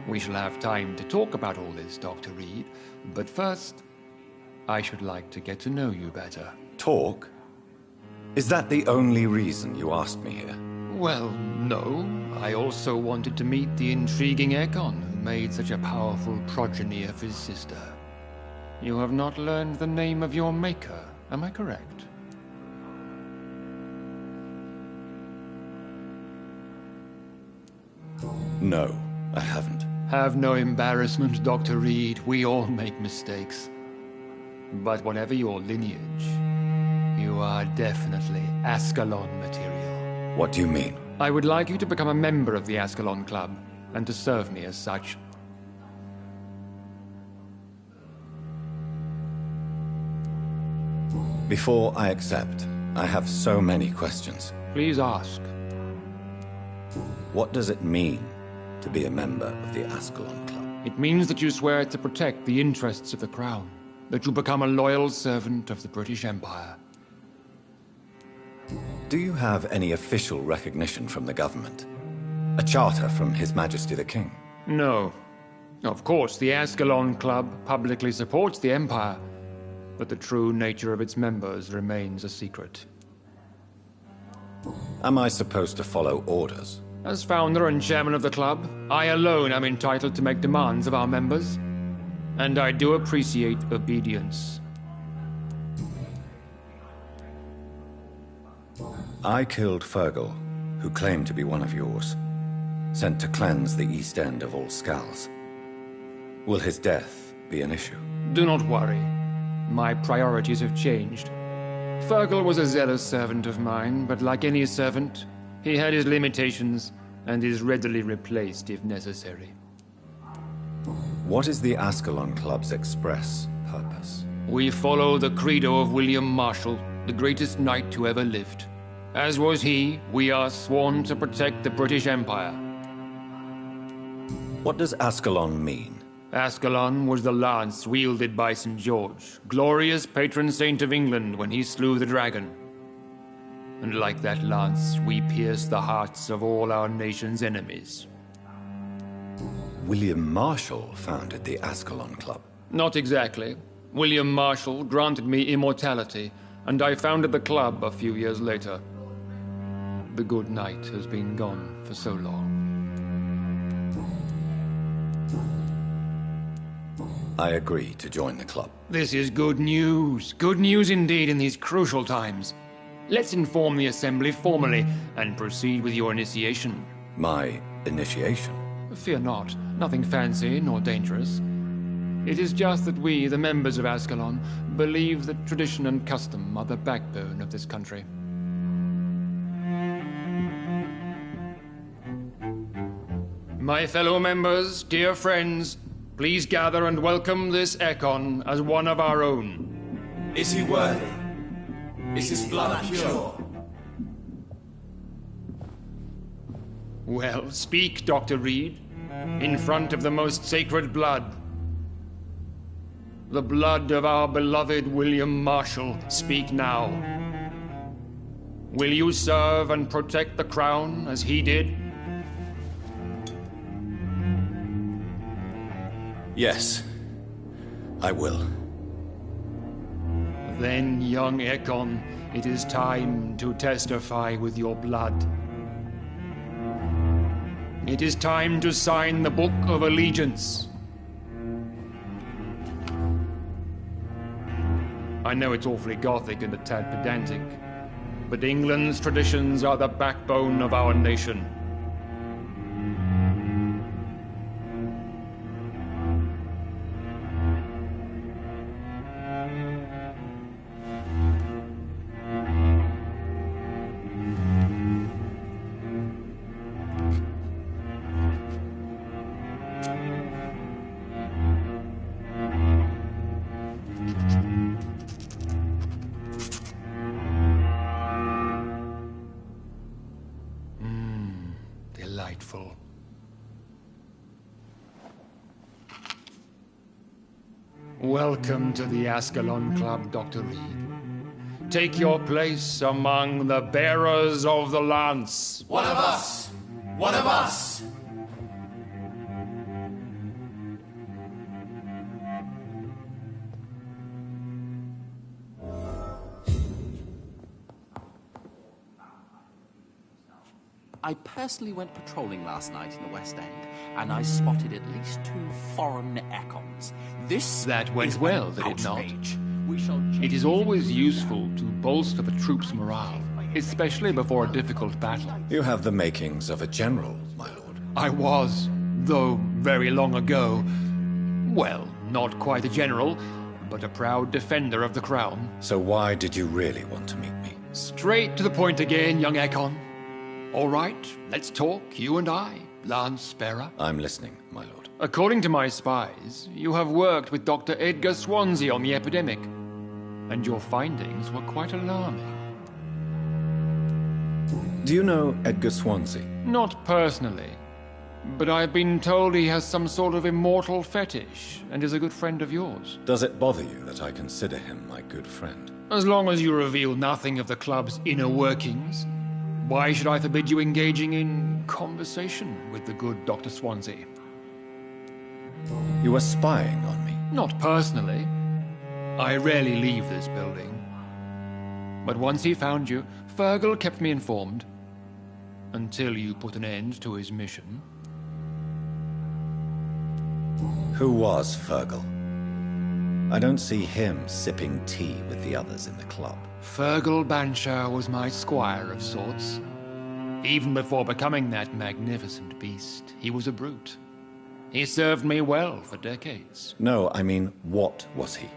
Speaker 16: We shall have time to talk about all this, Dr. Reed, but first, I should like to get to know you better.
Speaker 6: Talk? Is that the only reason you asked me here?
Speaker 16: Well, no. I also wanted to meet the intriguing Ekon, who made such a powerful progeny of his sister. You have not learned the name of your maker, am I correct?
Speaker 6: No, I haven't.
Speaker 16: Have no embarrassment, Dr. Reed. We all make mistakes. But whatever your lineage, you are definitely Ascalon material.
Speaker 6: What do you mean?
Speaker 16: I would like you to become a member of the Ascalon Club, and to serve me as such.
Speaker 6: Before I accept, I have so many questions.
Speaker 16: Please ask.
Speaker 6: What does it mean to be a member of the Ascalon Club?
Speaker 16: It means that you swear to protect the interests of the Crown, that you become a loyal servant of the British Empire.
Speaker 6: Do you have any official recognition from the government? A charter from His Majesty the King?
Speaker 16: No. Of course, the Ascalon Club publicly supports the Empire, but the true nature of its members remains a secret.
Speaker 6: Am I supposed to follow orders?
Speaker 16: As founder and chairman of the club, I alone am entitled to make demands of our members, and I do appreciate obedience.
Speaker 6: I killed Fergal, who claimed to be one of yours, sent to cleanse the East End of all skulls. Will his death be an issue?
Speaker 16: Do not worry. My priorities have changed. Fergal was a zealous servant of mine, but like any servant, he had his limitations and is readily replaced if necessary.
Speaker 6: What is the Ascalon Club's express purpose?
Speaker 16: We follow the credo of William Marshall, the greatest knight who ever lived. As was he, we are sworn to protect the British Empire.
Speaker 6: What does Ascalon mean?
Speaker 16: Ascalon was the lance wielded by St. George, glorious patron saint of England when he slew the dragon. And like that lance, we pierce the hearts of all our nation's enemies.
Speaker 6: William Marshall founded the Ascalon Club.
Speaker 16: Not exactly. William Marshall granted me immortality, and I founded the club a few years later. The good knight has been gone for so long.
Speaker 6: I agree to join the club.
Speaker 16: This is good news. Good news indeed in these crucial times. Let's inform the Assembly formally and proceed with your initiation.
Speaker 6: My initiation?
Speaker 16: Fear not. Nothing fancy nor dangerous. It is just that we, the members of Ascalon, believe that tradition and custom are the backbone of this country. My fellow members, dear friends, please gather and welcome this Ekon as one of our own.
Speaker 3: Is he worthy? Is his blood pure?
Speaker 16: Well, speak, Dr. Reed, in front of the most sacred blood. The blood of our beloved William Marshall, speak now. Will you serve and protect the crown as he did?
Speaker 6: Yes, I will.
Speaker 16: Then, young Ekon, it is time to testify with your blood. It is time to sign the Book of Allegiance. I know it's awfully gothic and a tad pedantic, but England's traditions are the backbone of our nation. Delightful. Welcome to the Ascalon Club, Dr. Reed. Take your place among the bearers of the lance.
Speaker 3: One of us! One of us!
Speaker 15: I personally went patrolling last night in the West End, and I spotted at least 2 foreign Ekons.
Speaker 16: That went well, did it not? It is always useful to bolster the troops' morale, especially before a difficult battle.
Speaker 6: You have the makings of a general, my lord.
Speaker 16: I was, though very long ago. Well, not quite a general, but a proud defender of the crown.
Speaker 6: So why did you really want to meet me?
Speaker 16: Straight to the point again, young Ekon. All right, let's talk, you and I, Lance Bearer.
Speaker 6: I'm listening, my lord.
Speaker 16: According to my spies, you have worked with Dr. Edgar Swansea on the epidemic, and your findings were quite alarming.
Speaker 6: Do you know Edgar Swansea?
Speaker 16: Not personally, but I've been told he has some sort of immortal fetish and is a good friend of yours.
Speaker 6: Does it bother you that I consider him my good friend?
Speaker 16: As long as you reveal nothing of the club's inner workings, why should I forbid you engaging in conversation with the good Dr. Swansea?
Speaker 6: You were spying on me?
Speaker 16: Not personally. I rarely leave this building. But once he found you, Fergal kept me informed. Until you put an end to his mission.
Speaker 6: Who was Fergal? I don't see him sipping tea with the others in the club.
Speaker 16: Fergal Banshire was my squire of sorts. Even before becoming that magnificent beast, he was a brute. He served me well for decades.
Speaker 6: No, I mean, what was he?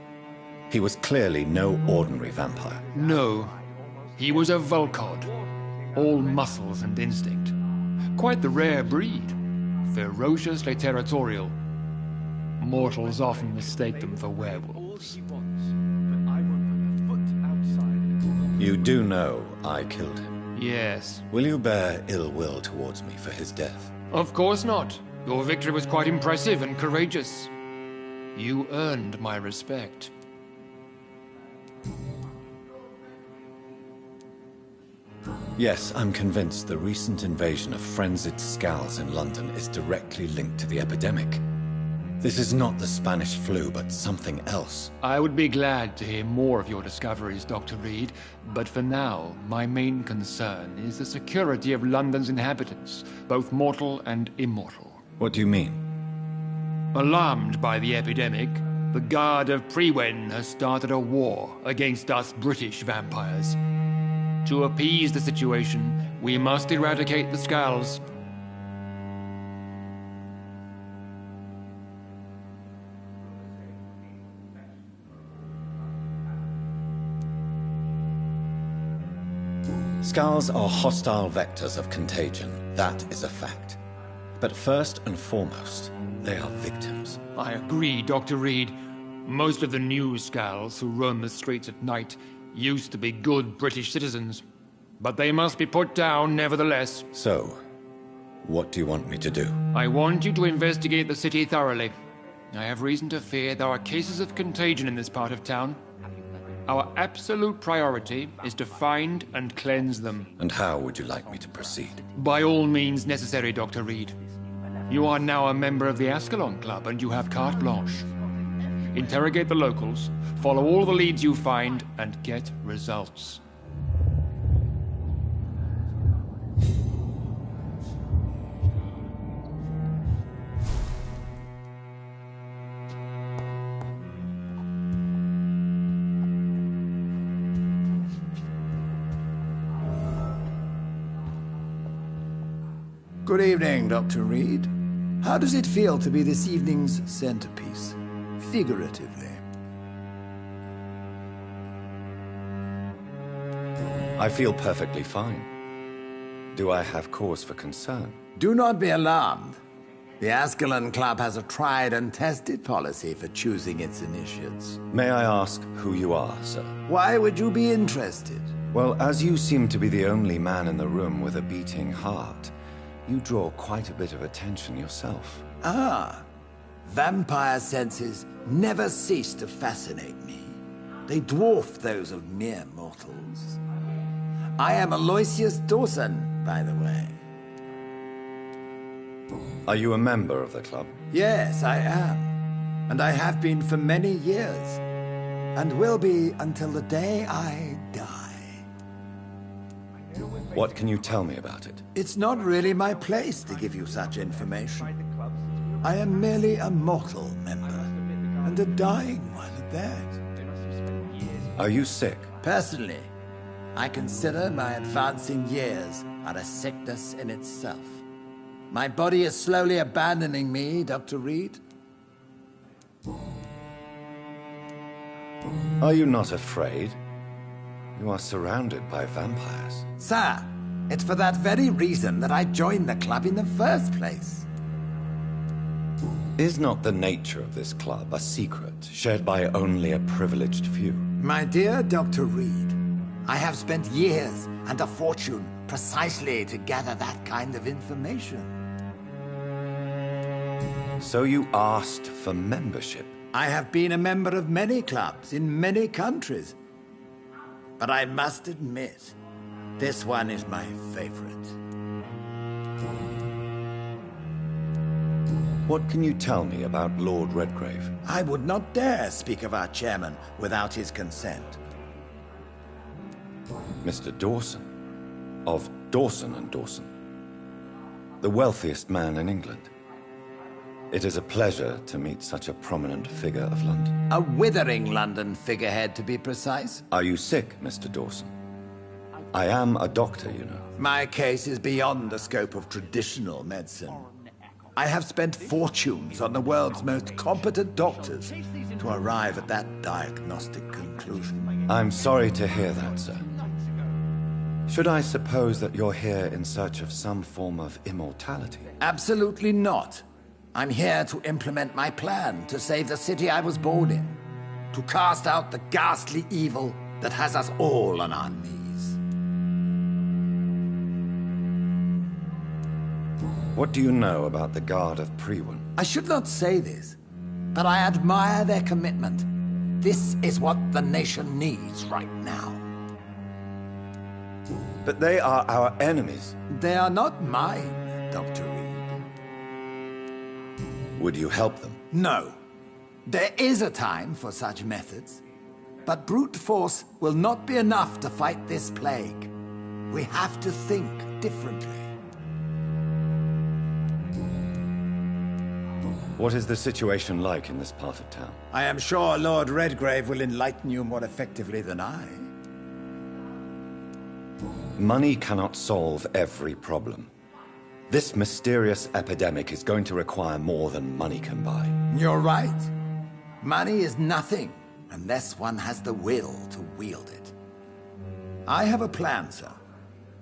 Speaker 6: He was clearly no ordinary vampire.
Speaker 16: No, he was a Volcod, all muscles and instinct. Quite the rare breed, ferociously territorial. Mortals often mistake them for werewolves.
Speaker 6: You do know I killed him?
Speaker 16: Yes.
Speaker 6: Will you bear ill will towards me for his death?
Speaker 16: Of course not. Your victory was quite impressive and courageous. You earned my respect.
Speaker 6: Yes, I'm convinced the recent invasion of frenzied Scows in London is directly linked to the epidemic. This is not the Spanish flu, but something else.
Speaker 16: I would be glad to hear more of your discoveries, Dr. Reed, but for now, my main concern is the security of London's inhabitants, both mortal and immortal.
Speaker 6: What do you mean?
Speaker 16: Alarmed by the epidemic, the Guard of Priwen has started a war against us British vampires. To appease the situation, we must eradicate the Skulls.
Speaker 6: Skulls are hostile vectors of contagion. That is a fact. But first and foremost, they are victims.
Speaker 16: I agree, Dr. Reed. Most of the new Skulls who roam the streets at night used to be good British citizens. But they must be put down nevertheless.
Speaker 6: So, what do you want me to do?
Speaker 16: I want you to investigate the city thoroughly. I have reason to fear there are cases of contagion in this part of town. Our absolute priority is to find and cleanse them.
Speaker 6: And how would you like me to proceed?
Speaker 16: By all means necessary, Dr. Reed. You are now a member of the Ascalon Club and you have carte blanche. Interrogate the locals, follow all the leads you find, and get results.
Speaker 1: Good evening, Dr. Reed. How does it feel to be this evening's centerpiece, figuratively?
Speaker 6: I feel perfectly fine. Do I have cause for concern?
Speaker 3: Do not be alarmed. The Ascalon Club has a tried and tested policy for choosing its initiates.
Speaker 6: May I ask who you are, sir?
Speaker 3: Why would you be interested?
Speaker 6: Well, as you seem to be the only man in the room with a beating heart, you draw quite a bit of attention yourself.
Speaker 3: Ah, vampire senses never cease to fascinate me. They dwarf those of mere mortals. I am Aloysius Dawson, by the way.
Speaker 6: Are you a member of the club?
Speaker 3: Yes, I am. And I have been for many years. And will be until the day I die.
Speaker 6: What can you tell me about it?
Speaker 3: It's not really my place to give you such information. I am merely a mortal member, and a dying one at that.
Speaker 6: Are you sick?
Speaker 3: Personally, I consider my advancing years are a sickness in itself. My body is slowly abandoning me, Dr. Reed.
Speaker 6: Are you not afraid? You are surrounded by vampires.
Speaker 3: Sir, it's for that very reason that I joined the club in the first place.
Speaker 6: Is not the nature of this club a secret shared by only a privileged few?
Speaker 3: My dear Dr. Reed, I have spent years and a fortune precisely to gather that kind of information.
Speaker 6: So you asked for membership?
Speaker 3: I have been a member of many clubs in many countries. But I must admit, this one is my favorite.
Speaker 6: What can you tell me about Lord Redgrave?
Speaker 3: I would not dare speak of our chairman without his consent.
Speaker 6: Mr. Dawson, of Dawson and Dawson, the wealthiest man in England. It is a pleasure to meet such a prominent figure of London.
Speaker 3: A withering London figurehead, to be precise.
Speaker 6: Are you sick, Mr. Dawson? I am a doctor, you know.
Speaker 3: My case is beyond the scope of traditional medicine. I have spent fortunes on the world's most competent doctors to arrive at that diagnostic conclusion.
Speaker 6: I'm sorry to hear that, sir. Should I suppose that you're here in search of some form of immortality?
Speaker 3: Absolutely not. I'm here to implement my plan to save the city I was born in, to cast out the ghastly evil that has us all on our knees.
Speaker 6: What do you know about the Guard of Priwen?
Speaker 3: I should not say this, but I admire their commitment. This is what the nation needs right now.
Speaker 6: But they are our enemies.
Speaker 3: They are not mine, Dr. Reed.
Speaker 6: Would you help them?
Speaker 3: No. There is a time for such methods. But brute force will not be enough to fight this plague. We have to think differently.
Speaker 6: What is the situation like in this part of town?
Speaker 3: I am sure Lord Redgrave will enlighten you more effectively than I.
Speaker 6: Money cannot solve every problem. This mysterious epidemic is going to require more than money can buy.
Speaker 3: You're right. Money is nothing unless one has the will to wield it. I have a plan, sir.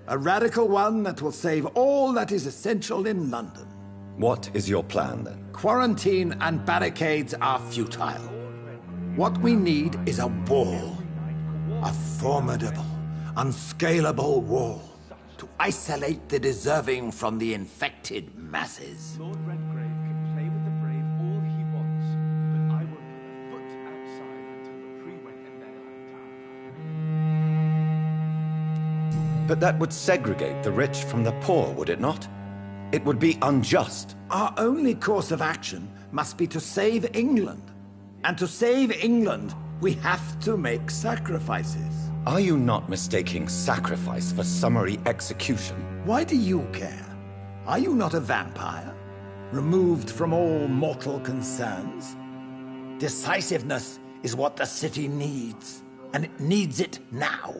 Speaker 3: A radical one that will save all that is essential in London.
Speaker 6: What is your plan, then?
Speaker 3: Quarantine and barricades are futile. What we need is a wall. A formidable, unscalable wall to isolate the deserving from the infected masses.
Speaker 17: Lord Redgrave can play with the brave all he wants, but I won't put a foot outside until the Priwen and they are in town.
Speaker 6: But that would segregate the rich from the poor, would it not? It would be unjust.
Speaker 3: Our only course of action must be to save England. And to save England, we have to make sacrifices.
Speaker 6: Are you not mistaking sacrifice for summary execution?
Speaker 3: Why do you care? Are you not a vampire? Removed from all mortal concerns? Decisiveness is what the city needs, and it needs it now.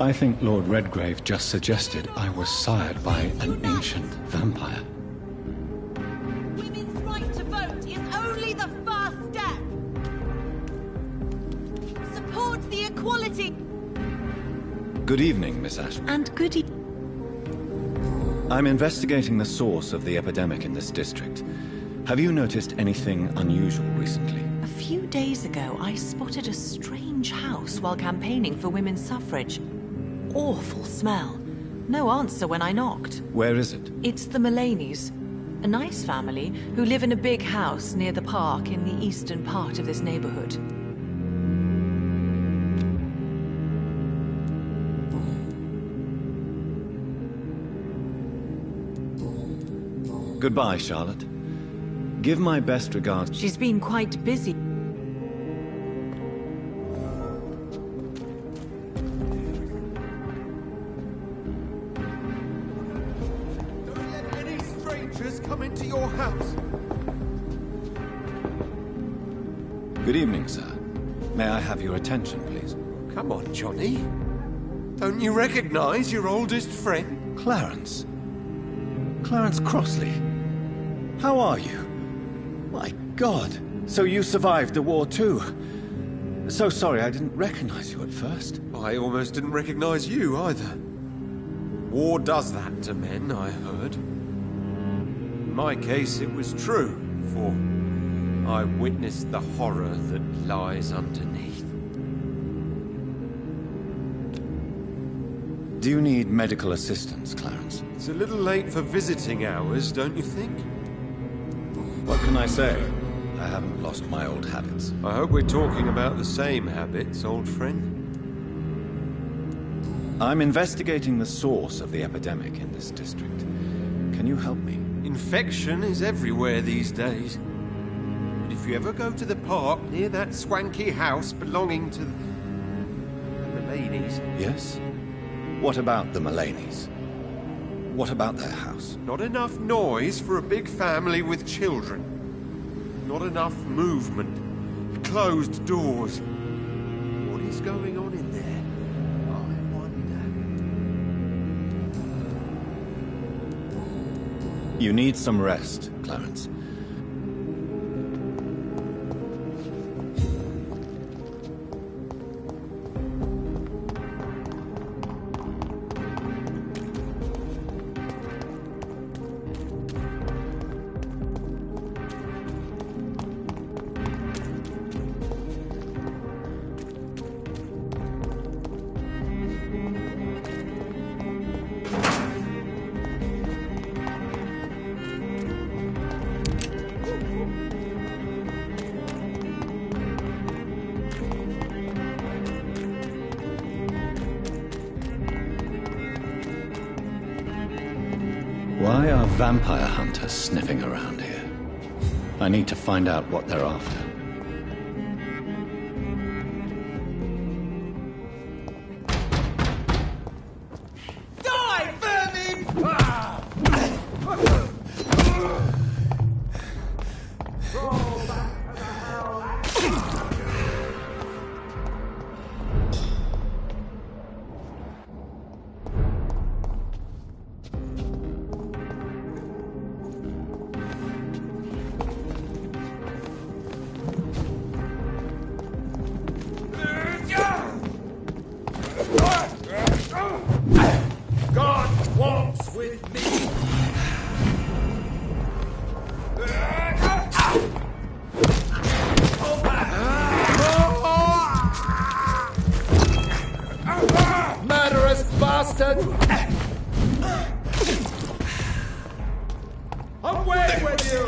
Speaker 4: I think Lord Redgrave just suggested I was sired by an ancient vampire.
Speaker 12: Women's right to vote is only the first step. Support the equality.
Speaker 6: Good evening, Miss Ashby.
Speaker 5: And good evening.
Speaker 6: I'm investigating the source of the epidemic in this district. Have you noticed anything unusual recently?
Speaker 5: A few days ago, I spotted a strange house while campaigning for women's suffrage. Awful smell. No answer when I knocked.
Speaker 6: Where is it?
Speaker 5: It's the Mullaney's. A nice family who live in a big house near the park in the eastern part of this neighborhood.
Speaker 6: Goodbye, Charlotte. Give my best regards.
Speaker 5: She's been quite busy.
Speaker 17: Come into your house.
Speaker 6: Good evening, sir. May I have your attention, please?
Speaker 14: Come on, Johnny. Don't you recognize your oldest friend?
Speaker 6: Clarence. Clarence Crossley. How are you? My God! So you survived the war too? So sorry I didn't recognize you at first.
Speaker 14: I almost didn't recognize you either. War does that to men, I heard. In my case, it was true, for I witnessed the horror that lies underneath.
Speaker 6: Do you need medical assistance, Clarence?
Speaker 14: It's a little late for visiting hours, don't you think?
Speaker 6: What can I say? I haven't lost my old habits.
Speaker 14: I hope we're talking about the same habits, old friend.
Speaker 6: I'm investigating the source of the epidemic in this district. Can you help me?
Speaker 14: Infection is everywhere these days. But if you ever go to the park near that swanky house belonging to the Mullaneys...
Speaker 6: Yes? What about the Mullaneys? What about their house?
Speaker 14: Not enough noise for a big family with children. Not enough movement. Closed doors. What is going on in there?
Speaker 6: You need some rest, Clarence. Why are vampire hunters sniffing around here? I need to find out what they're after.
Speaker 18: Die, vermin! God walks with me. Murderous bastard! Away with you!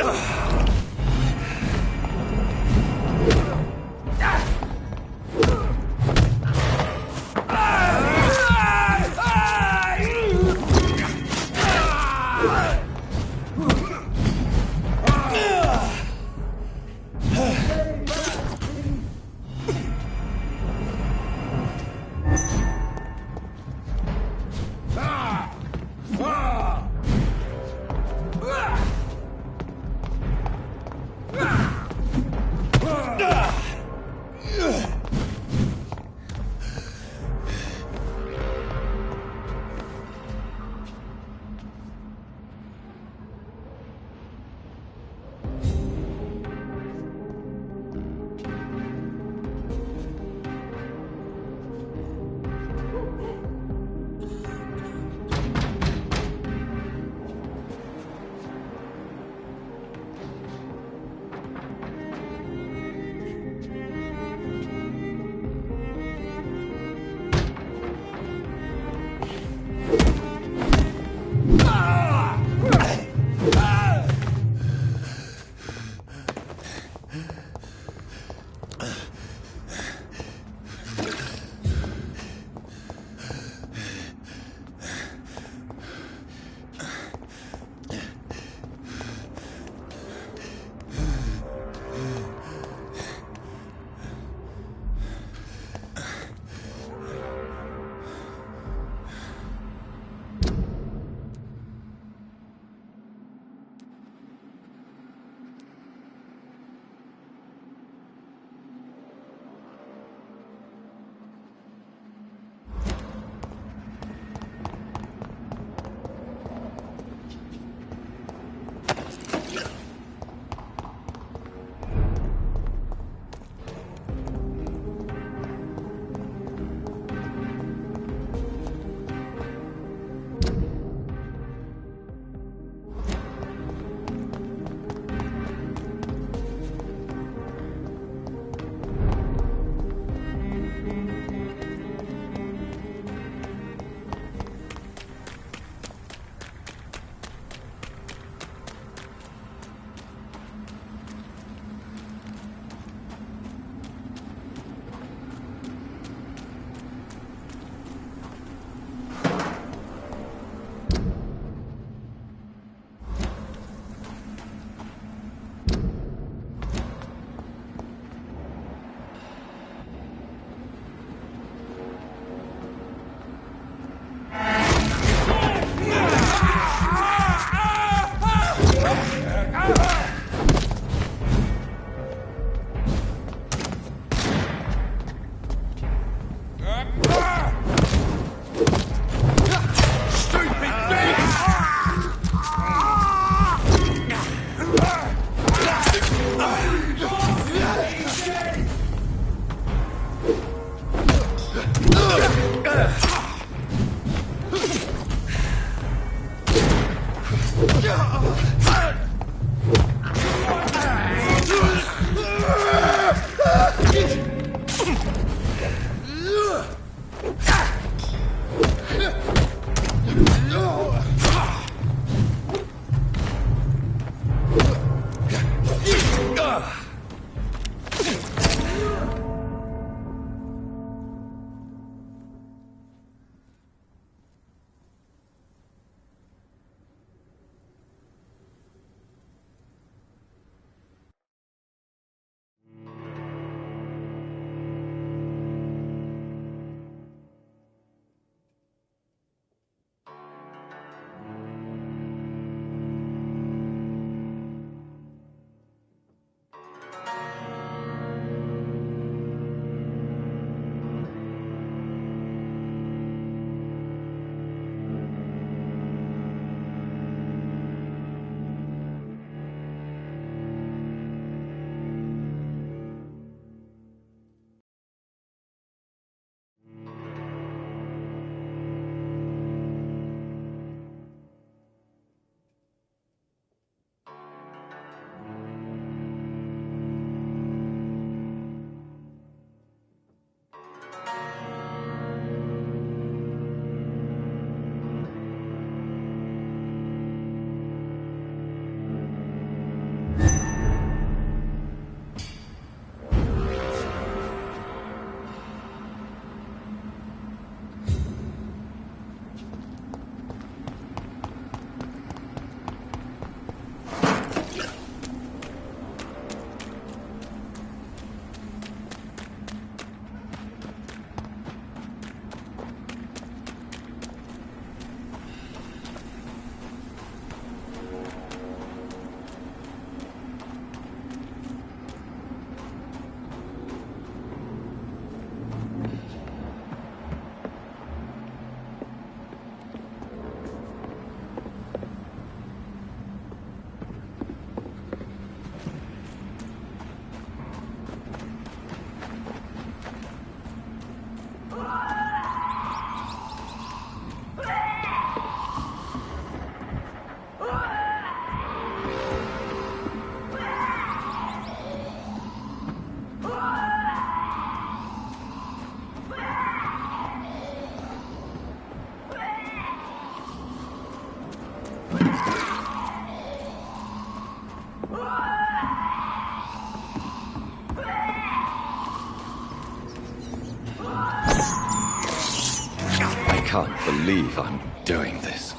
Speaker 4: I can't believe I'm doing this.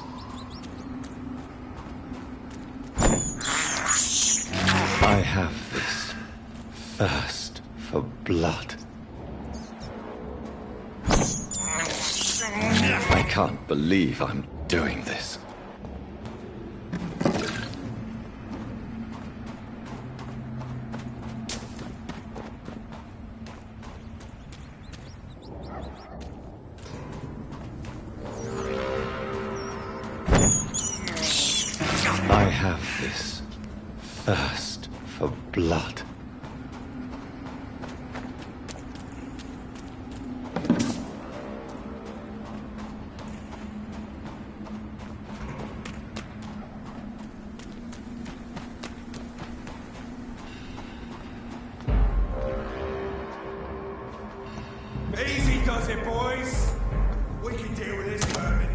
Speaker 4: I have this thirst for blood. I can't believe I'm doing this. I have this thirst for blood.
Speaker 18: Easy does it, boys. We can deal with this vermin.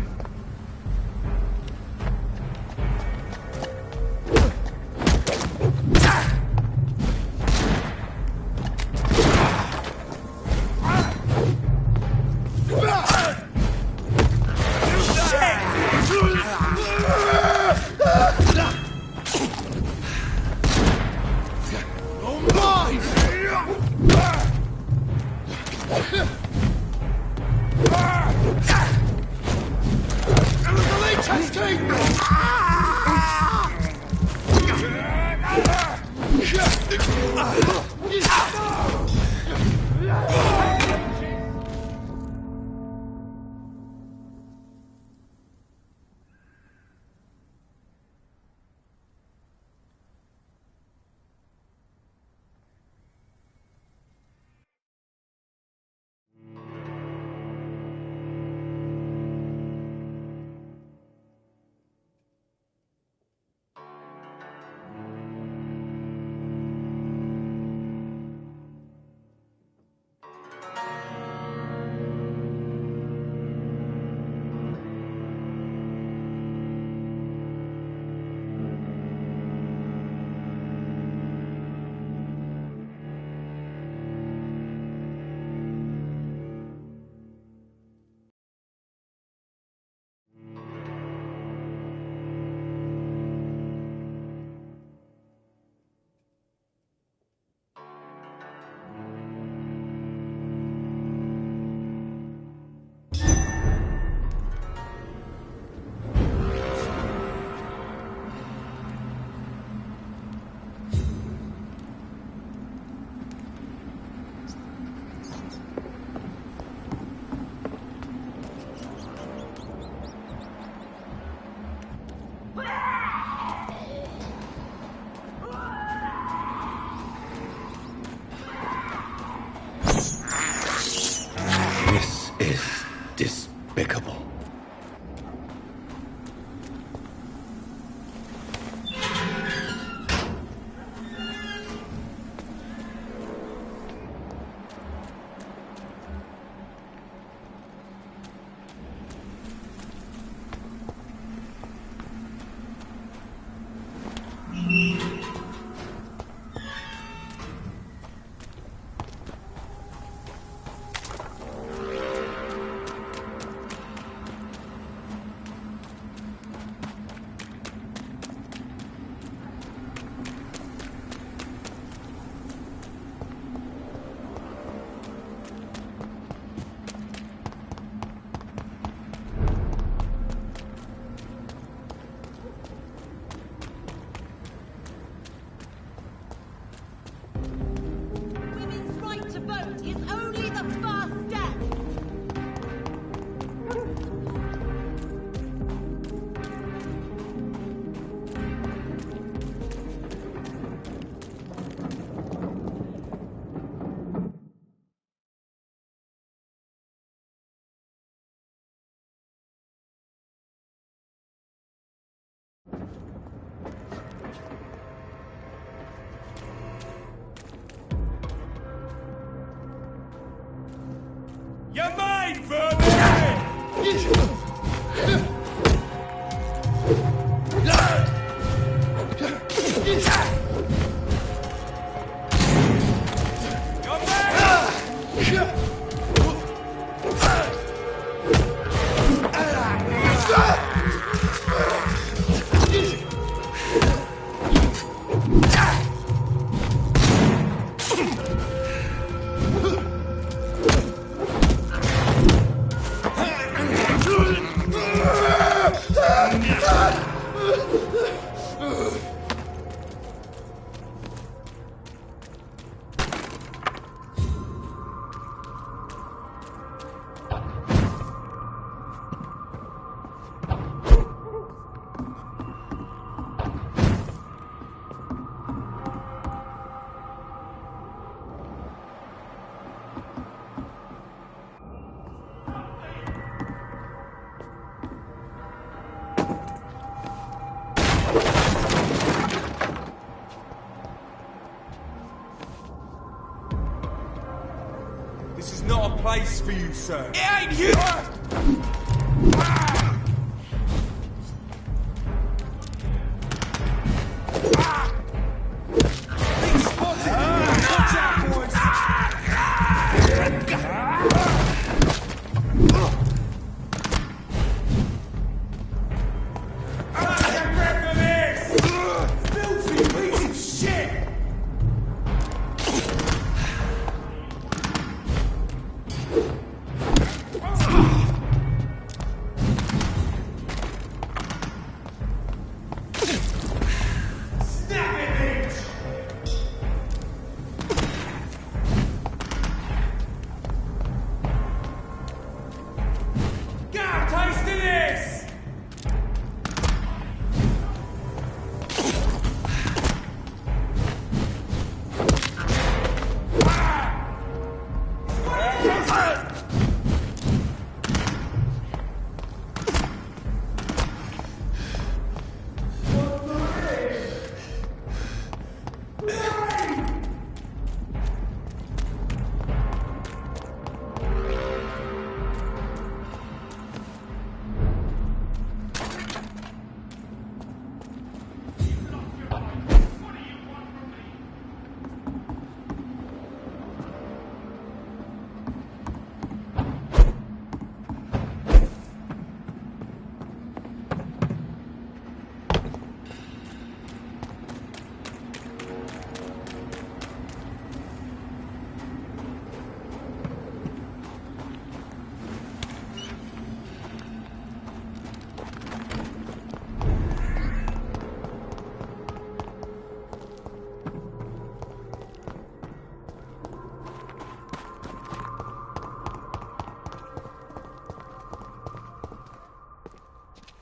Speaker 4: This is despicable.
Speaker 12: Women's right to vote is only the first step.
Speaker 18: You're mine, vermin! This is not a place for you, sir.
Speaker 19: It ain't you!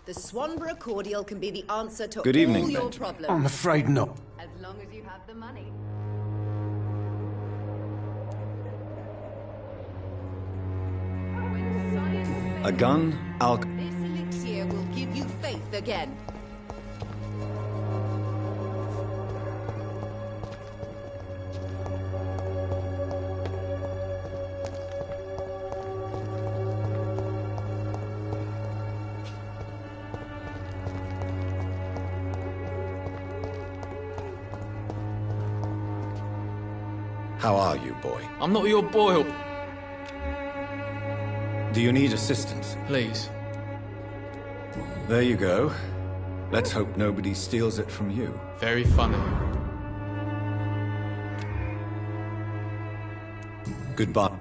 Speaker 12: The Swanborough cordial can be the answer to
Speaker 6: Good
Speaker 12: all
Speaker 6: evening,
Speaker 12: your
Speaker 6: Benjamin.
Speaker 12: problems.
Speaker 2: I'm afraid not.
Speaker 12: As long as you have the money.
Speaker 6: A gun,
Speaker 12: This elixir will give you faith again.
Speaker 6: How are you, boy?
Speaker 20: I'm not your boy.
Speaker 6: Do you need assistance?
Speaker 20: Please.
Speaker 6: There you go. Let's hope nobody steals it from you.
Speaker 20: Very funny.
Speaker 6: Goodbye.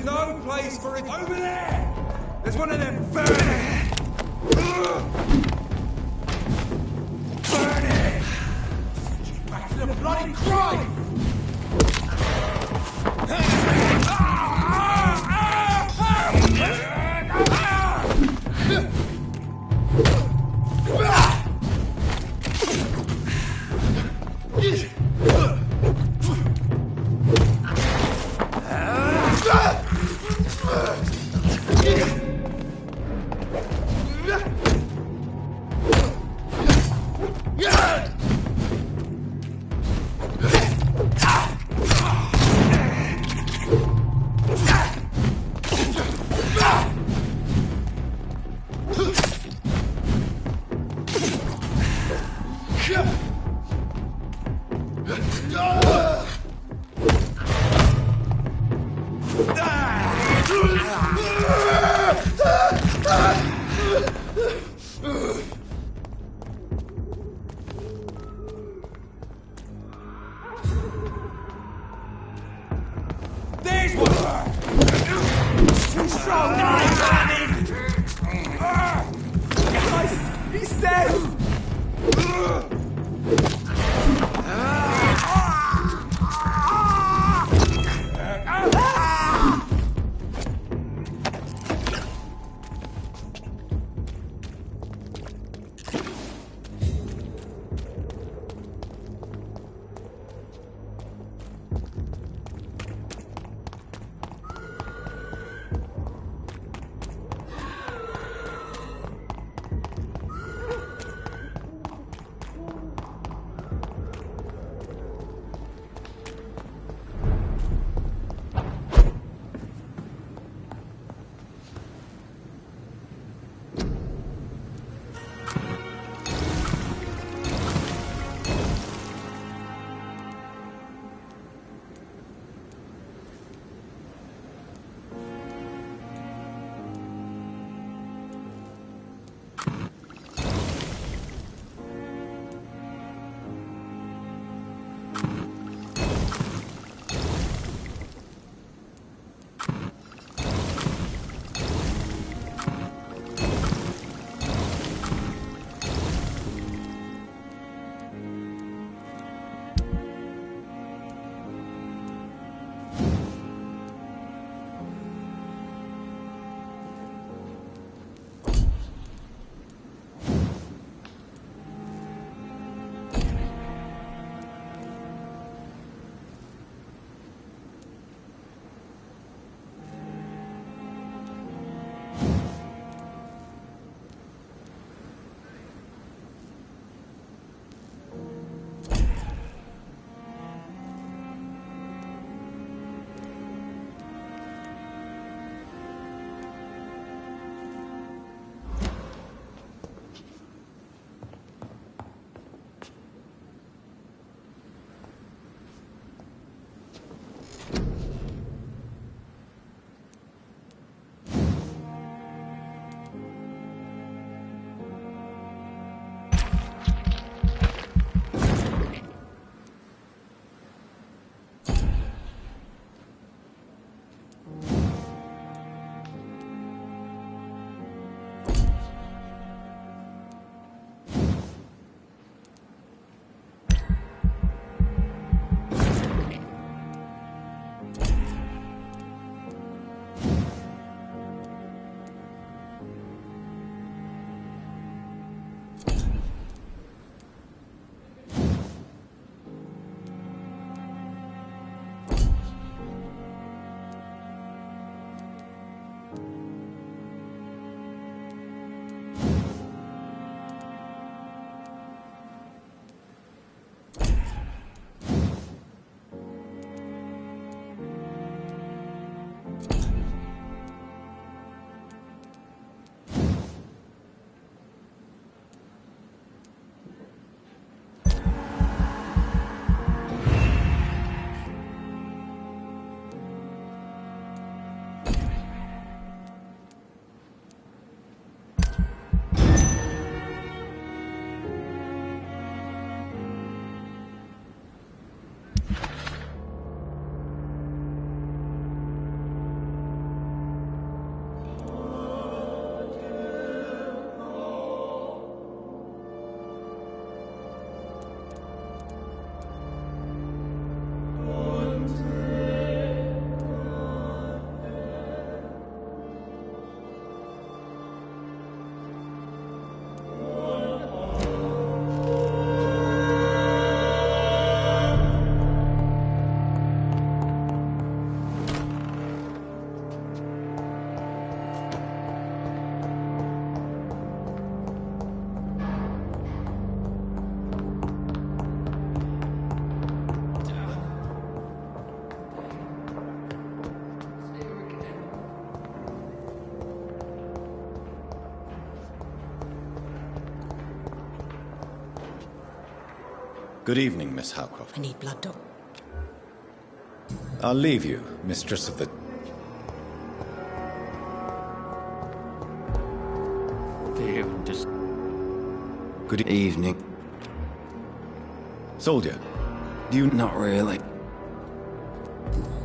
Speaker 18: is no place for it. Over there! There's one of them burning! Burn it! Back to the bloody crime!
Speaker 4: Good evening, Miss Howcroft.
Speaker 9: I need blood, Doc.
Speaker 4: I'll leave you, mistress of the... Good evening. Soldier, do you...
Speaker 19: Not really.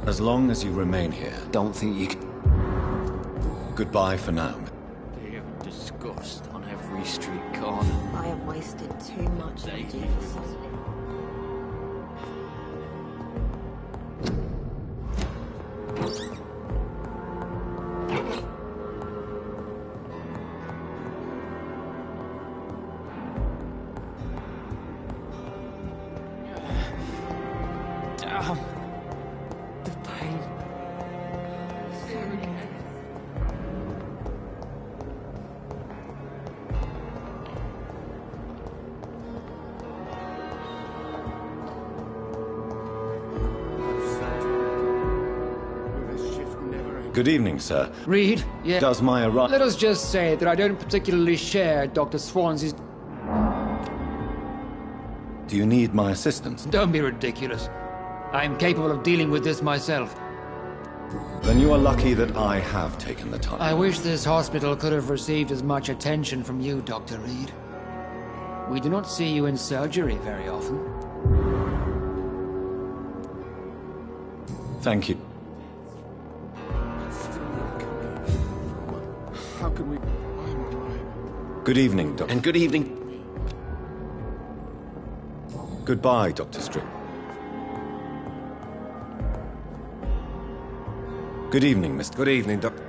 Speaker 4: As long as you remain here...
Speaker 19: Don't think you can...
Speaker 4: Goodbye for now.
Speaker 19: Fear and disgust on every street corner.
Speaker 20: I have wasted too much energy for something.
Speaker 19: Damn. The pain.
Speaker 4: Good evening, sir.
Speaker 21: Reed, yeah.
Speaker 4: Does my arrival...
Speaker 21: Let us just say that I don't particularly share Dr. Swansea's...
Speaker 4: Do you need my assistance?
Speaker 21: Don't be ridiculous. I am capable of dealing with this myself.
Speaker 4: Then you are lucky that I have taken the time.
Speaker 21: I wish this hospital could have received as much attention from you, Dr. Reed. We do not see you in surgery very often.
Speaker 4: Thank you.
Speaker 19: How can we... I'm alright.
Speaker 4: Good evening, Doctor.
Speaker 13: And good evening.
Speaker 4: Goodbye, Dr. Strick. Good evening, Mr.
Speaker 14: Good evening, Doctor.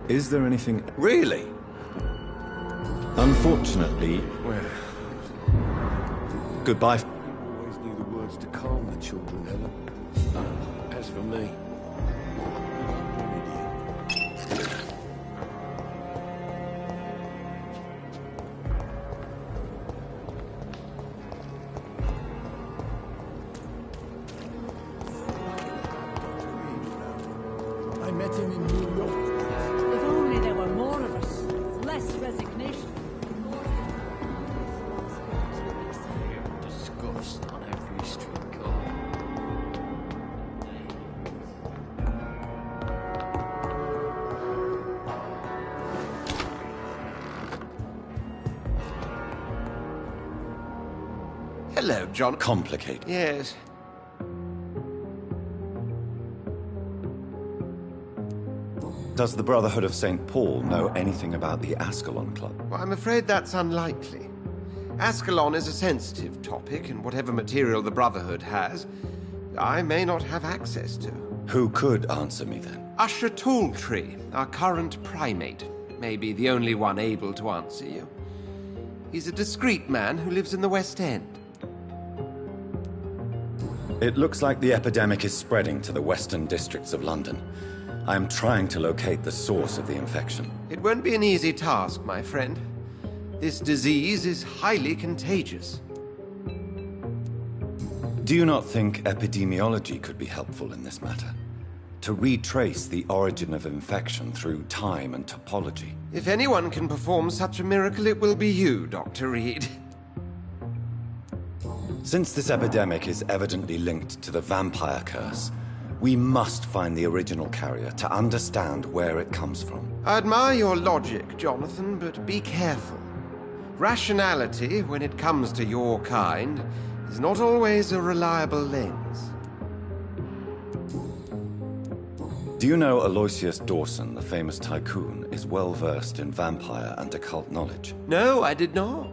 Speaker 4: Is there anything...
Speaker 14: Really?
Speaker 4: Unfortunately...
Speaker 14: Well...
Speaker 4: Goodbye.
Speaker 10: You always knew the words to calm the children, Helen. As for me...
Speaker 1: I met him in New York.
Speaker 8: If only there were more of us. Less resignation.
Speaker 19: Fear and disgust on every street corner.
Speaker 14: Hello, John.
Speaker 4: Complicated.
Speaker 14: Yes.
Speaker 4: Does the Brotherhood of St. Paul know anything about the Ascalon Club?
Speaker 14: Well, I'm afraid that's unlikely. Ascalon is a sensitive topic, and whatever material the Brotherhood has, I may not have access to.
Speaker 4: Who could answer me then?
Speaker 14: Usher Talltree, our current primate, may be the only one able to answer you. He's a discreet man who lives in the West End.
Speaker 4: It looks like the epidemic is spreading to the western districts of London. I am trying to locate the source of the infection.
Speaker 14: It won't be an easy task, my friend. This disease is highly contagious.
Speaker 4: Do you not think epidemiology could be helpful in this matter? To retrace the origin of infection through time and topology?
Speaker 14: If anyone can perform such a miracle, it will be you, Dr. Reed.
Speaker 4: Since this epidemic is evidently linked to the vampire curse, we must find the original carrier to understand where it comes from.
Speaker 14: I admire your logic, Jonathan, but be careful. Rationality, when it comes to your kind, is not always a reliable lens.
Speaker 4: Do you know Aloysius Dawson, the famous tycoon, is well versed in vampire and occult knowledge?
Speaker 14: No, I did not.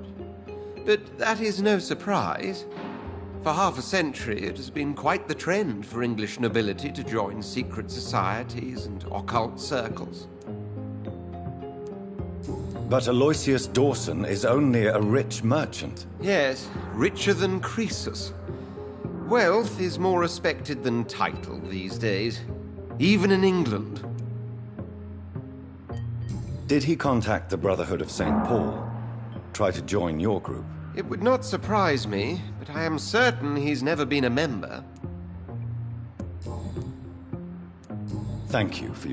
Speaker 14: But that is no surprise. For half a century, it has been quite the trend for English nobility to join secret societies and occult circles.
Speaker 4: But Aloysius Dawson is only a rich merchant.
Speaker 14: Yes, richer than Croesus. Wealth is more respected than title these days, even in England.
Speaker 4: Did he contact the Brotherhood of St. Paul? Try to join your group?
Speaker 14: It would not surprise me, but I am certain he's never been a member.
Speaker 4: Thank you for your